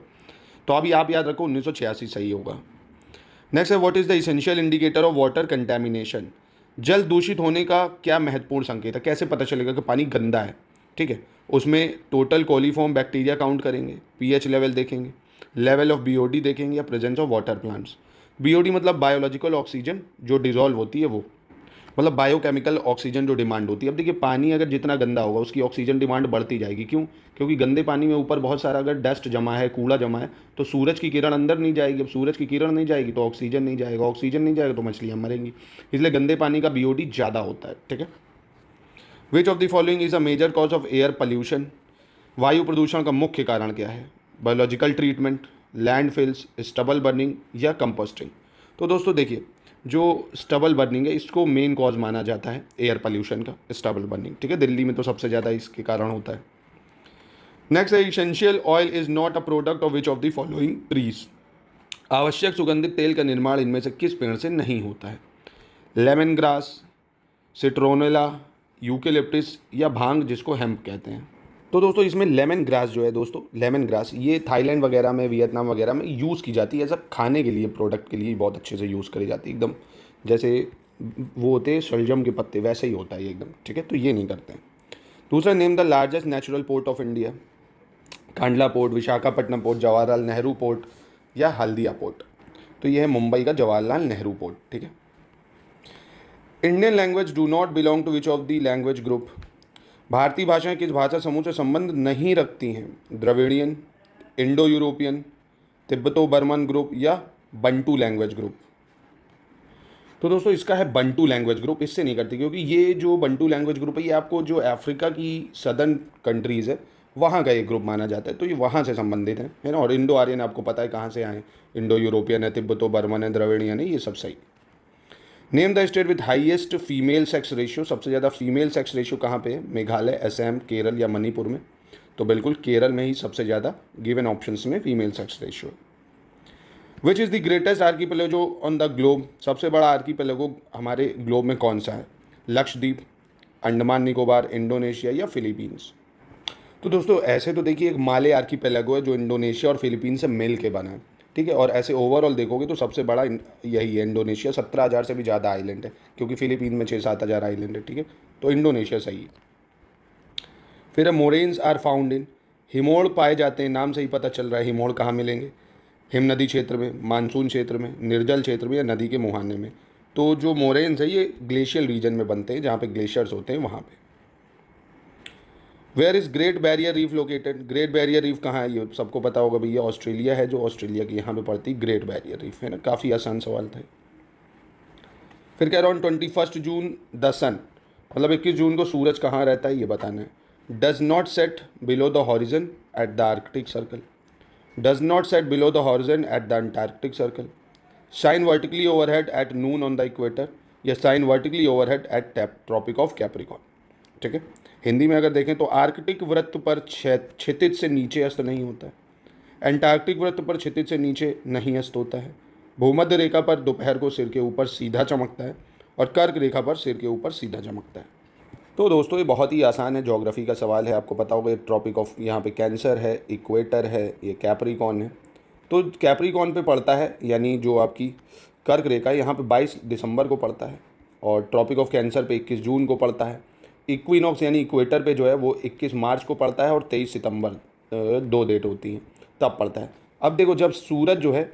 तो अभी आप याद रखो 1986 सही होगा। नेक्स्ट है what is the essential indicator of water contamination. जल दूषित होने का क्या महत्वपूर्ण संकेत है? कैसे पता चलेगा कि पानी गंदा है? ठीक है, उसमें टोटल कोलीफॉर्म बैक्टीरिया काउंट करेंगे, पीएच लेवल देखेंगे, लेवल ऑफ बीओडी देखेंगे या presence of water plants. BOD मतलब बायोलॉजिकल ऑक्सीजन जो डिजॉल्व होती है, वो मतलब बायोकेमिकल ऑक्सीजन जो डिमांड होती है। अब देखिए पानी अगर जितना गंदा होगा उसकी ऑक्सीजन डिमांड बढ़ती जाएगी। क्यों? क्योंकि गंदे पानी में ऊपर बहुत सारा अगर डस्ट जमा है, कूड़ा जमा है, तो सूरज की किरण अंदर नहीं जाएगी। अब सूरज की किरण नहीं जाएगी तो ऑक्सीजन नहीं जाएगा, ऑक्सीजन नहीं जाएगा तो मछलियाँ मरेंगी। इसलिए गंदे पानी का बीओडी ज़्यादा होता है। ठीक है, which of the following is a major cause of air pollution. वायु प्रदूषण का मुख्य कारण क्या है? Biological treatment, landfills, stubble burning या कंपोस्टिंग। तो दोस्तों देखिए जो स्टबल बर्निंग है इसको मेन कॉज माना जाता है एयर पॉल्यूशन का, स्टबल बर्निंग। ठीक है, दिल्ली में तो सबसे ज़्यादा इसके कारण होता है। नेक्स्ट है essential oil is not a product of which of the following trees. आवश्यक सुगंधित तेल का निर्माण इनमें से किस पेड़ से नहीं होता है? लेमन ग्रास, सिट्रोनेला, यूकेलिप्टिस या भांग जिसको हेम्प कहते हैं। तो दोस्तों इसमें लेमन ग्रास जो है दोस्तों, लेमन ग्रास ये थाईलैंड वगैरह में, वियतनाम वगैरह में यूज़ की जाती है। सब खाने के लिए, प्रोडक्ट के लिए बहुत अच्छे से यूज़ करी जाती है। एकदम जैसे वो होते हैं शलजम के पत्ते, वैसे ही होता है ये एकदम। ठीक है, तो ये नहीं करते हैं। दूसरा, name the largest natural port of India. Kandla port, Visakhapatnam port, Jawaharlal Nehru port या हल्दिया पोर्ट। तो ये है मुंबई का जवाहरलाल नेहरू पोर्ट। ठीक है, Indian language do not belong to which of the language group. भारतीय भाषाएं किस भाषा समूह से संबंध नहीं रखती हैं? Dravidian, Indo European, Tibeto Burman group या बंटू लैंग्वेज ग्रुप। तो दोस्तों इसका है बंटू लैंग्वेज ग्रुप। इससे नहीं करती, क्योंकि ये जो बंटू लैंग्वेज ग्रुप है ये आपको जो अफ्रीका की सदर्न कंट्रीज़ है वहाँ का एक ग्रुप माना जाता है। तो ये वहाँ से संबंधित है ना। और इंडो आर्यन आपको पता है कहाँ से आए, इंडो यूरोपियन है, तिब्बतो बर्मन है, द्रविडियन है, ये सब सही। Name the state with highest female sex ratio. सबसे ज़्यादा फीमेल सेक्स रेशियो कहाँ पे है? मेघालय, असम, केरल या मणिपुर में। तो बिल्कुल केरल में ही सबसे ज़्यादा गिवन ऑप्शंस में female sex ratio. Which is the greatest archipelago on the globe. सबसे बड़ा आर्कीपेलागो हमारे ग्लोब में कौन सा है? लक्षद्वीप, अंडमान निकोबार, इंडोनेशिया या फिलीपींस। तो दोस्तों ऐसे तो देखिए एक माले आर्कीपेलागो है जो इंडोनेशिया और फिलीपींस से मिल के बना है। ठीक है, और ऐसे ओवरऑल देखोगे तो सबसे बड़ा यही है इंडोनेशिया। 17,000 से भी ज़्यादा आइलैंड है, क्योंकि फिलीपीन में 6-7 हज़ार आइलैंड है। ठीक है, तो इंडोनेशिया सही है। फिर मोरेन्स आर फाउंड इन। हिमोड़ पाए जाते हैं, नाम से ही पता चल रहा है हिमोड़ कहाँ मिलेंगे। हिम नदी क्षेत्र में, मानसून क्षेत्र में, निर्जल क्षेत्र में या नदी के मुहाने में। तो जो मोरेन्स है ये ग्लेशियल रीजन में बनते हैं, जहाँ पे ग्लेशियर्स होते हैं वहाँ पे। Where is Great Barrier Reef located. Great Barrier Reef कहाँ है? ये सबको पता होगा भैया, ऑस्ट्रेलिया है। जो ऑस्ट्रेलिया की यहाँ पे पड़ती ग्रेट बैरियर रीफ है ना। काफ़ी आसान सवाल था। फिर कह रहा हूँ 21 जून द सन, मतलब 21 जून को सूरज कहाँ रहता है ये बताना है। Does not set below the horizon at the Arctic circle. Does not set below the horizon at the Antarctic circle. Shine vertically overhead at noon on the equator या shine vertically overhead at tropic of Capricorn. ठीक है, हिंदी में अगर देखें तो Arctic वृत्त पर क्षितिज से नीचे अस्त नहीं होता है, एंटार्कटिक वृत्त पर क्षितिज से नीचे नहीं अस्त होता है, भूमध्य रेखा पर दोपहर को सिर के ऊपर सीधा चमकता है और कर्क रेखा पर सिर के ऊपर सीधा चमकता है। तो दोस्तों ये बहुत ही आसान है, ज्योग्राफी का सवाल है। आपको पता होगा ट्रॉपिक ऑफ यहाँ पे कैंसर है, इक्वेटर है, ये कैप्रिकॉर्न है। तो कैप्रिकॉर्न पे पड़ता है, यानी जो आपकी कर्क रेखा है यहाँ पे 22 दिसंबर को पड़ता है, और ट्रॉपिक ऑफ कैंसर पे 21 जून को पड़ता है। इक्विनॉक्स यानी इक्वेटर पे जो है वो 21 मार्च को पड़ता है, और 23 सितंबर 2 डेट होती हैं तब पड़ता है। अब देखो, जब सूरज जो है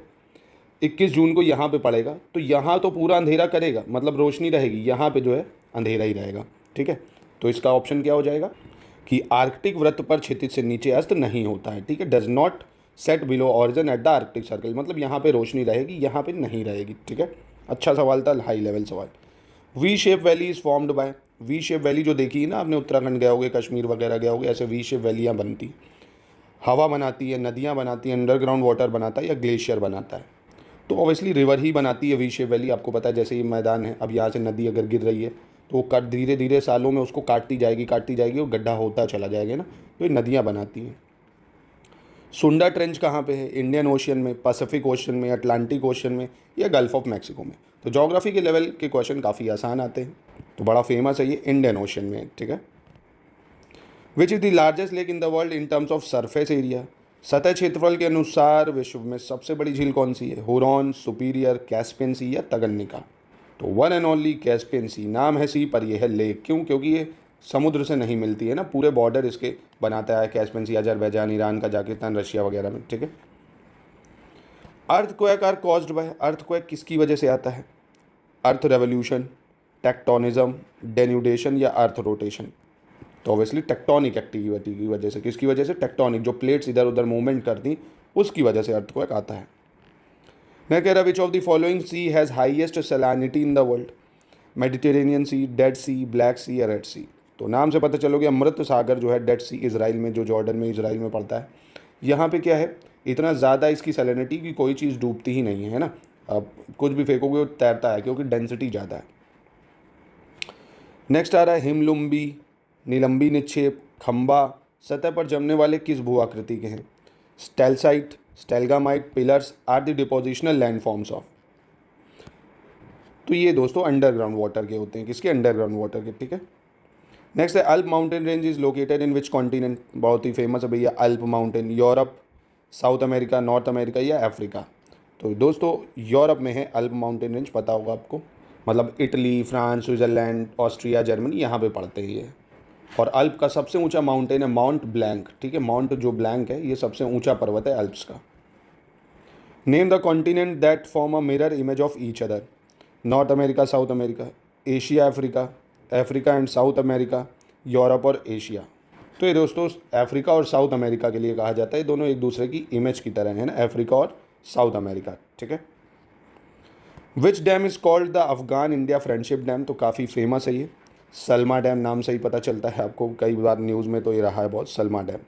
21 जून को यहाँ पे पड़ेगा तो यहाँ तो पूरा अंधेरा करेगा, मतलब रोशनी रहेगी, यहाँ पे जो है अंधेरा ही रहेगा। ठीक है, तो इसका ऑप्शन क्या हो जाएगा कि आर्कटिक वृत्त पर क्षितिज से नीचे अस्त नहीं होता है। ठीक है, does not set below origin eight the Arctic circle, मतलब यहाँ पे रोशनी रहेगी, यहाँ पे नहीं रहेगी। ठीक है, अच्छा सवाल था, हाई लेवल सवाल। V shape valley is formed by, V shape valley जो देखी है ना आपने, उत्तराखंड गए होगे, कश्मीर वगैरह गए होगे, ऐसे वी शेप वैलियाँ बनती हैं। हवा बनाती है, नदियाँ बनाती हैं, अंडरग्राउंड वाटर बनाता है, या ग्लेशियर बनाता है? तो ऑब्वियसली रिवर ही बनाती है वी शेप वैली। आपको पता है, जैसे ये मैदान है, अब यहाँ से नदी अगर गिर रही है तो वो कट धीरे धीरे सालों में उसको काटती जाएगी और गड्ढा होता चला जाएगा ना, तो ये नदियाँ बनाती हैं। सुंडा ट्रेंच कहाँ पे है? इंडियन ओशियन में, पैसिफिक ओशियन में, अटलांटिक ओशियन में, या गल्फ ऑफ मैक्सिको में? तो ज्योग्राफी के लेवल के क्वेश्चन काफ़ी आसान आते हैं, तो बड़ा फेमस है ये, इंडियन ओशियन में। ठीक है, which is the largest lake in the world in terms of surface area? सतह क्षेत्रफल के अनुसार विश्व में सबसे बड़ी झील कौन सी है? हुरॉन, सुपीरियर, कैस्पियन सी, या तगन्निका? तो वन एंड ओनली कैस्पियन सी। नाम है सी पर यह है लेक। क्यों? क्योंकि ये समुद्र से नहीं मिलती है ना, पूरे बॉर्डर इसके बनाता है Caspian Sea, Azerbaijan, Iran, Kazakhstan, Russia वगैरह में। ठीक है, earthquake are caused by, earthquake किसकी वजह से आता है? अर्थ रेवोल्यूशन, टेक्टोनिज्म, डेन्यूडेशन, या अर्थ रोटेशन? तो ऑब्वियसली टेक्टोनिक एक्टिविटी की वजह से। किसकी वजह से? टेक्टोनिक, जो प्लेट्स इधर उधर मूवमेंट करती उसकी वजह से अर्थक्वेक आता है। मैं कह रहा, which of the following sea has highest salinity in the world? Mediterranean Sea, Dead Sea, Black Sea, या रेड सी? तो नाम से पता चलोगे, अमृत सागर जो है डेड सी, इजराइल में, जो जॉर्डन में, इजराइल में पड़ता है, यहाँ पे क्या है, इतना ज़्यादा इसकी सैलिनिटी की कोई चीज़ डूबती ही नहीं है ना। अब कुछ भी फेंकोगे वो तैरता है, क्योंकि डेंसिटी ज़्यादा है। नेक्स्ट आ रहा है, हिमलुम्बी, निलंबी निक्षेप, खंबा सतह पर जमने वाले किस भू आकृति के हैं? Stalactite, stalagmite, pillars are the depositional land forms of. तो ये दोस्तों अंडरग्राउंड वाटर के होते हैं। किसके? अंडरग्राउंड वाटर के। ठीक है, नेक्स्ट है, अल्प mountain range is located in which continent? बहुत ही फेमस है भैया अल्प mountain. Europe, south America, north America, या अफ्रीका? तो दोस्तों यूरोप में है अल्प माउंटेन रेंज, पता होगा आपको, मतलब Italy, France, Switzerland, Austria, Germany, यहाँ पे पड़ते हैं ये। और अल्प का सबसे ऊंचा माउंटेन है माउंट ब्लैंक। ठीक है, माउंट जो ब्लैंक है ये सबसे ऊंचा पर्वत है अल्प्स का। Name the continent that form a mirror image of each other? North America, south America, Asia, Africa, Africa and south America, Europe और एशिया? तो ये दोस्तों अफ्रीका और साउथ अमेरिका के लिए कहा जाता है, दोनों एक दूसरे की इमेज की तरह है ना, अफ्रीका और साउथ अमेरिका। ठीक है, which dam is called the Afghan India friendship dam? तो काफ़ी फेमस है ये, सलमा डैम, नाम से ही पता चलता है आपको, कई बार न्यूज़ में तो ये रहा है बहुत, Salma dam.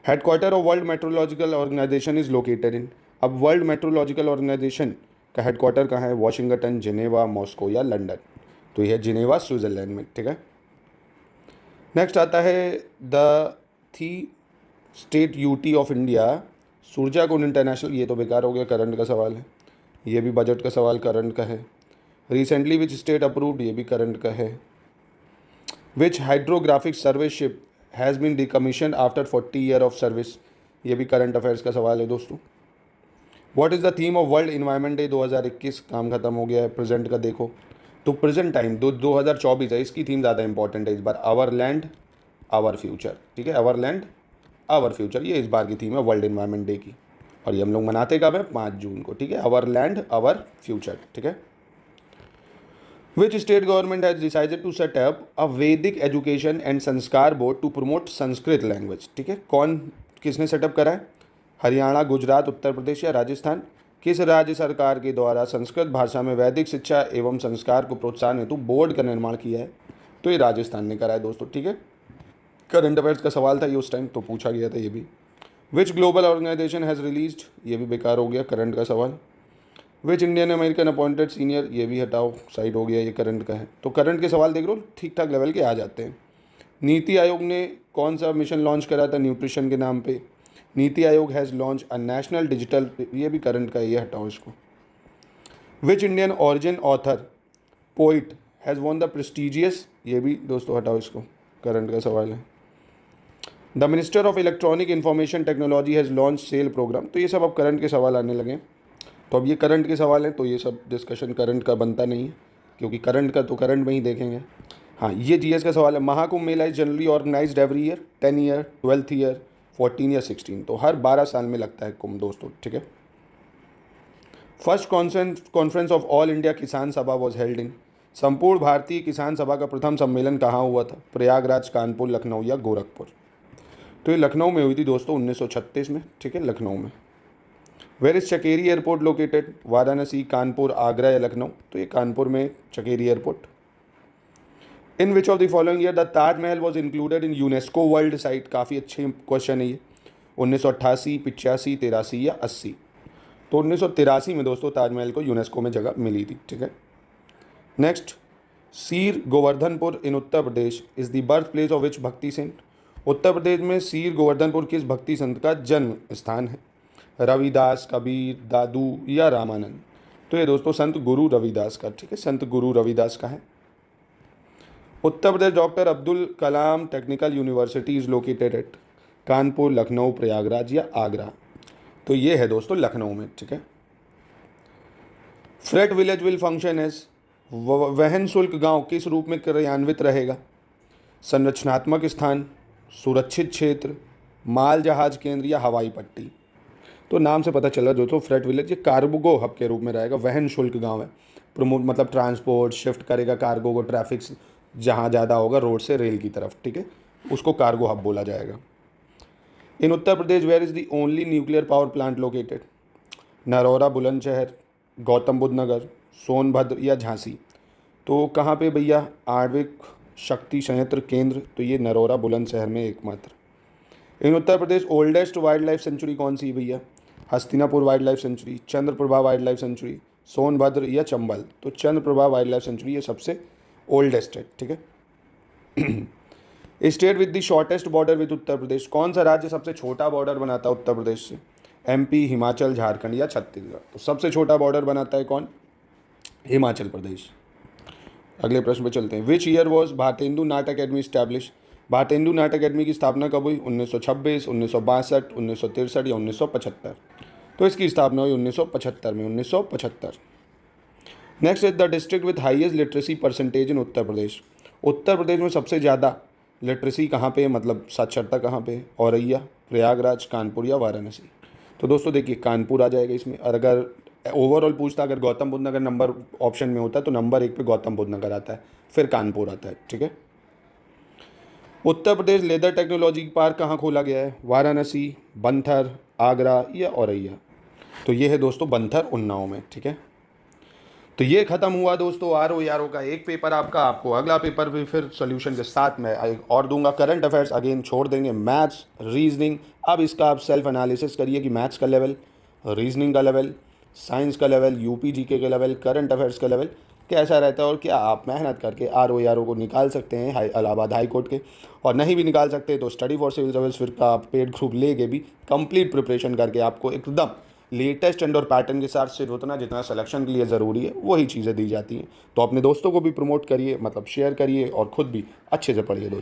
Headquarter of World Meteorological Organization is located in? अब वर्ल्ड मेट्रोलॉजिकल ऑर्गेनाइजेशन का हेडक्वार्टर कहाँ है? वॉशिंगटन, जिनेवा, मॉस्को, या लंदन? तो यह जिनेवा, स्विट्जरलैंड में। ठीक है, नेक्स्ट आता है, the the state UT of India Surajkund international. ये तो बेकार हो गया, करंट का सवाल है। ये भी बजट का सवाल करंट का है। Recently which state approved? ये भी करंट का है। Which hydrographic survey ship has been decommission after 40 year of service? ये भी करंट अफेयर्स का सवाल है दोस्तों। What is the theme of world environment day 2021? काम खत्म हो गया है, प्रेजेंट का देखो तो प्रेजेंट टाइम 2024 है, इसकी थीम ज़्यादा इंपॉर्टेंट है इस बार, आवर लैंड आवर फ्यूचर। ठीक है, आवर लैंड आवर फ्यूचर, ये इस बार की थीम है वर्ल्ड इन्वायरमेंट डे की, और ये हम लोग मनाते कब है? 5 जून को। ठीक है, आवर लैंड आवर फ्यूचर। ठीक है, which state government has decided to set up a Vedic education and sanskar board to promote Sanskrit language? ठीक है, कौन, किसने सेटअप करा है? हरियाणा, गुजरात, उत्तर प्रदेश, या राजस्थान? किस राज्य सरकार के द्वारा संस्कृत भाषा में वैदिक शिक्षा एवं संस्कार को प्रोत्साहन हेतु बोर्ड का निर्माण किया है? तो ये राजस्थान ने करा है दोस्तों। ठीक है, करंट अफेयर्स का सवाल था ये, उस टाइम तो पूछा गया था ये भी। विच ग्लोबल ऑर्गेनाइजेशन हैज़ रिलीज्ड? ये भी बेकार हो गया, करंट का सवाल। Which Indian American appointed senior? ये भी हटाओ, साइड हो गया, ये करंट का है। तो करंट के सवाल देख लो, ठीक ठाक लेवल के आ जाते हैं। नीति आयोग ने कौन सा मिशन लॉन्च करा था न्यूट्रिशन के नाम पे? NITI Aayog has launch a national digital, ये भी करंट का है, ये हटाओ इसको। Which Indian origin author poet has won the prestigious? ये भी दोस्तों हटाओ इसको, करंट का सवाल है। The minister of electronic information technology has launch cell program. तो ये सब अब करंट के सवाल आने लगे। तो अब ये करंट के सवाल हैं, तो ये सब डिस्कशन करंट का बनता नहीं है, क्योंकि करंट का तो करंट में ही देखेंगे। हाँ, ये जीएस का सवाल है। Mahakumbh Mela is generally organised every year, 10 year, 12th year, 14 या 16। तो हर 12 साल में लगता है कुंभ दोस्तों, ठीक है। First conference of all India किसान सभा वॉज हेल्ड इन। संपूर्ण भारतीय किसान सभा का प्रथम सम्मेलन कहाँ हुआ था? प्रयागराज, कानपुर, लखनऊ या गोरखपुर? तो ये लखनऊ में हुई थी दोस्तों 1936 में, ठीक है, लखनऊ में। Where is Chakeri airport located? Varanasi, Kanpur, Agra या लखनऊ? तो ये कानपुर में Chakeri airport. In which of the following year the Taj Mahal was included in UNESCO world site? काफ़ी अच्छे क्वेश्चन है ये। 1988, 85, 83 या 80? तो 1983 में दोस्तों ताजमहल को यूनेस्को में जगह मिली थी, ठीक है। Next, Seer Govardhanpur in Uttar Pradesh is the birth place of which भक्ति सेंट? उत्तर प्रदेश में सीर गोवर्धनपुर किस भक्ति संत का जन्म स्थान है? रविदास, कबीर, दादू या रामानंद? तो ये दोस्तों संत गुरु रविदास का, ठीक है, संत गुरु रविदास का है। Uttar Pradesh doctor Abdul Kalam technical university is located at? Kanpur, Lucknow, Prayagraj या आगरा? तो ये है दोस्तों लखनऊ में, ठीक है। Freight village will function as? वहन शुल्क गांव किस रूप में क्रियान्वित रहेगा? संरचनात्मक स्थान, सुरक्षित क्षेत्र, माल जहाज केंद्र या हवाई पट्टी? तो नाम से पता चल रहा दोस्तों फ्रेट विलेज ये कार्गो हब के रूप में रहेगा। वहन शुल्क गांव है, प्रमोट मतलब ट्रांसपोर्ट शिफ्ट करेगा कार्गो को, ट्रैफिक जहाँ ज़्यादा होगा रोड से रेल की तरफ, ठीक है, उसको कार्गो हब बोला जाएगा। In Uttar Pradesh where is the only nuclear power plant located? Narora, Bulandshahr, Gautam Buddh Nagar, Sonbhadra या झांसी? तो कहाँ पे भैया? आणविक शक्ति संयंत्र केंद्र, तो ये नरौरा बुलंदशहर में एकमात्र। इन उत्तर प्रदेश ओल्डेस्ट वाइल्ड लाइफ सेंचुरी कौन सी है भैया? Hastinapur wild life sanctuary, Chandraprabha wild life sanctuary, Sonbhadra या चंबल? तो चंद्रप्रभा वाइल्ड लाइफ सेंचुरी ये सबसे ओल्डेस्ट है, ठीक है। State with the shortest border with Uttar Pradesh? कौन सा राज्य सबसे छोटा बॉर्डर बनाता है उत्तर प्रदेश से? एमपी, हिमाचल, झारखंड या छत्तीसगढ़? तो सबसे छोटा बॉर्डर बनाता है कौन? हिमाचल प्रदेश। अगले प्रश्न पे चलते हैं। विच ईयर वॉज भारतेंदु नाट्य अकेडमी स्टैब्लिश? भारतेंदु नाट्य अकेडमी की स्थापना कब हुई? 1926, 1962, 1963 या 1975? तो इसकी स्थापना हुई 1975 में, 1975। Next is the district with highest literacy percentage in Uttar Pradesh? Uttar Pradesh में सबसे ज़्यादा लिटरेसी कहाँ पे, मतलब साक्षरता कहाँ पे? औरैया, प्रयागराज, कानपुर या वाराणसी? तो दोस्तों देखिए कानपुर आ जाएगा इसमें। और अगर ओवरऑल पूछता अगर गौतम बुद्ध नगर नंबर ऑप्शन में होता है तो नंबर 1 पे गौतम बुद्ध नगर आता है, फिर कानपुर आता है, ठीक है। उत्तर प्रदेश लेदर टेक्नोलॉजी पार्क कहाँ खोला गया है? वाराणसी, बंथर, आगरा या औरैया? तो ये है दोस्तों बंथर, उन्नाव में, ठीक है। तो ये खत्म हुआ दोस्तों आरओ का एक पेपर आपको अगला पेपर भी फिर सोल्यूशन के साथ में और दूंगा। करंट अफेयर्स अगेन छोड़ देंगे, मैथ्स, रीजनिंग। अब इसका आप सेल्फ एनालिसिस करिए कि मैथ्स का लेवल, रीजनिंग का लेवल, साइंस का लेवल, यूपी जीके का लेवल, करंट अफेयर्स का लेवल कैसा रहता है और क्या आप मेहनत करके आरओ को निकाल सकते हैं इलाहाबाद हाई कोर्ट के। और नहीं भी निकाल सकते तो स्टडी फॉर सिविल सर्विस फिर का पेड ग्रुप लेके भी कंप्लीट प्रिपरेशन करके आपको एकदम लेटेस्ट एंड और पैटर्न के साथ सिर्फ उतना जितना सिलेक्शन के लिए ज़रूरी है वही चीज़ें दी जाती हैं। तो अपने दोस्तों को भी प्रमोट करिए, मतलब शेयर करिए और ख़ुद भी अच्छे से पढ़िए दोस्तों।